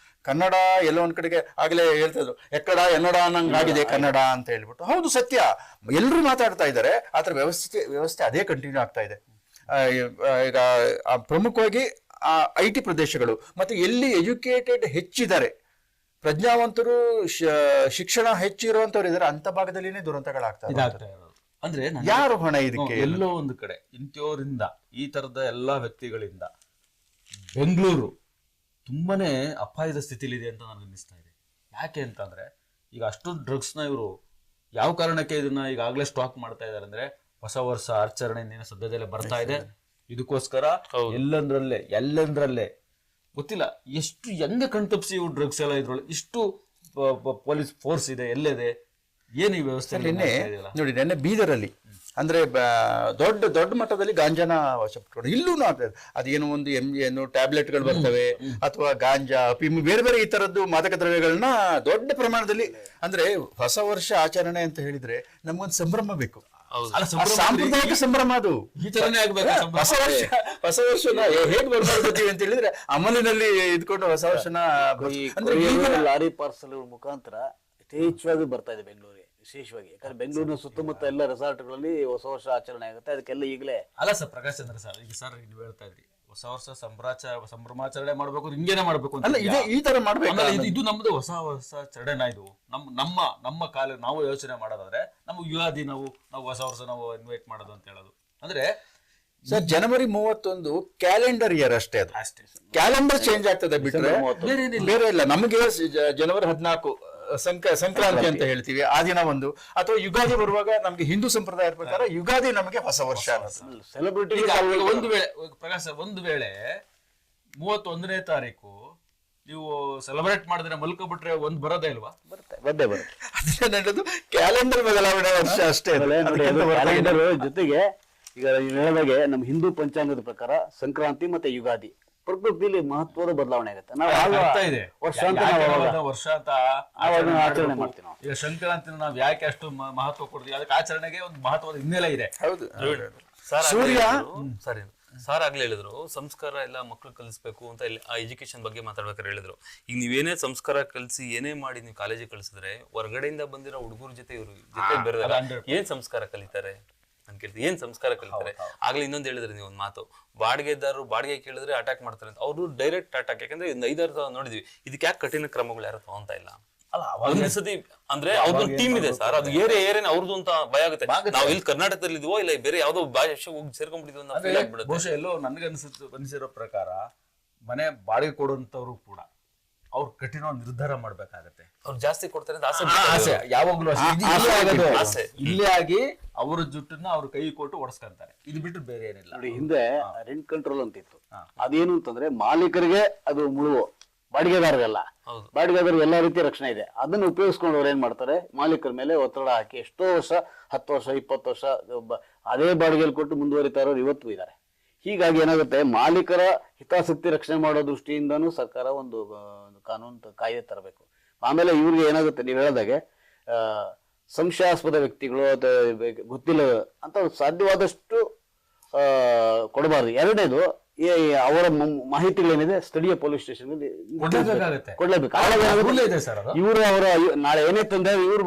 ಕನ್ನಡ ಎಲ್ಲೋ ಒಂದ್ ಕಡೆಗೆ ಆಗ್ಲೇ ಹೇಳ್ತಾ ಇದ್ರು, ಎಕ್ಕಡ ಎನ್ನಡ ಅನ್ನಂಗಾಗಿದೆ ಕನ್ನಡ ಅಂತ ಹೇಳ್ಬಿಟ್ಟು. ಹೌದು, ಸತ್ಯ, ಎಲ್ಲರೂ ಮಾತಾಡ್ತಾ ಇದ್ದಾರೆ. ಆದ್ರೆ ವ್ಯವಸ್ಥೆ ಅದೇ ಕಂಟಿನ್ಯೂ ಆಗ್ತಾ ಇದೆ. ಈಗ ಪ್ರಮುಖವಾಗಿ ಐಟಿ ಪ್ರದೇಶಗಳು ಮತ್ತೆ ಎಲ್ಲಿ ಎಜುಕೇಟೆಡ್ ಹೆಚ್ಚಿದ್ದಾರೆ, ಪ್ರಜ್ಞಾವಂತರು, ಶಿಕ್ಷಣ ಹೆಚ್ಚಿರುವಂತವ್ರು ಇದಾರೆ, ಅಂತ ಭಾಗದಲ್ಲಿನೇ ದುರಂತಗಳಾಗ್ತಾ ಇದಾಗ್ತಾ ಇರೋದು. ಅಂದ್ರೆ ಯಾರು ಹೊಣೆ ಇದಕ್ಕೆ? ಎಲ್ಲೋ ಒಂದು ಕಡೆ ಇಂಥವರಿಂದ, ಈ ತರದ ಎಲ್ಲಾ ವ್ಯಕ್ತಿಗಳಿಂದ ಬೆಂಗಳೂರು ತುಂಬಾನೇ ಅಪಾಯದ ಸ್ಥಿತಿಲಿದೆ ಅಂತ ನನಗೆ ಅನ್ನಿಸ್ತಾ ಇದೆ. ಯಾಕೆ ಅಂತಂದ್ರೆ ಈಗ ಅಷ್ಟು ಡ್ರಗ್ಸ್ನ ಇವರು ಯಾವ ಕಾರಣಕ್ಕೆ ಇದನ್ನ ಈಗಾಗಲೇ ಸ್ಟಾಕ್ ಮಾಡ್ತಾ ಇದಾರೆ ಅಂದ್ರೆ, ಹೊಸ ವರ್ಷ ಆಚರಣೆ ಇನ್ನೇನು ಸದ್ಯದಲ್ಲೇ ಬರ್ತಾ ಇದೆ, ಇದಕ್ಕೋಸ್ಕರ ಎಲ್ಲಂದ್ರಲ್ಲೇ ಗೊತ್ತಿಲ್ಲ ಎಷ್ಟು ಹೆಂಗೆ ಕಣ್ತಪ್ಸಿ ಇವು ಡ್ರಗ್ಸ್ ಎಲ್ಲ ಇದ್ರೊಳಗೆ ಇಷ್ಟು ಪೊಲೀಸ್ ಫೋರ್ಸ್ ಇದೆ, ಎಲ್ಲೆದೆ, ಏನು ಈ ವ್ಯವಸ್ಥೆ? ನೋಡಿ, ನೆನ್ನೆ ಬೀದರಲ್ಲಿ ಅಂದ್ರೆ ದೊಡ್ಡ ಮಟ್ಟದಲ್ಲಿ ಗಾಂಜಾನ ವಶಪಡಿಸಿಕೊಂಡು, ಇಲ್ಲೂ ಅದೇನು ಒಂದು ಏನು ಟ್ಯಾಬ್ಲೆಟ್ಗಳು ಬರ್ತವೆ, ಅಥವಾ ಗಾಂಜಾ, ಅಫೀಮು, ಬೇರೆ ಬೇರೆ ಈ ತರದ್ದು ಮಾದಕ ದ್ರವ್ಯಗಳನ್ನ ದೊಡ್ಡ ಪ್ರಮಾಣದಲ್ಲಿ. ಅಂದ್ರೆ ಹೊಸ ವರ್ಷ ಆಚರಣೆ ಅಂತ ಹೇಳಿದ್ರೆ ನಮ್ಗೊಂದು ಸಂಭ್ರಮ ಬೇಕು, ಸಾಂಪ್ರದಾಯಿಕ ಸಂಭ್ರಮ. ಅದು ಈ ತರನೇ ಆಗ್ಬೇಕು. ಹೊಸ ವರ್ಷನ ಹೇಗ್ ಬರ್ತೀವಿ ಅಂತ ಹೇಳಿದ್ರೆ ಅಮಲಿನಲ್ಲಿ ಇದ್ಕೊಂಡು ಹೊಸ ವರ್ಷನ ಲಾರಿ ಪಾರ್ಸಲ್ ಮುಖಾಂತರ ಯಥೇಚ್ಛವಾಗಿ ಬರ್ತಾ ಇದೆ ಬೆಂಗಳೂರಿಗೆ, ವಿಶೇಷವಾಗಿ. ಯಾಕಂದ್ರೆ ಬೆಂಗಳೂರಿನ ಸುತ್ತಮುತ್ತ ಎಲ್ಲ ರೆಸಾರ್ಟ್ಗಳಲ್ಲಿ ಹೊಸ ವರ್ಷ ಆಚರಣೆ ಆಗುತ್ತೆ. ಅದಕ್ಕೆಲ್ಲ ಈಗಲೇ ಅಲ್ಲ ಸರ್, ಪ್ರಕಾಶ್ ಚಂದ್ರ ಸರ್, ಈಗ ಸರ್ ನೀವು ಹೇಳ್ತಾ ಇದ್ರಿ ಹೊಸ ವರ್ಷ ಸಂಭ್ರಮಾಚರಣೆ ಮಾಡ್ಬೇಕು, ಹಿಂಗೇನೆ ಮಾಡ್ಬೇಕು ಅಂತ. ಈ ತರ ಮಾಡ್ಬೇಕು. ಇದು ನಮ್ದು ಹೊಸ ವರ್ಷ ಚರಣೆ. ಇದು ನಮ್ಮ ಕಾಲ ನಾವು ಯೋಚನೆ ಮಾಡೋದಾದ್ರೆ ನಮ್ಗೆ ಯುಗಾದಿ ನಾವು ಹೊಸ ವರ್ಷ ನಾವು ಇನ್ವೈಟ್ ಮಾಡೋದು ಅಂತ ಹೇಳೋದು. ಅಂದ್ರೆ ಸರ್, ಜನವರಿ 31 ಕ್ಯಾಲೆಂಡರ್ ಇಯರ್ ಅಷ್ಟೇ. ಅದು ಕ್ಯಾಲೆಂಡರ್ ಚೇಂಜ್ ಆಗ್ತದೆ ಬಿಟ್ರೆ ಬೇರೆ ಇಲ್ಲ. ನಮಗೆ ಜನವರಿ 14 ಸಂಕ್ರಾಂತಿ ಅಂತ ಹೇಳ್ತೀವಿ, ಆ ದಿನ ಒಂದು. ಅಥವಾ ಯುಗಾದಿ ಬರುವಾಗ ನಮ್ಗೆ ಹಿಂದೂ ಸಂಪ್ರದಾಯ ಪ್ರಕಾರ ಯುಗಾದಿ ನಮಗೆ ಹೊಸ ವರ್ಷ. ಸೆಲೆಬ್ರಿಟಿ ಒಂದು ವೇಳೆ ಪ್ರಕಾಶ್ ಸರ್, ಒಂದು ವೇಳೆ 31ನೇ ತಾರೀಕು ನೀವು ಸೆಲೆಬ್ರೇಟ್ ಮಾಡಿದ್ರೆ ಮಲ್ಕೊಬಿಟ್ರೆ ಒಂದು ಬರೋದೇ ಇಲ್ವಾ? ಬರುತ್ತೆ. ಅದನ್ನ ಕ್ಯಾಲೆಂಡರ್ ಬದಲಾವಣೆ ವರ್ಷ ಅಷ್ಟೇ. ಕ್ಯಾಲೆಂಡರ್ ಜೊತೆಗೆ ಈಗ ನೀವು ಹೇಳಿದಾಗೆ ನಮ್ಮ ಹಿಂದೂ ಪಂಚಾಂಗದ ಪ್ರಕಾರ ಸಂಕ್ರಾಂತಿ ಮತ್ತೆ ಯುಗಾದಿ ಪ್ರಕೃತಿಯಲ್ಲಿ ಮಹತ್ವದ ಬದಲಾವಣೆ ಆಗುತ್ತೆ. ನಾವು ಆಗ್ತಾ ಇದೆ. ವರ್ಷ ಅಂತ ಯಾಕೆ ನಾವು ಅವಾಗ ವರ್ಷ ಅಂತ ಆಚರಣೆ ಆಚರಣೆ ಮಾಡ್ತೀವಿ ನಾವು. ಈಗ ಸಂಕ್ರಾಂತಿನ ನಾವು ಯಾಕೆ ಅಷ್ಟು ಮಹತ್ವ ಕೊಡ್ತೀವಿ, ಅದಕ್ಕೆ ಆಚರಣೆಗೆ ಒಂದು ಮಹತ್ವದ ಹಿನ್ನೆಲೆ ಇದೆ. ಹೌದು. ಸೂರ್ಯ ಸರಿ ಸರ್ ಆಗ್ಲೇ ಹೇಳಿದ್ರು ಸಂಸ್ಕಾರ ಎಲ್ಲ ಮಕ್ಳು ಕಲಿಸ್ಬೇಕು ಅಂತ ಇಲ್ಲಿ ಆ ಎಜುಕೇಶನ್ ಬಗ್ಗೆ ಮಾತಾಡ್ಬೇಕಾದ್ರೆ ಹೇಳಿದ್ರು. ಈಗ ನೀವೇನೇ ಸಂಸ್ಕಾರ ಕಲಿಸಿ ಏನೇ ಮಾಡಿ ನೀವು ಕಾಲೇಜಿಗೆ ಕಳಿಸಿದ್ರೆ ಹೊರಗಡೆಯಿಂದ ಬಂದಿರೋ ಹುಡುಗರ ಜೊತೆ ಇವರು ಜೊತೆ ಬೆರೆದಾಗ ಏನ್ ಸಂಸ್ಕಾರ ಕಲಿತಾರೆ ಅಂತ ಕೇಳ್ತೀವಿ. ಏನ್ ಸಂಸ್ಕಾರ ಕಲಿತಾರೆ? ಆಗ್ಲೇ ಇನ್ನೊಂದು ಹೇಳಿದ್ರಿ ನೀವು ಒಂದು ಮಾತು, ಬಾಡಿಗೆದಾರರು ಬಾಡಿಗೆ ಕೇಳಿದ್ರೆ ಅಟ್ಯಾಕ್ ಮಾಡ್ತಾರೆ ಅಂತ. ಅವರು ಡೈರೆಕ್ಟ್ ಅಟ್ಯಾಕ್, ಯಾಕಂದ್ರೆ ಒಂದು 5-6 ನೋಡಿದ್ವಿ. ಇದಕ್ಕೆ ಯಾಕೆ ಕಠಿಣ ಕ್ರಮಗಳು ಯಾರು ತಗೊಂತ ಇಲ್ಲ? ಒಂದ್ ಸತಿ ಅಂದ್ರೆ ಅವ್ರದ್ದು ಟೀಮ್ ಇದೆ ಸರ್, ಅದು ಏರಿಯಾ ಅವ್ರದ್ದು ಅಂತ ಭಯ ಆಗುತ್ತೆ. ನಾವು ಇಲ್ಲಿ ಕರ್ನಾಟಕದಲ್ಲಿ ಇದೀವೋ ಇಲ್ಲ ಬೇರೆ ಯಾವ್ದೋ ಭಾಷೆ ಹೋಗಿ ಸೇರ್ಕೊಂಡ್ಬಿಟ್ಟಿದ್ವಿ ಅಂತ ಫೀಲ್ ಆಗ್ಬಿಡುತ್ತೆ. ಬಹುಶಃ ಎಲ್ಲೋ ನನ್ಗೆ ಅನಿಸಿರೋ ಪ್ರಕಾರ ಮನೆ ಬಾಡಿಗೆ ಕೊಡುವಂತವ್ರು ಕೂಡ ಅವ್ರು ಕಠಿಣ ನಿರ್ಧಾರ ಮಾಡ್ಬೇಕಾಗತ್ತೆ. ಅವ್ರು ಜಾಸ್ತಿ ಕೊಡ್ತಾರೆ ಅಂತ ಆಸೆ ಯಾವಾಗ್ಲೂ ಇಲ್ಲೇ ಆಗಿ ಅವ್ರ ಜುಟ್ಟನ್ನ ಅವ್ರ ಕೈ ಕೊಟ್ಟು ಓಡಿಸ್ಕೊಂತಾರೆ. ಇದು ಬಿಟ್ಟರೆ ಬೇರೆ ಏನಿಲ್ಲ. ನೋಡಿ, ಹಿಂದೆ ರೆಂಟ್ ಕಂಟ್ರೋಲ್ ಅಂತ ಇತ್ತು. ಅದೇನು ಅಂತಂದ್ರೆ ಮಾಲೀಕರಿಗೆ ಅದು ಮುಳುವು, ಬಾಡಿಗೆದಾರರಲ್ಲ. ಬಾಡಿಗೆದಾರರಿಗೆ ಎಲ್ಲಾ ರೀತಿಯ ರಕ್ಷಣೆ ಇದೆ. ಅದನ್ನ ಉಪಯೋಗಿಸ್ಕೊಂಡು ಅವ್ರು ಏನ್ ಮಾಡ್ತಾರೆ, ಮಾಲೀಕರ ಮೇಲೆ ಒತ್ತಡ ಹಾಕಿ ಎಷ್ಟೋ ವರ್ಷ 10 ವರ್ಷ 20 ವರ್ಷ ಅದೇ ಬಾಡಿಗೆಯಲ್ಲಿ ಕೊಟ್ಟು ಮುಂದುವರಿತಾ ಇರೋರು ಇವತ್ತು ಇದ್ದಾರೆ. ಹೀಗಾಗಿ ಏನಾಗುತ್ತೆ, ಮಾಲೀಕರ ಹಿತಾಸಕ್ತಿ ರಕ್ಷಣೆ ಮಾಡೋ ದೃಷ್ಟಿಯಿಂದನೂ ಸರ್ಕಾರ ಒಂದು ಕಾನೂನು ಕಾಯ್ದೆ ತರಬೇಕು. ಆಮೇಲೆ ಇವ್ರಿಗೆ ಏನಾಗುತ್ತೆ, ನೀವು ಹೇಳಿದಾಗೆ ಸಂಶಯಾಸ್ಪದ ವ್ಯಕ್ತಿಗಳು ಅಥವಾ ಗೊತ್ತಿಲ್ಲ ಅಂತ ಸಾಧ್ಯವಾದಷ್ಟು ಕೊಡಬಾರ್ದು. ಎರಡನೇದು, ಅವರ ಮಾಹಿತಿಗಳೇನಿದೆ ಸ್ಥಳೀಯ ಪೊಲೀಸ್ ಸ್ಟೇಷನ್ ಕೊಡ್ಲೇಬೇಕು. ಇವರು ಅವರ ನಾಳೆ ಏನೇ ತಂದ್ರೆ ಇವ್ರು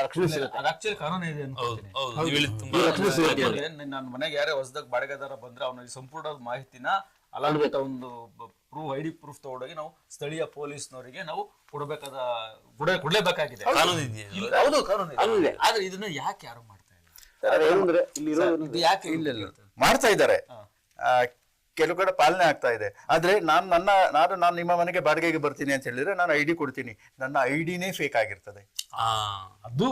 ರಕ್ಷಣೆ ಸಿಗುತ್ತೆ. ನನ್ನ ಮನೆಗೆ ಯಾರೇ ಹೊಸದಾಗ ಬಾಡಿಗೆದಾರ ಬಂದ್ರೆ ಅವನಿಗೆ ಸಂಪೂರ್ಣ ಮಾಹಿತಿನ ಅಲಾಂಬಿತ ಒಂದು ಐಡಿ ಪ್ರೂಫ್ ತಗೊಂಡೋಗಿ ನಾವು ಸ್ಥಳೀಯ ಪೊಲೀಸ್ನವರಿಗೆ ನಾವು ಕೊಡ್ಲೇಬೇಕಾಗಿದೆ. ಹೌದು, ಕಾನೂನು ಇದೆ. ಆದ್ರೆ ಇದನ್ನ ಯಾಕೆ ಯಾರು ಮಾಡ್ತಾ ಇಲ್ಲ? ಯಾಕೆ ಇಲ್ಲ ಮಾಡ್ತಾ ಇದ್ದಾರೆ, ಕೆಲವು ಕಡೆ ಪಾಲನೆ ಆಗ್ತಾ ಇದೆ. ಆದ್ರೆ ನಾನು ನಿಮ್ಮ ಮನೆಗೆ ಬಾಡಿಗೆಗೆ ಬರ್ತೀನಿ ಅಂತ ಹೇಳಿದ್ರೆ ನಾನು ಐಡಿ ಕೊಡ್ತೀನಿ, ನನ್ನ ಐಡಿನೇ ಫೇಕ್ ಆಗಿರ್ತದೆ. ಅದು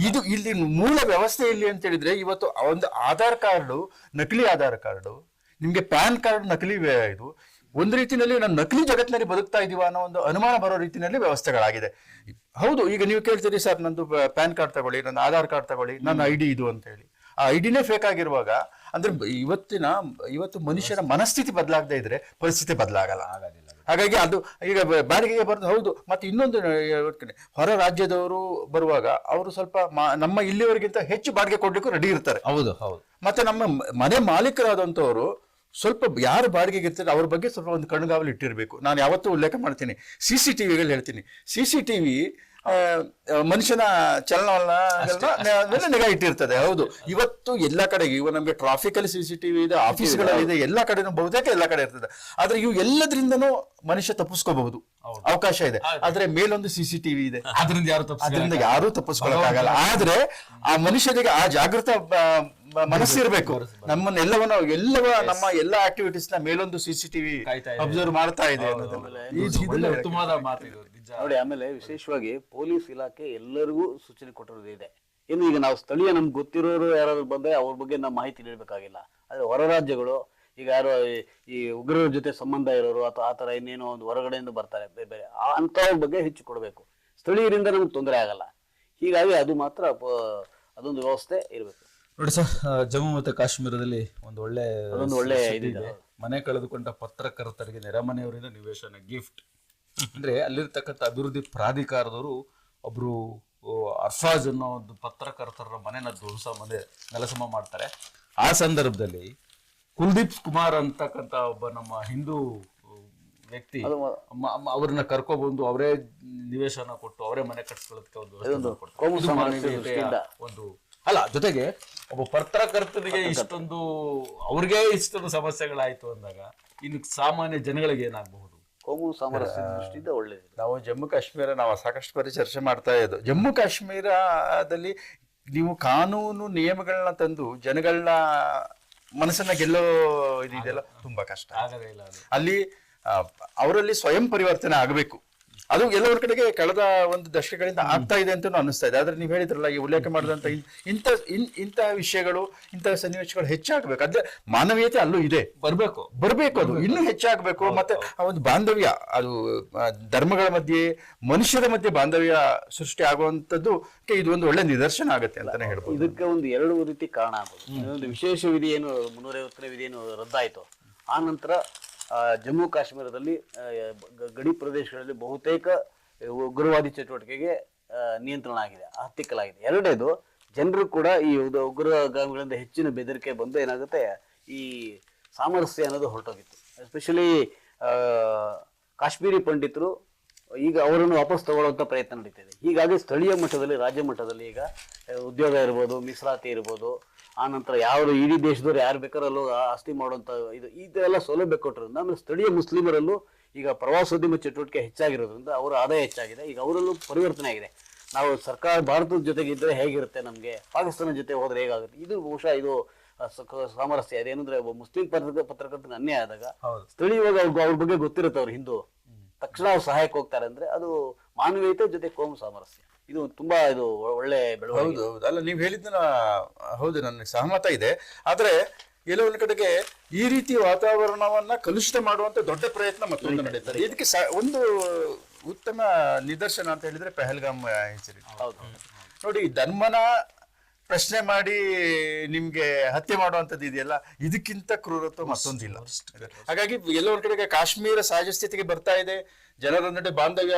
ಇದು ಇಲ್ಲಿ ಮೂಲ ವ್ಯವಸ್ಥೆ ಇಲ್ಲಿ ಅಂತ ಹೇಳಿದ್ರೆ, ಇವತ್ತು ಒಂದು ಆಧಾರ್ ಕಾರ್ಡು ನಕಲಿ ಆಧಾರ್ ಕಾರ್ಡು, ನಿಮ್ಗೆ ಪ್ಯಾನ್ ಕಾರ್ಡ್ ನಕಲಿ, ಇದು ಒಂದು ರೀತಿಯಲ್ಲಿ ನಾನು ನಕಲಿ ಜಗತ್ತಿನಲ್ಲಿ ಬದುಕ್ತಾ ಇದೀವ ಅನ್ನೋ ಒಂದು ಅನುಮಾನ ಬರೋ ರೀತಿಯಲ್ಲಿ ವ್ಯವಸ್ಥೆಗಳಾಗಿದೆ. ಹೌದು, ಈಗ ನೀವು ಕೇಳ್ತೀರಿ ಸರ್ ನಂದು ಪ್ಯಾನ್ ಕಾರ್ಡ್ ತಗೊಳ್ಳಿ, ನನ್ನ ಆಧಾರ್ ಕಾರ್ಡ್ ತಗೊಳ್ಳಿ, ನನ್ನ ಐಡಿ ಇದು ಅಂತ ಹೇಳಿ. ಆ ಐಡಿನೇ ಫೇಕ್ ಆಗಿರುವಾಗ ಅಂದ್ರೆ ಇವತ್ತು ಮನುಷ್ಯನ ಮನಸ್ಥಿತಿ ಬದಲಾಗದೆ ಇದ್ರೆ ಪರಿಸ್ಥಿತಿ ಬದಲಾಗಲ್ಲ. ಹಾಗಾಗಿ ಅದು ಈಗ ಬಾಡಿಗೆಗೆ ಬರೋದು ಹೌದು. ಮತ್ತೆ ಇನ್ನೊಂದು, ಹೊರ ರಾಜ್ಯದವರು ಬರುವಾಗ ಅವರು ಸ್ವಲ್ಪ ನಮ್ಮ ಇಲ್ಲಿವರೆಗಿಂತ ಹೆಚ್ಚು ಬಾಡಿಗೆ ಕೊಡ್ಲಿಕ್ಕೂ ರೆಡಿ ಇರ್ತಾರೆ. ಹೌದು. ಮತ್ತೆ ನಮ್ಮ ಮನೆ ಮಾಲೀಕರಾದಂಥವ್ರು ಸ್ವಲ್ಪ ಯಾರು ಬಾಡಿಗೆಗೆ ಇರ್ತಾರೆ ಅವ್ರ ಬಗ್ಗೆ ಸ್ವಲ್ಪ ಒಂದು ಕಣ್ಗಾವಲು ಇಟ್ಟಿರ್ಬೇಕು. ನಾನು ಯಾವತ್ತೂ ಉಲ್ಲೇಖ ಮಾಡ್ತೀನಿ, CCTVಗಳು ಹೇಳ್ತೀನಿ. CCTV ಮನುಷ್ಯನ ಚಲನವಲನ ನಿಗಾ ಇಟ್ಟಿರ್ತದೆ. ಹೌದು, ಇವತ್ತು ಎಲ್ಲಾ ಕಡೆಗೆ ಇವ ನಮ್ಗೆ ಟ್ರಾಫಿಕ್ ಅಲ್ಲಿ CCTV ಇದೆ, ಆಫೀಸ್ಗಳಲ್ಲಿ ಎಲ್ಲಾ ಕಡೆನೂ ಬಹುತೇಕ ಎಲ್ಲಾ ಕಡೆ ಇರ್ತದೆ. ಆದ್ರೆ ಇವು ಎಲ್ಲದ್ರಿಂದನೂ ಮನುಷ್ಯ ತಪ್ಪಿಸ್ಕೋಬಹುದು, ಅವಕಾಶ ಇದೆ. ಆದ್ರೆ ಮೇಲೊಂದು CCTV ಇದೆ, ಅದರಿಂದ ಯಾರು ತಪ್ಪಿಸ್ಕೊಳಕ್ಕಾಗಲ್ಲ. ಆದ್ರೆ ಆ ಮನುಷ್ಯನಿಗೆ ಆ ಜಾಗೃತ ಮನಸ್ಸಿರ್ಬೇಕು. ನಮ್ಮ ಎಲ್ಲಾ ಆಕ್ಟಿವಿಟೀಸ್ ನ ಮೇಲೊಂದು CCTV ಅಬ್ಸರ್ವ್ ಮಾಡ್ತಾ ಇದೆ. ನೋಡಿ, ಆಮೇಲೆ ವಿಶೇಷವಾಗಿ ಪೊಲೀಸ್ ಇಲಾಖೆ ಎಲ್ಲರಿಗೂ ಸೂಚನೆ ಕೊಟ್ಟಿರೋದು ಇದೆ. ಇನ್ನು ಈಗ ನಾವು ಸ್ಥಳೀಯ ನಮ್ಗೆ ಗೊತ್ತಿರೋರು ಯಾರಾದ್ರು ಬಂದ್ರೆ ಅವ್ರ ಬಗ್ಗೆ ನಾವು ಮಾಹಿತಿ ನೀಡಬೇಕಾಗಿಲ್ಲ. ಆದ್ರೆ ಹೊರ ರಾಜ್ಯಗಳು, ಈಗ ಯಾರು ಈ ಉಗ್ರರ ಜೊತೆ ಸಂಬಂಧ ಇರೋರು ಅಥವಾ ಆತರ ಇನ್ನೇನೋ ಒಂದು ಹೊರಗಡೆಯಿಂದ ಬರ್ತಾರೆ ಬೇರೆ ಅಂತವ್ರ ಬಗ್ಗೆ ಹೆಚ್ಚು ಕೊಡಬೇಕು. ಸ್ಥಳೀಯರಿಂದ ನಮ್ಗೆ ತೊಂದರೆ ಆಗಲ್ಲ. ಹೀಗಾಗಿ ಅದು ಮಾತ್ರ ಅದೊಂದು ವ್ಯವಸ್ಥೆ ಇರಬೇಕು. ನೋಡಿ ಸರ್, ಜಮ್ಮು ಮತ್ತು ಕಾಶ್ಮೀರದಲ್ಲಿ ಒಂದು ಒಳ್ಳೆ ಇದಿದೆ. ಮನೆ ಕಳೆದುಕೊಂಡ ಪತ್ರಕರ್ತರಿಗೆ ನೆರೆಮನೆಯವರಿಂದ ನಿವೇಶನ ಗಿಫ್ಟ್. ಅಂದ್ರೆ ಅಲ್ಲಿರ್ತಕ್ಕಂಥ ಅಭಿವೃದ್ಧಿ ಪ್ರಾಧಿಕಾರದವರು ಒಬ್ರು ಅರ್ಫಾಜ್ ಅನ್ನೋ ಒಂದು ಪತ್ರಕರ್ತರ ಮನೆನ ನೆಲಸಮ ಮಾಡ್ತಾರೆ. ಆ ಸಂದರ್ಭದಲ್ಲಿ ಕುಲ್ದೀಪ್ ಕುಮಾರ್ ಅಂತಕ್ಕಂಥ ಒಬ್ಬ ನಮ್ಮ ಹಿಂದೂ ವ್ಯಕ್ತಿ ಅವ್ರನ್ನ ಕರ್ಕೊಬಂದು ಅವರೇ ನಿವೇಶನ ಕೊಟ್ಟು ಅವರೇ ಮನೆ ಕಟ್ಸ್ಕೊಳ್ಳೋದಕ್ಕೆ ಒಂದು ಅಲ್ಲ, ಜೊತೆಗೆ ಒಬ್ಬ ಪತ್ರಕರ್ತನಿಗೆ ಇಷ್ಟೊಂದು ಸಮಸ್ಯೆಗಳಾಯ್ತು ಅಂದಾಗ ಇನ್ನು ಸಾಮಾನ್ಯ ಜನಗಳಿಗೆ ಏನಾಗಬಹುದು? ಕೋಮು ಸಾಮರಸ್ಯ ದೃಷ್ಟಿಯಿಂದ ಒಳ್ಳೇದು. ನಾವು ಜಮ್ಮು ಕಾಶ್ಮೀರ ಸಾಕಷ್ಟು ಬಾರಿ ಚರ್ಚೆ ಮಾಡ್ತಾ ಇದ್ದು. ಜಮ್ಮು ಕಾಶ್ಮೀರದಲ್ಲಿ ನೀವು ಕಾನೂನು ನಿಯಮಗಳನ್ನ ತಂದು ಜನಗಳನ್ನ ಮನಸ್ಸನ್ನ ಗೆಲ್ಲೋ ಇದೆಯಲ್ಲ ತುಂಬಾ ಕಷ್ಟ. ಅಲ್ಲಿ ಅವರಲ್ಲಿ ಸ್ವಯಂ ಪರಿವರ್ತನೆ ಆಗಬೇಕು. ಅದು ಎಲ್ಲರ ಕಡೆಗೆ ಕಳೆದ ಒಂದು ದಶಕಗಳಿಂದ ಆಗ್ತಾ ಇದೆ ಅಂತ ಅನ್ನಿಸ್ತಾ ಇದೆ. ಆದ್ರೆ ನೀವು ಹೇಳಿದ್ರಲ್ಲ, ಈ ಉಲ್ಲೇಖ ಮಾಡಿದಂತ ಇಂತಹ ವಿಷಯಗಳು, ಇಂತಹ ಸನ್ನಿವೇಶಗಳು ಹೆಚ್ಚಾಗಬೇಕು. ಅದೇ ಮಾನವೀಯತೆ ಅಲ್ಲೂ ಇದೆ, ಬರ್ಬೇಕು ಅದು ಇನ್ನೂ ಹೆಚ್ಚಾಗಬೇಕು. ಮತ್ತೆ ಆ ಒಂದು ಬಾಂಧವ್ಯ, ಅದು ಧರ್ಮಗಳ ಮಧ್ಯೆ, ಮನುಷ್ಯರ ಮಧ್ಯೆ ಬಾಂಧವ್ಯ ಸೃಷ್ಟಿ ಆಗುವಂತದ್ದು ಇದು ಒಂದು ಒಳ್ಳೆ ನಿದರ್ಶನ ಆಗುತ್ತೆ ಅಂತಾನೆ ಹೇಳ್ಬೋದು. ಇದಕ್ಕೆ ಒಂದು ಎರಡು ರೀತಿ ಕಾರಣ ಆಗ್ಬೋದು. ಒಂದು ವಿಶೇಷ ವಿಧಿ ಏನು 350ನೇ ವಿಧಿ ಏನು ರದ್ದಾಯಿತು, ಆ ನಂತರ ಜಮ್ಮು ಕಾಶ್ಮೀರದಲ್ಲಿ ಗಡಿ ಪ್ರದೇಶಗಳಲ್ಲಿ ಬಹುತೇಕ ಉಗ್ರವಾದಿ ಚಟುವಟಿಕೆಗೆ ನಿಯಂತ್ರಣ ಆಗಿದೆ, ಹತ್ತಿಕ್ಕಲಾಗಿದೆ. ಎರಡನೇದು, ಜನರು ಕೂಡ ಈ ಉಗ್ರಗಾಮಿಗಳಿಂದ ಹೆಚ್ಚಿನ ಬೆದರಿಕೆ ಬಂದು ಏನಾಗುತ್ತೆ, ಈ ಸಾಮರಸ್ಯ ಅನ್ನೋದು ಹೊರಟೋಗಿತ್ತು. ಎಸ್ಪೆಷಲಿ ಕಾಶ್ಮೀರಿ ಪಂಡಿತರು ಈಗ ಅವರನ್ನು ವಾಪಸ್ ತಗೊಳ್ಳುವಂಥ ಪ್ರಯತ್ನ ನಡೀತಿದೆ. ಹೀಗಾಗಿ ಸ್ಥಳೀಯ ಮಟ್ಟದಲ್ಲಿ, ರಾಜ್ಯ ಮಟ್ಟದಲ್ಲಿ ಈಗ ಉದ್ಯೋಗ ಇರ್ಬೋದು, ಮೀಸಲಾತಿ ಇರ್ಬೋದು, ಆನಂತರ ಯಾವ ಇಡೀ ದೇಶದವ್ರು ಯಾರು ಬೇಕಾರಲ್ಲೂ ಆಸ್ತಿ ಮಾಡುವಂಥ ಇದೆಲ್ಲ ಸೌಲಭ್ಯ ಕೊಟ್ಟಿರೋದ್ರಿಂದ, ಆಮೇಲೆ ಸ್ಥಳೀಯ ಮುಸ್ಲಿಮರಲ್ಲೂ ಈಗ ಪ್ರವಾಸೋದ್ಯಮ ಚಟುವಟಿಕೆ ಹೆಚ್ಚಾಗಿರೋದ್ರಿಂದ ಅವರ ಆದಾಯ ಹೆಚ್ಚಾಗಿದೆ. ಈಗ ಅವರಲ್ಲೂ ಪರಿವರ್ತನೆ ಆಗಿದೆ. ನಾವು ಸರ್ಕಾರ ಭಾರತದ ಜೊತೆಗೆ ಇದ್ದರೆ ಹೇಗಿರುತ್ತೆ, ನಮಗೆ ಪಾಕಿಸ್ತಾನ ಜೊತೆ ಹೋದ್ರೆ ಹೇಗಾಗುತ್ತೆ, ಇದು ಬಹುಶಃ ಇದು ಸಾಮರಸ್ಯ. ಅದೇನಂದ್ರೆ ಮುಸ್ಲಿಂ ಪತ್ರಕರ್ತನ ಅನ್ಯಾಯ ಆದಾಗ ಸ್ಥಳೀಯವಾಗಿ ಅವ್ರ ಬಗ್ಗೆ ಗೊತ್ತಿರುತ್ತೆ, ಅವ್ರು ಹಿಂದೂ, ತಕ್ಷಣ ಅವ್ರು ಸಹಾಯಕ್ಕೆ ಹೋಗ್ತಾರೆ. ಅಂದ್ರೆ ಅದು ಮಾನವೀಯತೆ ಜೊತೆ ಕೋಮು ಸಾಮರಸ್ಯ, ಇದು ತುಂಬಾ ಇದು ಒಳ್ಳೆ ಬೆಳವಣಿಗೆ. ಹೌದು, ಅಲ್ಲ ನೀವು ಹೇಳಿದ್ದನ್ನ ಹೌದು, ನನಗೆ ಸಹಮತ ಇದೆ. ಆದ್ರೆ ಎಲ್ಲೋ ಒಂದು ಕಡೆಗೆ ಈ ರೀತಿ ವಾತಾವರಣವನ್ನ ಕಲುಷಿತ ಮಾಡುವಂತ ದೊಡ್ಡ ಪ್ರಯತ್ನ ಮತ್ತೊಂದು ನಡೀತಾರೆ. ಇದಕ್ಕೆ ಒಂದು ಉತ್ತಮ ನಿದರ್ಶನ ಅಂತ ಹೇಳಿದ್ರೆ ಪಹಲ್ಗಾಮ್ ಇನ್ಸಿಡೆಂಟ್. ನೋಡಿ, ಧರ್ಮನ ಪ್ರಶ್ನೆ ಮಾಡಿ ನಿಮ್ಗೆ ಹತ್ಯೆ ಮಾಡುವಂಥದ್ದು ಇದೆಯಲ್ಲ, ಇದಕ್ಕಿಂತ ಕ್ರೂರತ್ವ ಮತ್ತೊಂದಿಲ್ಲ. ಹಾಗಾಗಿ ಎಲ್ಲೋ ಒಂದ್ ಕಡೆಗೆ ಕಾಶ್ಮೀರ ಸಹಜ ಸ್ಥಿತಿಗೆ ಬರ್ತಾ ಇದೆ, ಜನರ ನಡುವೆ ಬಾಂಧವ್ಯ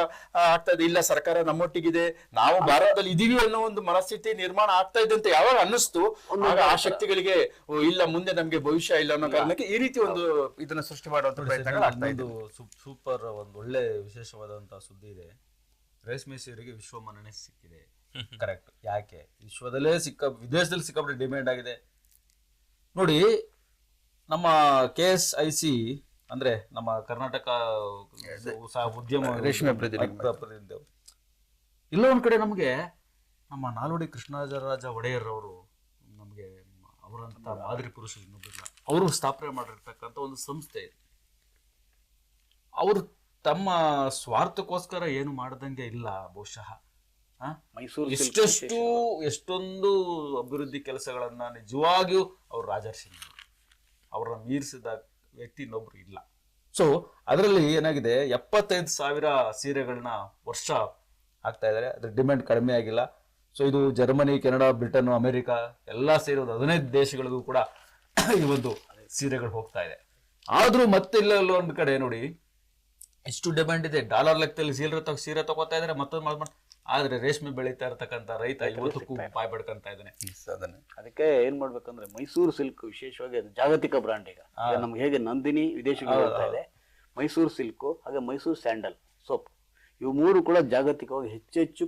ಆಗ್ತಾ ಇದೆ. ಇಲ್ಲ, ಸರ್ಕಾರ ನಮ್ಮೊಟ್ಟಿಗಿದೆ, ನಾವು ಭಾರತದಲ್ಲಿ ಇದೀವಿ ಅನ್ನೋ ಒಂದು ಮನಸ್ಥಿತಿ ನಿರ್ಮಾಣ ಆಗ್ತಾ ಇದೆ ಅಂತ ಯಾವಾಗ ಅನ್ನಿಸ್ತು, ಆಗ ಆ ಶಕ್ತಿಗಳಿಗೆ ಇಲ್ಲ, ಮುಂದೆ ನಮ್ಗೆ ಭವಿಷ್ಯ ಇಲ್ಲ ಅನ್ನೋ ಕಾರಣಕ್ಕೆ ಈ ರೀತಿ ಒಂದು ಇದನ್ನ ಸೃಷ್ಟಿ ಮಾಡುವಂತ ಪ್ರಯತ್ನಗಳು ಆಗ್ತಾ ಇದೆ. ಸೂಪರ್ ಒಂದು ಒಳ್ಳೆ ವಿಶೇಷವಾದಂತಹ ಸುದ್ದಿ ಇದೆ. ರೇಷ್ಮೆ ಸೀರೆಗೆ ವಿಶ್ವ ಮನ್ನಣೆ ಸಿಕ್ಕಿದೆ. ಕರೆಕ್ಟ್. ಯಾಕೆ ವಿಶ್ವದಲ್ಲೇ ವಿದೇಶದಲ್ಲಿ ಸಿಕ್ಕಾಪಟ್ಟೆ ಡಿಮ್ಯಾಂಡ್ ಆಗಿದೆ. ನೋಡಿ, ನಮ್ಮ KSIC ಅಂದ್ರೆ ನಮ್ಮ ಕರ್ನಾಟಕ ಉದ್ಯಮ ರೇಷ್ಮೆ ಪ್ರತಿನಿಧಿ, ಇಲ್ಲ ಒಂದ್ ಕಡೆ ನಮ್ಗೆ ನಮ್ಮ ನಾಲ್ವಡಿ ಕೃಷ್ಣರಾಜ ಒಡೆಯರ್ ಅವರು, ನಮ್ಗೆ ಅವರಂತ ಮಾದರಿ ಪುರುಷರು ಇನ್ನೊಬ್ಬರಿಲ್ಲ, ಅವರು ಸ್ಥಾಪನೆ ಮಾಡಿರ್ತಕ್ಕಂಥ ಒಂದು ಸಂಸ್ಥೆ ಇದೆ. ಅವರು ತಮ್ಮ ಸ್ವಾರ್ಥಕ್ಕೋಸ್ಕರ ಏನು ಮಾಡದಂಗೆ ಇಲ್ಲ. ಬಹುಶಃ ಎಷ್ಟೊಂದು ಅಭಿವೃದ್ಧಿ ಕೆಲಸಗಳನ್ನ ನಿಜವಾಗಿಯೂ ಅವ್ರು ರಾಜರ್ಷಿ, ಅವರನ್ನ ಮೀರಿಸಿದ ವ್ಯಕ್ತಿ ಇನ್ನೊಬ್ರು ಇಲ್ಲ. ಸೊ ಅದರಲ್ಲಿ ಏನಾಗಿದೆ, 75,000 ಸೀರೆಗಳನ್ನ ವರ್ಷ ಆಗ್ತಾ ಇದಾರೆ. ಅದ್ರ ಡಿಮ್ಯಾಂಡ್ ಕಡಿಮೆ ಆಗಿಲ್ಲ. ಸೊ ಇದು ಜರ್ಮನಿ, ಕೆನಡಾ, ಬ್ರಿಟನ್, ಅಮೆರಿಕ ಎಲ್ಲ ಸೇರಿ 15 ದೇಶಗಳಿಗೂ ಕೂಡ ಈ ಒಂದು ಸೀರೆಗಳು ಹೋಗ್ತಾ ಇದೆ. ಆದ್ರೂ ಮತ್ತೆ ಇಲ್ಲ ಒಂದ್ ಕಡೆ ನೋಡಿ, ಎಷ್ಟು ಡಿಮ್ಯಾಂಡ್ ಇದೆ. ಡಾಲರ್ ಲೆಕ್ಕದಲ್ಲಿ ಸೀರೆ ತಗೋತಾ ಇದಾರೆ, ಮತ್ತೊಂದು ಆದ್ರೆ ರೇಷ್ಮೆ ಬೆಳೀತಾ ಇರತಕ್ಕಂತ ರೈತ ಇವತ್ತಕ್ಕೂ ಬಾಯ್ ಪಡ್ಕೊಂತ ಇದ್ದಾನೆ. ಅದಕ್ಕೆ ಏನ್ ಮಾಡ್ಬೇಕಂದ್ರೆ, ಮೈಸೂರು ಸಿಲ್ಕ್ ವಿಶೇಷವಾಗಿ ಅದು ಜಾಗತಿಕ ಬ್ರಾಂಡ್. ಈಗ ನಮ್ಗೆ ಹೇಗೆ ನಂದಿನಿ ವಿದೇಶಕ್ಕೆ ಹೋಗ್ತಾ ಇದೆ, ಮೈಸೂರು ಸಿಲ್ಕ್, ಹಾಗೆ ಮೈಸೂರು ಸ್ಯಾಂಡಲ್ ಸೋಪ್, ಇವು ಮೂರು ಕೂಡ ಜಾಗತಿಕವಾಗಿ ಹೆಚ್ಚೆಚ್ಚು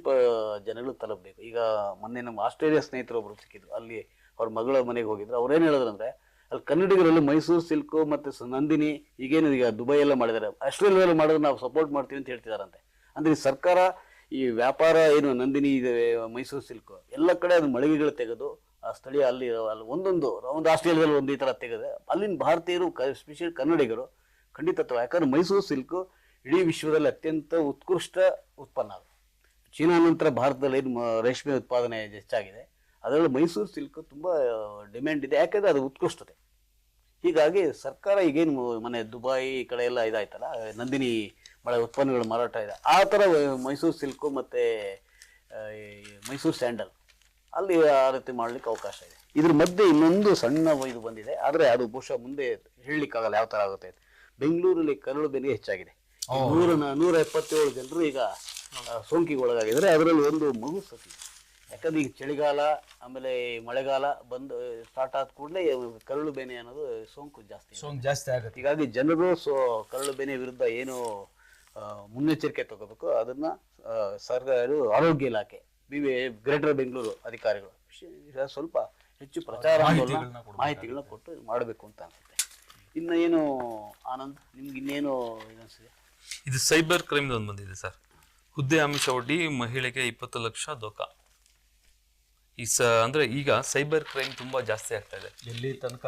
ಜನಗಳು ತಲುಪಬೇಕು. ಈಗ ಮೊನ್ನೆ ನಮ್ಮ ಆಸ್ಟ್ರೇಲಿಯಾ ಸ್ನೇಹಿತರು ಒಬ್ರು ಸಿಕ್ಕಿದ್ರು, ಅಲ್ಲಿ ಅವ್ರ ಮಗಳ ಮನೆಗೆ ಹೋಗಿದ್ರು. ಅವ್ರೇನ್ ಹೇಳಿದ್ರಂದ್ರೆ, ಅಲ್ಲಿ ಕನ್ನಡಿಗರಲ್ಲಿ ಮೈಸೂರು ಸಿಲ್ಕ್ ಮತ್ತೆ ನಂದಿನಿ ಈಗೇನು ಈಗ ದುಬೈ ಎಲ್ಲ ಮಾಡಿದ್ದಾರೆ, ಆಸ್ಟ್ರೇಲಿಯಾದಲ್ಲಿ ಮಾಡಿದ್ರೆ ನಾವು ಸಪೋರ್ಟ್ ಮಾಡ್ತೀವಿ ಅಂತ ಹೇಳ್ತಿದಾರಂತೆ. ಅಂದ್ರೆ ಸರ್ಕಾರ ಈ ವ್ಯಾಪಾರ ಏನು ನಂದಿನಿ ಇದೆ, ಮೈಸೂರು ಸಿಲ್ಕ್ ಎಲ್ಲ ಕಡೆ ಅದು ಮಳಿಗೆಗಳು ತೆಗೆದು ಆ ಸ್ಥಳೀಯ ಅಲ್ಲಿ ಒಂದು ಆಸ್ಟ್ರೇಲಿಯಾದಲ್ಲಿ ಒಂದು ಈ ತರ ತೆಗೆದ್ರೆ ಅಲ್ಲಿನ ಭಾರತೀಯರು, ಸ್ಪೆಷಲ್ ಕನ್ನಡಿಗರು ಖಂಡಿತತ್ವ. ಯಾಕಂದ್ರೆ ಮೈಸೂರು ಸಿಲ್ಕ್ ಇಡೀ ವಿಶ್ವದಲ್ಲಿ ಅತ್ಯಂತ ಉತ್ಕೃಷ್ಟ ಉತ್ಪನ್ನ. ಅದು ಚೀನಾ ನಂತರ ಭಾರತದಲ್ಲಿ ಏನು ರೇಷ್ಮೆ ಉತ್ಪಾದನೆ ಹೆಚ್ಚಾಗಿದೆ, ಅದರಲ್ಲಿ ಮೈಸೂರು ಸಿಲ್ಕ್ ತುಂಬಾ ಡಿಮ್ಯಾಂಡ್ ಇದೆ. ಯಾಕಂದ್ರೆ ಅದು ಉತ್ಕೃಷ್ಟತೆ. ಹೀಗಾಗಿ ಸರ್ಕಾರ ಈಗೇನು ಮನೆ ದುಬೈ ಕಡೆ ಎಲ್ಲ ಇದಾಯ್ತಲ್ಲ, ನಂದಿನಿ ಮಳೆ ಉತ್ಪನ್ನಗಳು ಮಾರಾಟ ಇದೆ, ಆ ಥರ ಮೈಸೂರು ಸಿಲ್ಕು ಮತ್ತು ಮೈಸೂರು ಸ್ಯಾಂಡಲ್ ಅಲ್ಲಿ ಆ ರೀತಿ ಮಾಡ್ಲಿಕ್ಕೆ ಅವಕಾಶ ಇದೆ. ಇದ್ರ ಮಧ್ಯೆ ಇನ್ನೊಂದು ಸಣ್ಣ ಇದು ಬಂದಿದೆ, ಆದರೆ ಅದು ಬಹುಶಃ ಮುಂದೆ ಹೇಳಲಿಕ್ಕಾಗಲ್ಲ ಯಾವ ಥರ ಆಗುತ್ತೆ. ಬೆಂಗಳೂರಲ್ಲಿ ಕರಳು ಬೆಲೆ ಹೆಚ್ಚಾಗಿದೆ. 177 ಜನರು ಈಗ ಸೋಂಕಿಗೆ ಒಳಗಾಗಿದ್ದಾರೆ. ಅದರಲ್ಲಿ ಒಂದು ಮಗು ಸತಿ. ಯಾಕಂದ್ರೆ ಈಗ ಚಳಿಗಾಲ ಆಮೇಲೆ ಮಳೆಗಾಲ ಬಂದು ಸ್ಟಾರ್ಟ್ ಆದ ಕೂಡಲೇ ಕರಳು ಬೇನೆ ಅನ್ನೋದು ಸೋಂಕು ಜಾಸ್ತಿ ಆಗುತ್ತೆ. ಹೀಗಾಗಿ ಜನರು ಕರಳು ಬೇನೆ ವಿರುದ್ಧ ಏನು ಮುನ್ನೆಚ್ಚರಿಕೆ ತಗೋಬೇಕು, ಅದನ್ನ ಸರ್ಕಾರ, ಆರೋಗ್ಯ ಇಲಾಖೆ, ಗ್ರೇಟರ್ ಬೆಂಗಳೂರು ಅಧಿಕಾರಿಗಳು ಸ್ವಲ್ಪ ಹೆಚ್ಚು ಪ್ರಚಾರ ಮಾಹಿತಿಗಳನ್ನ ಕೊಟ್ಟು ಮಾಡಬೇಕು ಅಂತ ಅನ್ಸುತ್ತೆ. ಇನ್ನು ಏನು ಆನಂದ್, ನಿಮ್ಗೆ ಇನ್ನೇನು ಅನಿಸಿದೆ? ಇದು ಸೈಬರ್ ಕ್ರೈಮ್ ಒಂದು ಬಂದಿದೆ ಸರ್. ಹುದ್ದೆ ಆಮಿಷ ಒಡ್ಡಿ ಮಹಿಳೆಗೆ 20 ಲಕ್ಷ ದೋಖ. ಅಂದ್ರೆ ಈಗ ಸೈಬರ್ ಕ್ರೈಮ್ ತುಂಬಾ ಜಾಸ್ತಿ ಆಗ್ತಾ ಇದೆ. ಎಲ್ಲಿ ತನಕ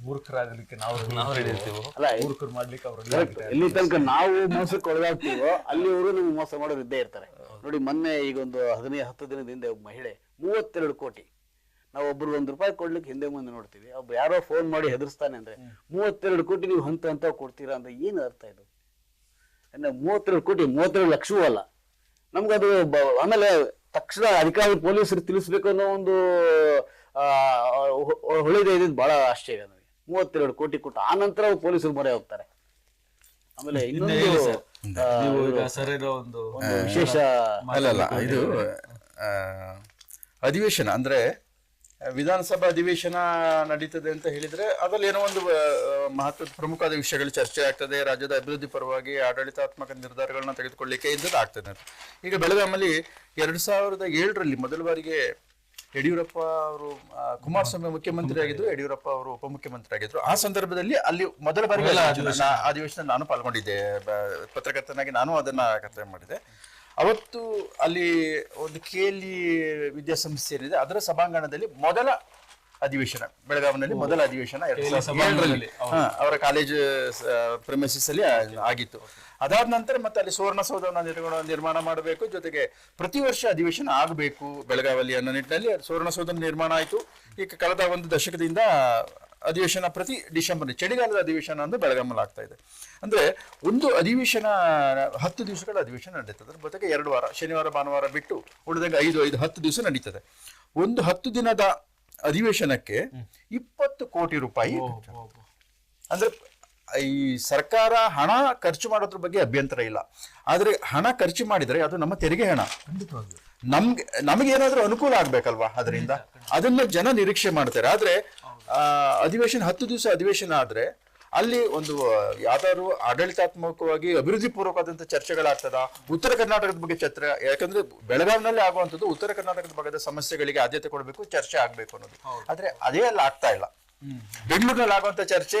ಮೂರ್ಖರಾಗಲಿಕ್ಕೆ ನಾವು ರೆಡಿ ಇರ್ತೀವೋ. ಅಲ್ಲ ಮೂರ್ಖರು ಮಾಡ್ಲಿಕ್ಕೆ ಅವ್ರು ready correct. ಆಗಿದ್ದಾರೆ. ಎಲ್ಲಿ ತನಕ ನಾವು ಮೋಸಕ್ಕೆ ಒಳಗಾಗ್ತೀವೋ ಅಲ್ಲಿವರು ನಮ್ಗೆ ಮೋಸ ಮಾಡೋರು ಇದ್ದೇ ಇರ್ತಾರೆ. ನೋಡಿ ಮೊನ್ನೆ ಈಗ ಒಂದು 10 ದಿನದ ಹಿಂದೆ ಒಬ್ಬ ಮಹಿಳೆ 32 ಕೋಟಿ, ನಾವು ಒಬ್ರು ₹1 ಕೊಡ್ಲಿಕ್ಕೆ ಹಿಂದೆ ಮುಂದೆ ನೋಡ್ತೀವಿ, ಒಬ್ಬ ಯಾರೋ ಫೋನ್ ಮಾಡಿ ಹೆದರ್ಸ್ತಾನೆ ಅಂದ್ರೆ 32 ಕೋಟಿ ನೀವು ಹಂತ ಕೊಡ್ತೀರಾ ಅಂದ್ರೆ ಏನು ಅರ್ಥ ಇದು? 32 ಕೋಟಿ 32 ಲಕ್ಷವೂ ಅಲ್ಲ ನಮ್ಗದು. ಆಮೇಲೆ ತಕ್ಷಣ ಅಧಿಕಾರಿ ಪೊಲೀಸರು ತಿಳಿಸ್ಬೇಕು ಅನ್ನೋ ಒಂದು ಹೊಳಿದೆ ಇದ್ ಬಹಳ ಆಶ್ಚರ್ಯ ನನಗೆ. 32 ಕೋಟಿ ಕೊಟ್ಟು ಆ ನಂತರ ಪೊಲೀಸರು ಮೊರೆ ಹೋಗ್ತಾರೆ. ಆಮೇಲೆ ಇನ್ನೊಂದು ನೀವು ಈಗ ಸರಿಯಾದ ಒಂದು ವಿಶೇಷ ಅಲ್ಲಲ್ಲ, ಇದು ಅಧಿವೇಶನ ಅಂದ್ರೆ ವಿಧಾನಸಭಾ ಅಧಿವೇಶನ ನಡೀತದೆ ಅಂತ ಹೇಳಿದ್ರೆ ಅದರಲ್ಲಿ ಏನೋ ಒಂದು ಮಹತ್ವದ ಪ್ರಮುಖವಾದ ವಿಷಯಗಳು ಚರ್ಚೆ ಆಗ್ತದೆ. ರಾಜ್ಯದ ಅಭಿವೃದ್ಧಿ ಪರವಾಗಿ ಆಡಳಿತಾತ್ಮಕ ನಿರ್ಧಾರಗಳನ್ನ ತೆಗೆದುಕೊಳ್ಳಿಕ್ಕೆ ಇದ್ದದ್ದು ಆಗ್ತದೆ. ಈಗ ಬೆಳಗಾಮಲ್ಲಿ 2007ರಲ್ಲಿ ಮೊದಲ ಬಾರಿಗೆ ಯಡಿಯೂರಪ್ಪ ಅವರು ಕುಮಾರಸ್ವಾಮಿ ಮುಖ್ಯಮಂತ್ರಿ ಆಗಿದ್ರು, ಯಡಿಯೂರಪ್ಪ ಅವರು ಉಪಮುಖ್ಯಮಂತ್ರಿ ಆಗಿದ್ರು. ಆ ಸಂದರ್ಭದಲ್ಲಿ ಅಲ್ಲಿ ಮೊದಲ ಬಾರಿಗೆ ಅಧಿವೇಶನ ನಾನು ಪಾಲ್ಗೊಂಡಿದ್ದೆ, ಪತ್ರಕರ್ತನಾಗಿ ನಾನು ಅದನ್ನ ಕರ್ತವ್ಯ ಮಾಡಿದೆ. ಅವತ್ತು ಅಲ್ಲಿ ಒಂದು KLE ವಿದ್ಯಾಸಂಸ್ಥೆ ಏನಿದೆ ಅದರ ಸಭಾಂಗಣದಲ್ಲಿ ಮೊದಲ ಅಧಿವೇಶನ, ಬೆಳಗಾವಿನಲ್ಲಿ ಮೊದಲ ಅಧಿವೇಶನ 2007ರಲ್ಲಿ ಅವರ ಕಾಲೇಜ್ ಪ್ರೆಮಿಸಸ್ ಅಲ್ಲಿ ಆಗಿತ್ತು. ಅದಾದ ನಂತರ ಮತ್ತೆ ಅಲ್ಲಿ ಸುವರ್ಣಸೌಧವನ್ನು ನಿರ್ಮಾಣ ಮಾಡಬೇಕು, ಜೊತೆಗೆ ಪ್ರತಿ ವರ್ಷ ಅಧಿವೇಶನ ಆಗಬೇಕು ಬೆಳಗಾವಿಯಲ್ಲಿ ಅನ್ನೋ ನಿಟ್ಟಿನಲ್ಲಿ ಸುವರ್ಣಸೌಧ ನಿರ್ಮಾಣ ಆಯಿತು. ಈಗ ಕಳೆದ ಒಂದು ದಶಕದಿಂದ ಅಧಿವೇಶನ ಪ್ರತಿ ಡಿಸೆಂಬರ್ ಚಳಿಗಾಲದ ಅಧಿವೇಶನ ಅಂದ್ರೆ ಬೆಳಗಾಮಲ್ಲಿ ಆಗ್ತಾ ಇದೆ. ಅಂದ್ರೆ ಒಂದು ಅಧಿವೇಶನ 10 ದಿವಸಗಳ ಅಧಿವೇಶನ ನಡೀತದೆ. ಅದ್ರ ಜೊತೆಗೆ 2 ವಾರ, ಶನಿವಾರ ಭಾನುವಾರ ಬಿಟ್ಟು ಉಳಿದಾಗ 10 ದಿವಸ ನಡೀತದೆ. ಒಂದು 10 ದಿನದ ಅಧಿವೇಶನಕ್ಕೆ 20 ಕೋಟಿ ರೂಪಾಯಿ. ಅಂದ್ರೆ ಈ ಸರ್ಕಾರ ಹಣ ಖರ್ಚು ಮಾಡೋದ್ರ ಬಗ್ಗೆ ಅಭ್ಯಂತರ ಇಲ್ಲ, ಆದ್ರೆ ಹಣ ಖರ್ಚು ಮಾಡಿದ್ರೆ ಅದು ನಮ್ಮ ತೆರಿಗೆ ಹಣ. ನಮಗೇನಾದ್ರೂ ಅನುಕೂಲ ಆಗ್ಬೇಕಲ್ವಾ ಅದರಿಂದ, ಅದನ್ನ ಜನ ನಿರೀಕ್ಷೆ ಮಾಡ್ತಾರೆ. ಆದ್ರೆ ಅಧಿವೇಶನ 10 ದಿವಸ ಅಧಿವೇಶನ ಆದ್ರೆ ಅಲ್ಲಿ ಒಂದು ಯಾವ್ದಾದ್ರು ಆಡಳಿತಾತ್ಮಕವಾಗಿ ಅಭಿವೃದ್ಧಿ ಪೂರ್ವಕವಾದಂತ ಚರ್ಚೆಗಳಾಗ್ತದ, ಉತ್ತರ ಕರ್ನಾಟಕದ ಬಗ್ಗೆ ಚರ್ಚೆ, ಯಾಕಂದ್ರೆ ಬೆಳಗಾವಿನಲ್ಲಿ ಆಗುವಂಥದ್ದು ಉತ್ತರ ಕರ್ನಾಟಕದ ಭಾಗದ ಸಮಸ್ಯೆಗಳಿಗೆ ಆದ್ಯತೆ ಕೊಡಬೇಕು, ಚರ್ಚೆ ಆಗ್ಬೇಕು ಅನ್ನೋದು. ಆದ್ರೆ ಅದೇ ಅಲ್ಲಿ ಆಗ್ತಾ ಇಲ್ಲ. ಬೆಂಗಳೂರಿನಲ್ಲಿ ಆಗುವಂತ ಚರ್ಚೆ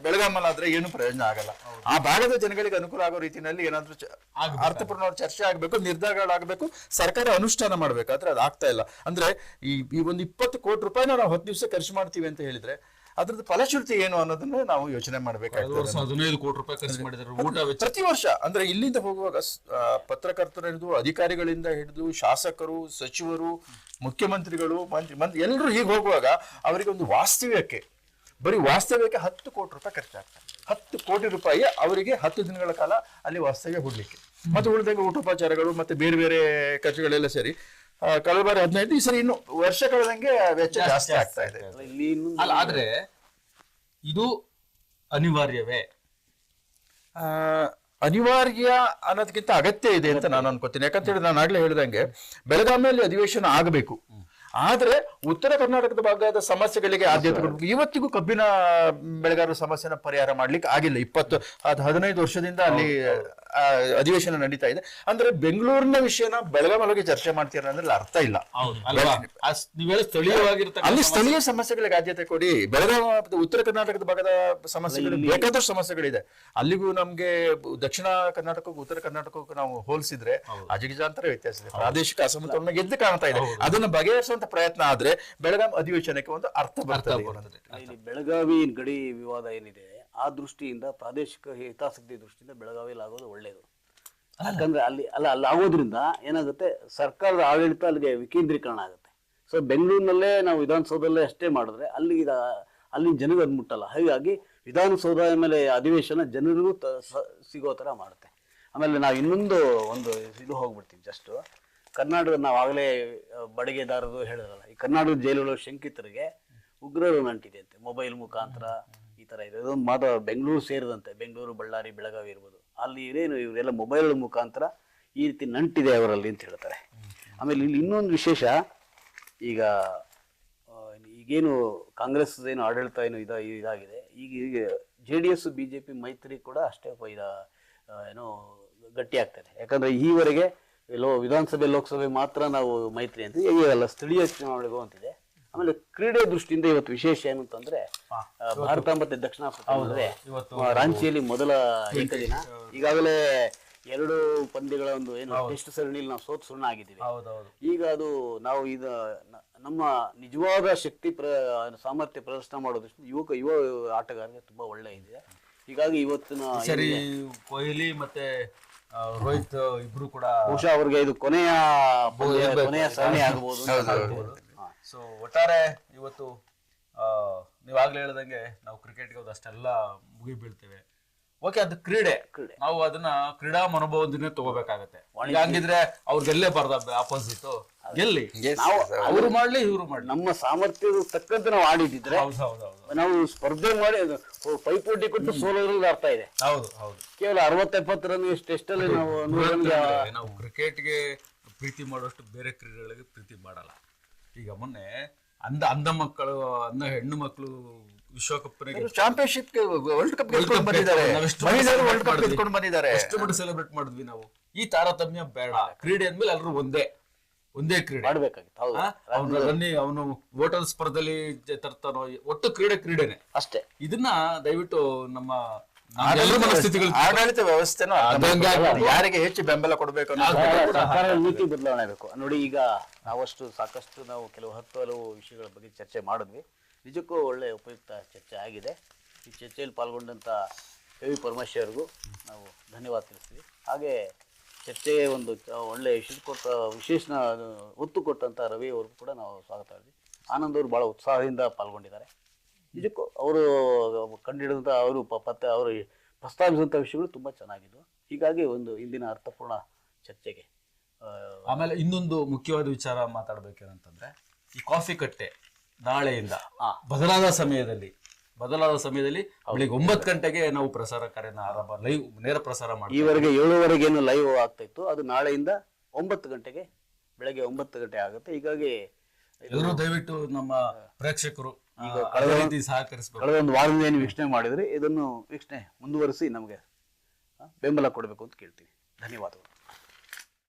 ಬೆಳಗಾಮಲ್ಲಿ ಆದ್ರೆ ಏನು ಪ್ರಯೋಜನ ಆಗಲ್ಲ. ಆ ಭಾಗದ ಜನಗಳಿಗೆ ಅನುಕೂಲ ಆಗೋ ರೀತಿಯಲ್ಲಿ ಏನಾದ್ರೂ ಅರ್ಥಪೂರ್ಣವಾದ ಚರ್ಚೆ ಆಗ್ಬೇಕು, ನಿರ್ಧಾರಗಳಾಗಬೇಕು, ಸರ್ಕಾರ ಅನುಷ್ಠಾನ ಮಾಡ್ಬೇಕು. ಆದ್ರೆ ಅದು ಆಗ್ತಾ ಇಲ್ಲ. ಅಂದ್ರೆ ಈ ಒಂದು 20 ಕೋಟಿ ರೂಪಾಯಿನ ನಾವು 10 ದಿವಸ ಖರ್ಚು ಮಾಡ್ತೀವಿ ಅಂತ ಹೇಳಿದ್ರೆ ಅದ್ರದ್ದು ಫಲಶ್ರುತಿ ಏನು ಅನ್ನೋದನ್ನ ನಾವು ಯೋಚನೆ ಮಾಡ್ಬೇಕಾಗ್ತದೆ. 15 ಕೋಟಿ ರೂಪಾಯಿ ಖರ್ಚು ಮಾಡಿದ್ದಾರೆ ಊಟ ವೆಚ್ಚ ಪ್ರತಿ ವರ್ಷ. ಅಂದ್ರೆ ಇಲ್ಲಿಂದ ಹೋಗುವಾಗ ಪತ್ರಕರ್ತರು ಹಿಡಿದು ಅಧಿಕಾರಿಗಳಿಂದ ಹಿಡಿದು ಶಾಸಕರು, ಸಚಿವರು, ಮುಖ್ಯಮಂತ್ರಿಗಳು, ಮಂತ್ರಿ ಎಲ್ಲರೂ ಹೀಗೆ ಹೋಗುವಾಗ ಅವರಿಗೆ ಒಂದು ವಾಸ್ತವ್ಯಕ್ಕೆ, ಬರೀ ವಾಸ್ತವ್ಯಕ್ಕೆ 10 ಕೋಟಿ ರೂಪಾಯಿ ಖರ್ಚಾಗ್ತದೆ. 10 ಕೋಟಿ ರೂಪಾಯಿ ಅವರಿಗೆ 10 ದಿನಗಳ ಕಾಲ ಅಲ್ಲಿ ವಾಸ್ತವ್ಯ ಹೂಡ್ಲಿಕ್ಕೆ, ಮತ್ತೆ ಉಳಿದಾಗ ಊಟೋಪಚಾರಗಳು ಮತ್ತೆ ಬೇರೆ ಬೇರೆ ಖರ್ಚುಗಳೆಲ್ಲ ಸೇರಿ ಕಳೆದ ಬಾರಿ 15, ಈ ಸರಿ ಇನ್ನು ವರ್ಷ ಕಳೆದಂಗೆ ವೆಚ್ಚ ಜಾಸ್ತಿ ಆಗ್ತಾ ಇದೆ. ಅಲ್ಲ, ಆದ್ರೆ ಇದು ಅನಿವಾರ್ಯವೇ? ಅನಿವಾರ್ಯ ಅನ್ನೋದಕ್ಕಿಂತ ಅಗತ್ಯ ಇದೆ ಅಂತ ನಾನು ಅನ್ಕೋತೀನಿ. ಯಾಕಂತ ಹೇಳಿದ್ರೆ ನಾನು ಆಗ್ಲೇ ಹೇಳಿದಂಗೆ ಬೆಳಗಾವಿಯಲ್ಲಿ ಅಧಿವೇಶನ ಆಗಬೇಕು, ಆದ್ರೆ ಉತ್ತರ ಕರ್ನಾಟಕದ ಭಾಗದ ಸಮಸ್ಯೆಗಳಿಗೆ ಆದ್ಯತೆ ಕೊಡಬೇಕು. ಇವತ್ತಿಗೂ ಕಬ್ಬಿನ ಬೆಳೆಗಾರರ ಸಮಸ್ಯೆನ ಪರಿಹಾರ ಮಾಡ್ಲಿಕ್ಕೆ ಆಗಿಲ್ಲ. 15 ವರ್ಷದಿಂದ ಅಲ್ಲಿ ಅಧಿವೇಶನ ನಡೀತಾ ಇದೆ. ಅಂದ್ರೆ ಬೆಂಗಳೂರಿನ ವಿಷಯನ ಬೆಳಗಾವಿಗೆ ಚರ್ಚೆ ಮಾಡ್ತೀರ ಅಂದ್ರೆ ಅರ್ಥ ಇಲ್ಲ. ಅಲ್ಲಿ ಸ್ಥಳೀಯ ಸಮಸ್ಯೆಗಳಿಗೆ ಆದ್ಯತೆ ಕೊಡಿ. ಬೆಳಗಾವಿ ಉತ್ತರ ಕರ್ನಾಟಕದ ಭಾಗದ ಸಮಸ್ಯೆಗಳು ಬೇಕಾದಷ್ಟು ಸಮಸ್ಯೆಗಳಿದೆ. ಅಲ್ಲಿಗೂ ನಮ್ಗೆ ದಕ್ಷಿಣ ಕರ್ನಾಟಕಕ್ಕೂ ಉತ್ತರ ಕರ್ನಾಟಕಕ್ಕೂ ನಾವು ಹೋಲಿಸಿದ್ರೆ ಅಜಗಜಾಂತರ ವ್ಯತ್ಯಾಸ ಇದೆ. ಪ್ರಾದೇಶಿಕ ಅಸಮತೋಲನ ಎದ್ದು ಕಾಣ್ತಾ ಇದೆ. ಅದನ್ನ ಬಗೆಹರಿಸುವಂತ ಪ್ರಯತ್ನ ಆದ್ರೆ ಬೆಳಗಾವಿ ಅಧಿವೇಶನಕ್ಕೆ ಒಂದು ಅರ್ಥ ಬರ್ತದೆ. ಬೆಳಗಾವಿ ಗಡಿ ವಿವಾದ ಏನಿದೆ ಆ ದೃಷ್ಟಿಯಿಂದ, ಪ್ರಾದೇಶಿಕ ಹಿತಾಸಕ್ತಿ ದೃಷ್ಟಿಯಿಂದ ಬೆಳಗಾವಿಯಲ್ಲಿ ಆಗೋದು ಒಳ್ಳೇದು. ಯಾಕಂದ್ರೆ ಅಲ್ಲಿ ಆಗೋದ್ರಿಂದ ಏನಾಗುತ್ತೆ, ಸರ್ಕಾರದ ಆಡಳಿತ ಅಲ್ಲಿಗೆ ವಿಕೇಂದ್ರೀಕರಣ ಆಗುತ್ತೆ. ಸೊ ಬೆಂಗಳೂರಿನಲ್ಲೇ ನಾವು ವಿಧಾನಸೌಧದಲ್ಲೇ ಅಷ್ಟೇ ಮಾಡಿದ್ರೆ ಅಲ್ಲಿ ಜನರಿಗೆ ಅದು ಮುಟ್ಟಲ್ಲ. ಹಾಗಾಗಿ ವಿಧಾನಸೌಧ ಮೇಲೆ ಅಧಿವೇಶನ ಜನರಿಗೂ ಸಿಗೋ ಥರ ಮಾಡುತ್ತೆ. ಆಮೇಲೆ ನಾವು ಇನ್ನೊಂದು ಇದು ಹೋಗ್ಬಿಡ್ತೀವಿ. ಜಸ್ಟ್ ಕರ್ನಾಟಕ, ನಾವು ಆಗಲೇ ಬಡಿಗೆದಾರರು ಹೇಳಿದ್ರಲ್ಲ, ಈ ಕರ್ನಾಟಕ ಜೈಲುಗಳು ಶಂಕಿತರಿಗೆ ಉಗ್ರರು ನಂಟಿದೆ ಅಂತೆ, ಮೊಬೈಲ್ ಮುಖಾಂತರ ಈ ಥರ ಇದೆ. ಇದೊಂದು ಮಾತ್ರ ಬೆಂಗಳೂರು ಸೇರಿದಂತೆ ಬೆಂಗಳೂರು, ಬಳ್ಳಾರಿ, ಬೆಳಗಾವಿ ಇರ್ಬೋದು, ಅಲ್ಲಿ ಇದೇನು ಇವರೆಲ್ಲ ಮೊಬೈಲ್ ಮುಖಾಂತರ ಈ ರೀತಿ ನಂಟಿದೆ ಅವರಲ್ಲಿ ಅಂತ ಹೇಳ್ತಾರೆ. ಆಮೇಲೆ ಇಲ್ಲಿ ಇನ್ನೊಂದು ವಿಶೇಷ, ಈಗೇನು ಕಾಂಗ್ರೆಸ್ ಏನು ಆಡಳಿತ ಏನು ಇದಾಗಿದೆ, ಈಗ JDS BJP ಮೈತ್ರಿ ಕೂಡ ಅಷ್ಟೇ ಏನೋ ಗಟ್ಟಿ ಆಗ್ತದೆ. ಯಾಕಂದ್ರೆ ಈವರೆಗೆ ವಿಧಾನಸಭೆ ಲೋಕಸಭೆ ಮಾತ್ರ ನಾವು ಮೈತ್ರಿ ಅಂತ, ಈಗಲ್ಲ ಸ್ಥಳೀಯ ಚುನಾವಣೆಗೂ ಅಂತಿದೆ. ಆಮೇಲೆ ಕ್ರೀಡೆ ದೃಷ್ಟಿಯಿಂದ ಇವತ್ತು ವಿಶೇಷ ಏನು ಅಂತಂದ್ರೆ, ಭಾರತ ಮತ್ತೆ ದಕ್ಷಿಣ ಆಫ್ರಿಕಾ ಅಂದ್ರೆ ರಾಂಚಿಯಲ್ಲಿ ಮೊದಲ ಏಕದಿನ. ಈಗಾಗಲೇ 2 ಪಂದ್ಯಗಳ ಒಂದು ಏನು ಟೆಸ್ಟ್ ಸರಣಿಯಲ್ಲಿ ನಾವು ಸೋತು ಸುಣ್ಣ ಆಗಿದ್ದೀವಿ. ಹೌದೌದು. ಈಗ ಅದು ನಾವು ನಮ್ಮ ನಿಜವಾದ ಶಕ್ತಿ ಸಾಮರ್ಥ್ಯ ಪ್ರದರ್ಶನ ಮಾಡೋದಷ್ಟು ಯುವ ಆಟಗಾರರಿಗೆ ತುಂಬಾ ಒಳ್ಳೆ ಇದೆ. ಹೀಗಾಗಿ ಇವತ್ತಿನ ಸರಿ ಕೊಹ್ಲಿ ಮತ್ತೆ ರೋಹಿತ್ ಇಬ್ರು ಕೂಡ ಬಹುಶಃ ಅವ್ರಿಗೆ ಇದು ಕೊನೆಯ ಸರಣಿ ಆಗಬಹುದು. ಸೊ ಒಟ್ಟಾರೆ ಇವತ್ತು ನೀವಾಗ್ಲೇ ಹೇಳ್ದಂಗೆ ನಾವು ಕ್ರಿಕೆಟ್ಗೆ ಅಷ್ಟೆಲ್ಲ ಮುಗಿ ಬೀಳ್ತೇವೆ. ಓಕೆ, ಅದು ಕ್ರೀಡೆ, ನಾವು ಅದನ್ನ ಕ್ರೀಡಾ ಮನೋಭಾವದಿಂದನೇ ತಗೋಬೇಕಾಗತ್ತೆ. ಹಂಗಿದ್ರೆ ಅವ್ರು ಗೆಲ್ಲೇಬಾರ್ದ, ಆಪೋಸಿಟ್ ಗೆಲ್ಲಿ, ಅವ್ರು ಮಾಡ್ಲಿ ಇವ್ರು ಮಾಡ್ಲಿ, ನಮ್ಮ ಸಾಮರ್ಥ್ಯದ ತಕ್ಕಂತೆ ನಾವು ಆಡಿದ್ರೆ ನಾವು ಸ್ಪರ್ಧೆ ಮಾಡಿ ಪೈಪೋಟಿ ಕೊಟ್ಟು ಸೋಲೋದ್ರಲ್ಲಿ ಅರ್ಥ ಇದೆ. ಹೌದು ಹೌದು. ಕೇವಲ 60-70 ರನ್ ಟೆಸ್ಟ್ ಅಲ್ಲಿ ನಾವು ಕ್ರಿಕೆಟ್ಗೆ ಪ್ರೀತಿ ಮಾಡುವಷ್ಟು ಬೇರೆ ಕ್ರೀಡೆಗಳಿಗೆ ಪ್ರೀತಿ ಮಾಡಲ್ಲ. ಈಗ ಮೊನ್ನೆ ಅಂಧ ಮಕ್ಕಳು, ಹೆಣ್ಣು ಮಕ್ಕಳು ವಿಶ್ವಕಪ್ನಿಗೆ ಚಾಂಪಿಯನ್ಶಿಪ್ ವರ್ಲ್ಡ್ ಕಪ್ ಗೆಲ್ಕೊಂಡು ಬಂದಿದ್ದಾರೆ. ಎಷ್ಟು ಮಟ್ಟ ಸೆಲೆಬ್ರೇಟ್ ಮಾಡಿದ್ವಿ ನಾವು. ಈ ತಾರತಮ್ಯ ಬೇಡ. ಕ್ರೀಡೆ ಅಂದ್ಮೇಲೆ ಎಲ್ಲರೂ ಒಂದೇ ಕ್ರೀಡೆ ಮಾಡ್ಬೇಕಾಗಿತ್ತು. ಅವನು ಓಟಲ್ ಸ್ಪರ್ಧೆಯಲ್ಲಿ ತರ್ತಾನೋ, ಒಟ್ಟು ಕ್ರೀಡೆನೆ ಅಷ್ಟೇ. ಇದನ್ನ ದಯವಿಟ್ಟು ನಮ್ಮ ಆಡಳಿತ ವ್ಯವಸ್ಥೆನೂ ಯಾರಿಗೆ ಹೆಚ್ಚು ಬೆಂಬಲ ಕೊಡಬೇಕು ನೀತಿ ಬದಲಾವಣೆ ಆಗಬೇಕು ನೋಡಿ. ಈಗ ಸಾಕಷ್ಟು ನಾವು ಹಲವು ವಿಷಯಗಳ ಬಗ್ಗೆ ಚರ್ಚೆ ಮಾಡಿದ್ವಿ. ನಿಜಕ್ಕೂ ಒಳ್ಳೆ ಉಪಯುಕ್ತ ಚರ್ಚೆ ಆಗಿದೆ. ಈ ಚರ್ಚೆಯಲ್ಲಿ ಪಾಲ್ಗೊಂಡಂಥ ರವಿ ಪರಮೇಶ್ವರ್ಗೂ ನಾವು ಧನ್ಯವಾದ ತಿಳಿಸ್ತೀವಿ. ಹಾಗೆ ಚರ್ಚೆಗೆ ಒಂದು ಒಳ್ಳೆ ವಿಶೇಷ ಒತ್ತು ಕೊಟ್ಟಂಥ ರವಿ ಅವ್ರಿಗೂ ಕೂಡ ನಾವು ಸ್ವಾಗತ ಮಾಡಿದ್ವಿ. ಆನಂದ್ ಅವರು ಭಾಳ ಉತ್ಸಾಹದಿಂದ ಪಾಲ್ಗೊಂಡಿದ್ದಾರೆ. ನಿಜಕ್ಕೂ ಅವರು ಕಂಡುಹಿಡಿದಂಥ ಅವರು ಪ್ರಸ್ತಾವಿಸಿದಂಥ ವಿಷಯಗಳು ತುಂಬ ಚೆನ್ನಾಗಿದ್ವು. ಹೀಗಾಗಿ ಒಂದು ಇಂದಿನ ಅರ್ಥಪೂರ್ಣ ಚರ್ಚೆಗೆ ಆಮೇಲೆ ಇನ್ನೊಂದು ಮುಖ್ಯವಾದ ವಿಚಾರ ಮಾತಾಡ್ಬೇಕೇನಂತಂದ್ರೆ, ಈ ಕಾಫಿ ಕಟ್ಟೆ ನಾಳೆಯಿಂದ ಬದಲಾದ ಸಮಯದಲ್ಲಿ ಬೆಳಿಗ್ಗೆ 9 ಗಂಟೆಗೆ ನಾವು ಪ್ರಸಾರ ಕಾರ್ಯನ ಲೈವ್ ನೇರ ಪ್ರಸಾರ ಮಾಡ್ತೀವಿ. ಈವರೆಗೆ 7:15 ಏನು ಲೈವ್ ಆಗ್ತಾ ಇತ್ತು, ಅದು ನಾಳೆಯಿಂದ 9 ಗಂಟೆಗೆ ಬೆಳಗ್ಗೆ 9 ಗಂಟೆ ಆಗುತ್ತೆ. ಹೀಗಾಗಿ ಎಲ್ಲರೂ ದಯವಿಟ್ಟು ನಮ್ಮ ಪ್ರೇಕ್ಷಕರು ಸಹಕರಿಸಬೇಕು. ಕಳೆದ ಒಂದು ವಾರದಿಂದ ಏನು ವೀಕ್ಷಣೆ ಮಾಡಿದ್ರೆ ಇದನ್ನು ವೀಕ್ಷಣೆ ಮುಂದುವರಿಸಿ ನಮಗೆ ಬೆಂಬಲ ಕೊಡಬೇಕು ಅಂತ ಕೇಳ್ತೀವಿ. ಧನ್ಯವಾದಗಳು.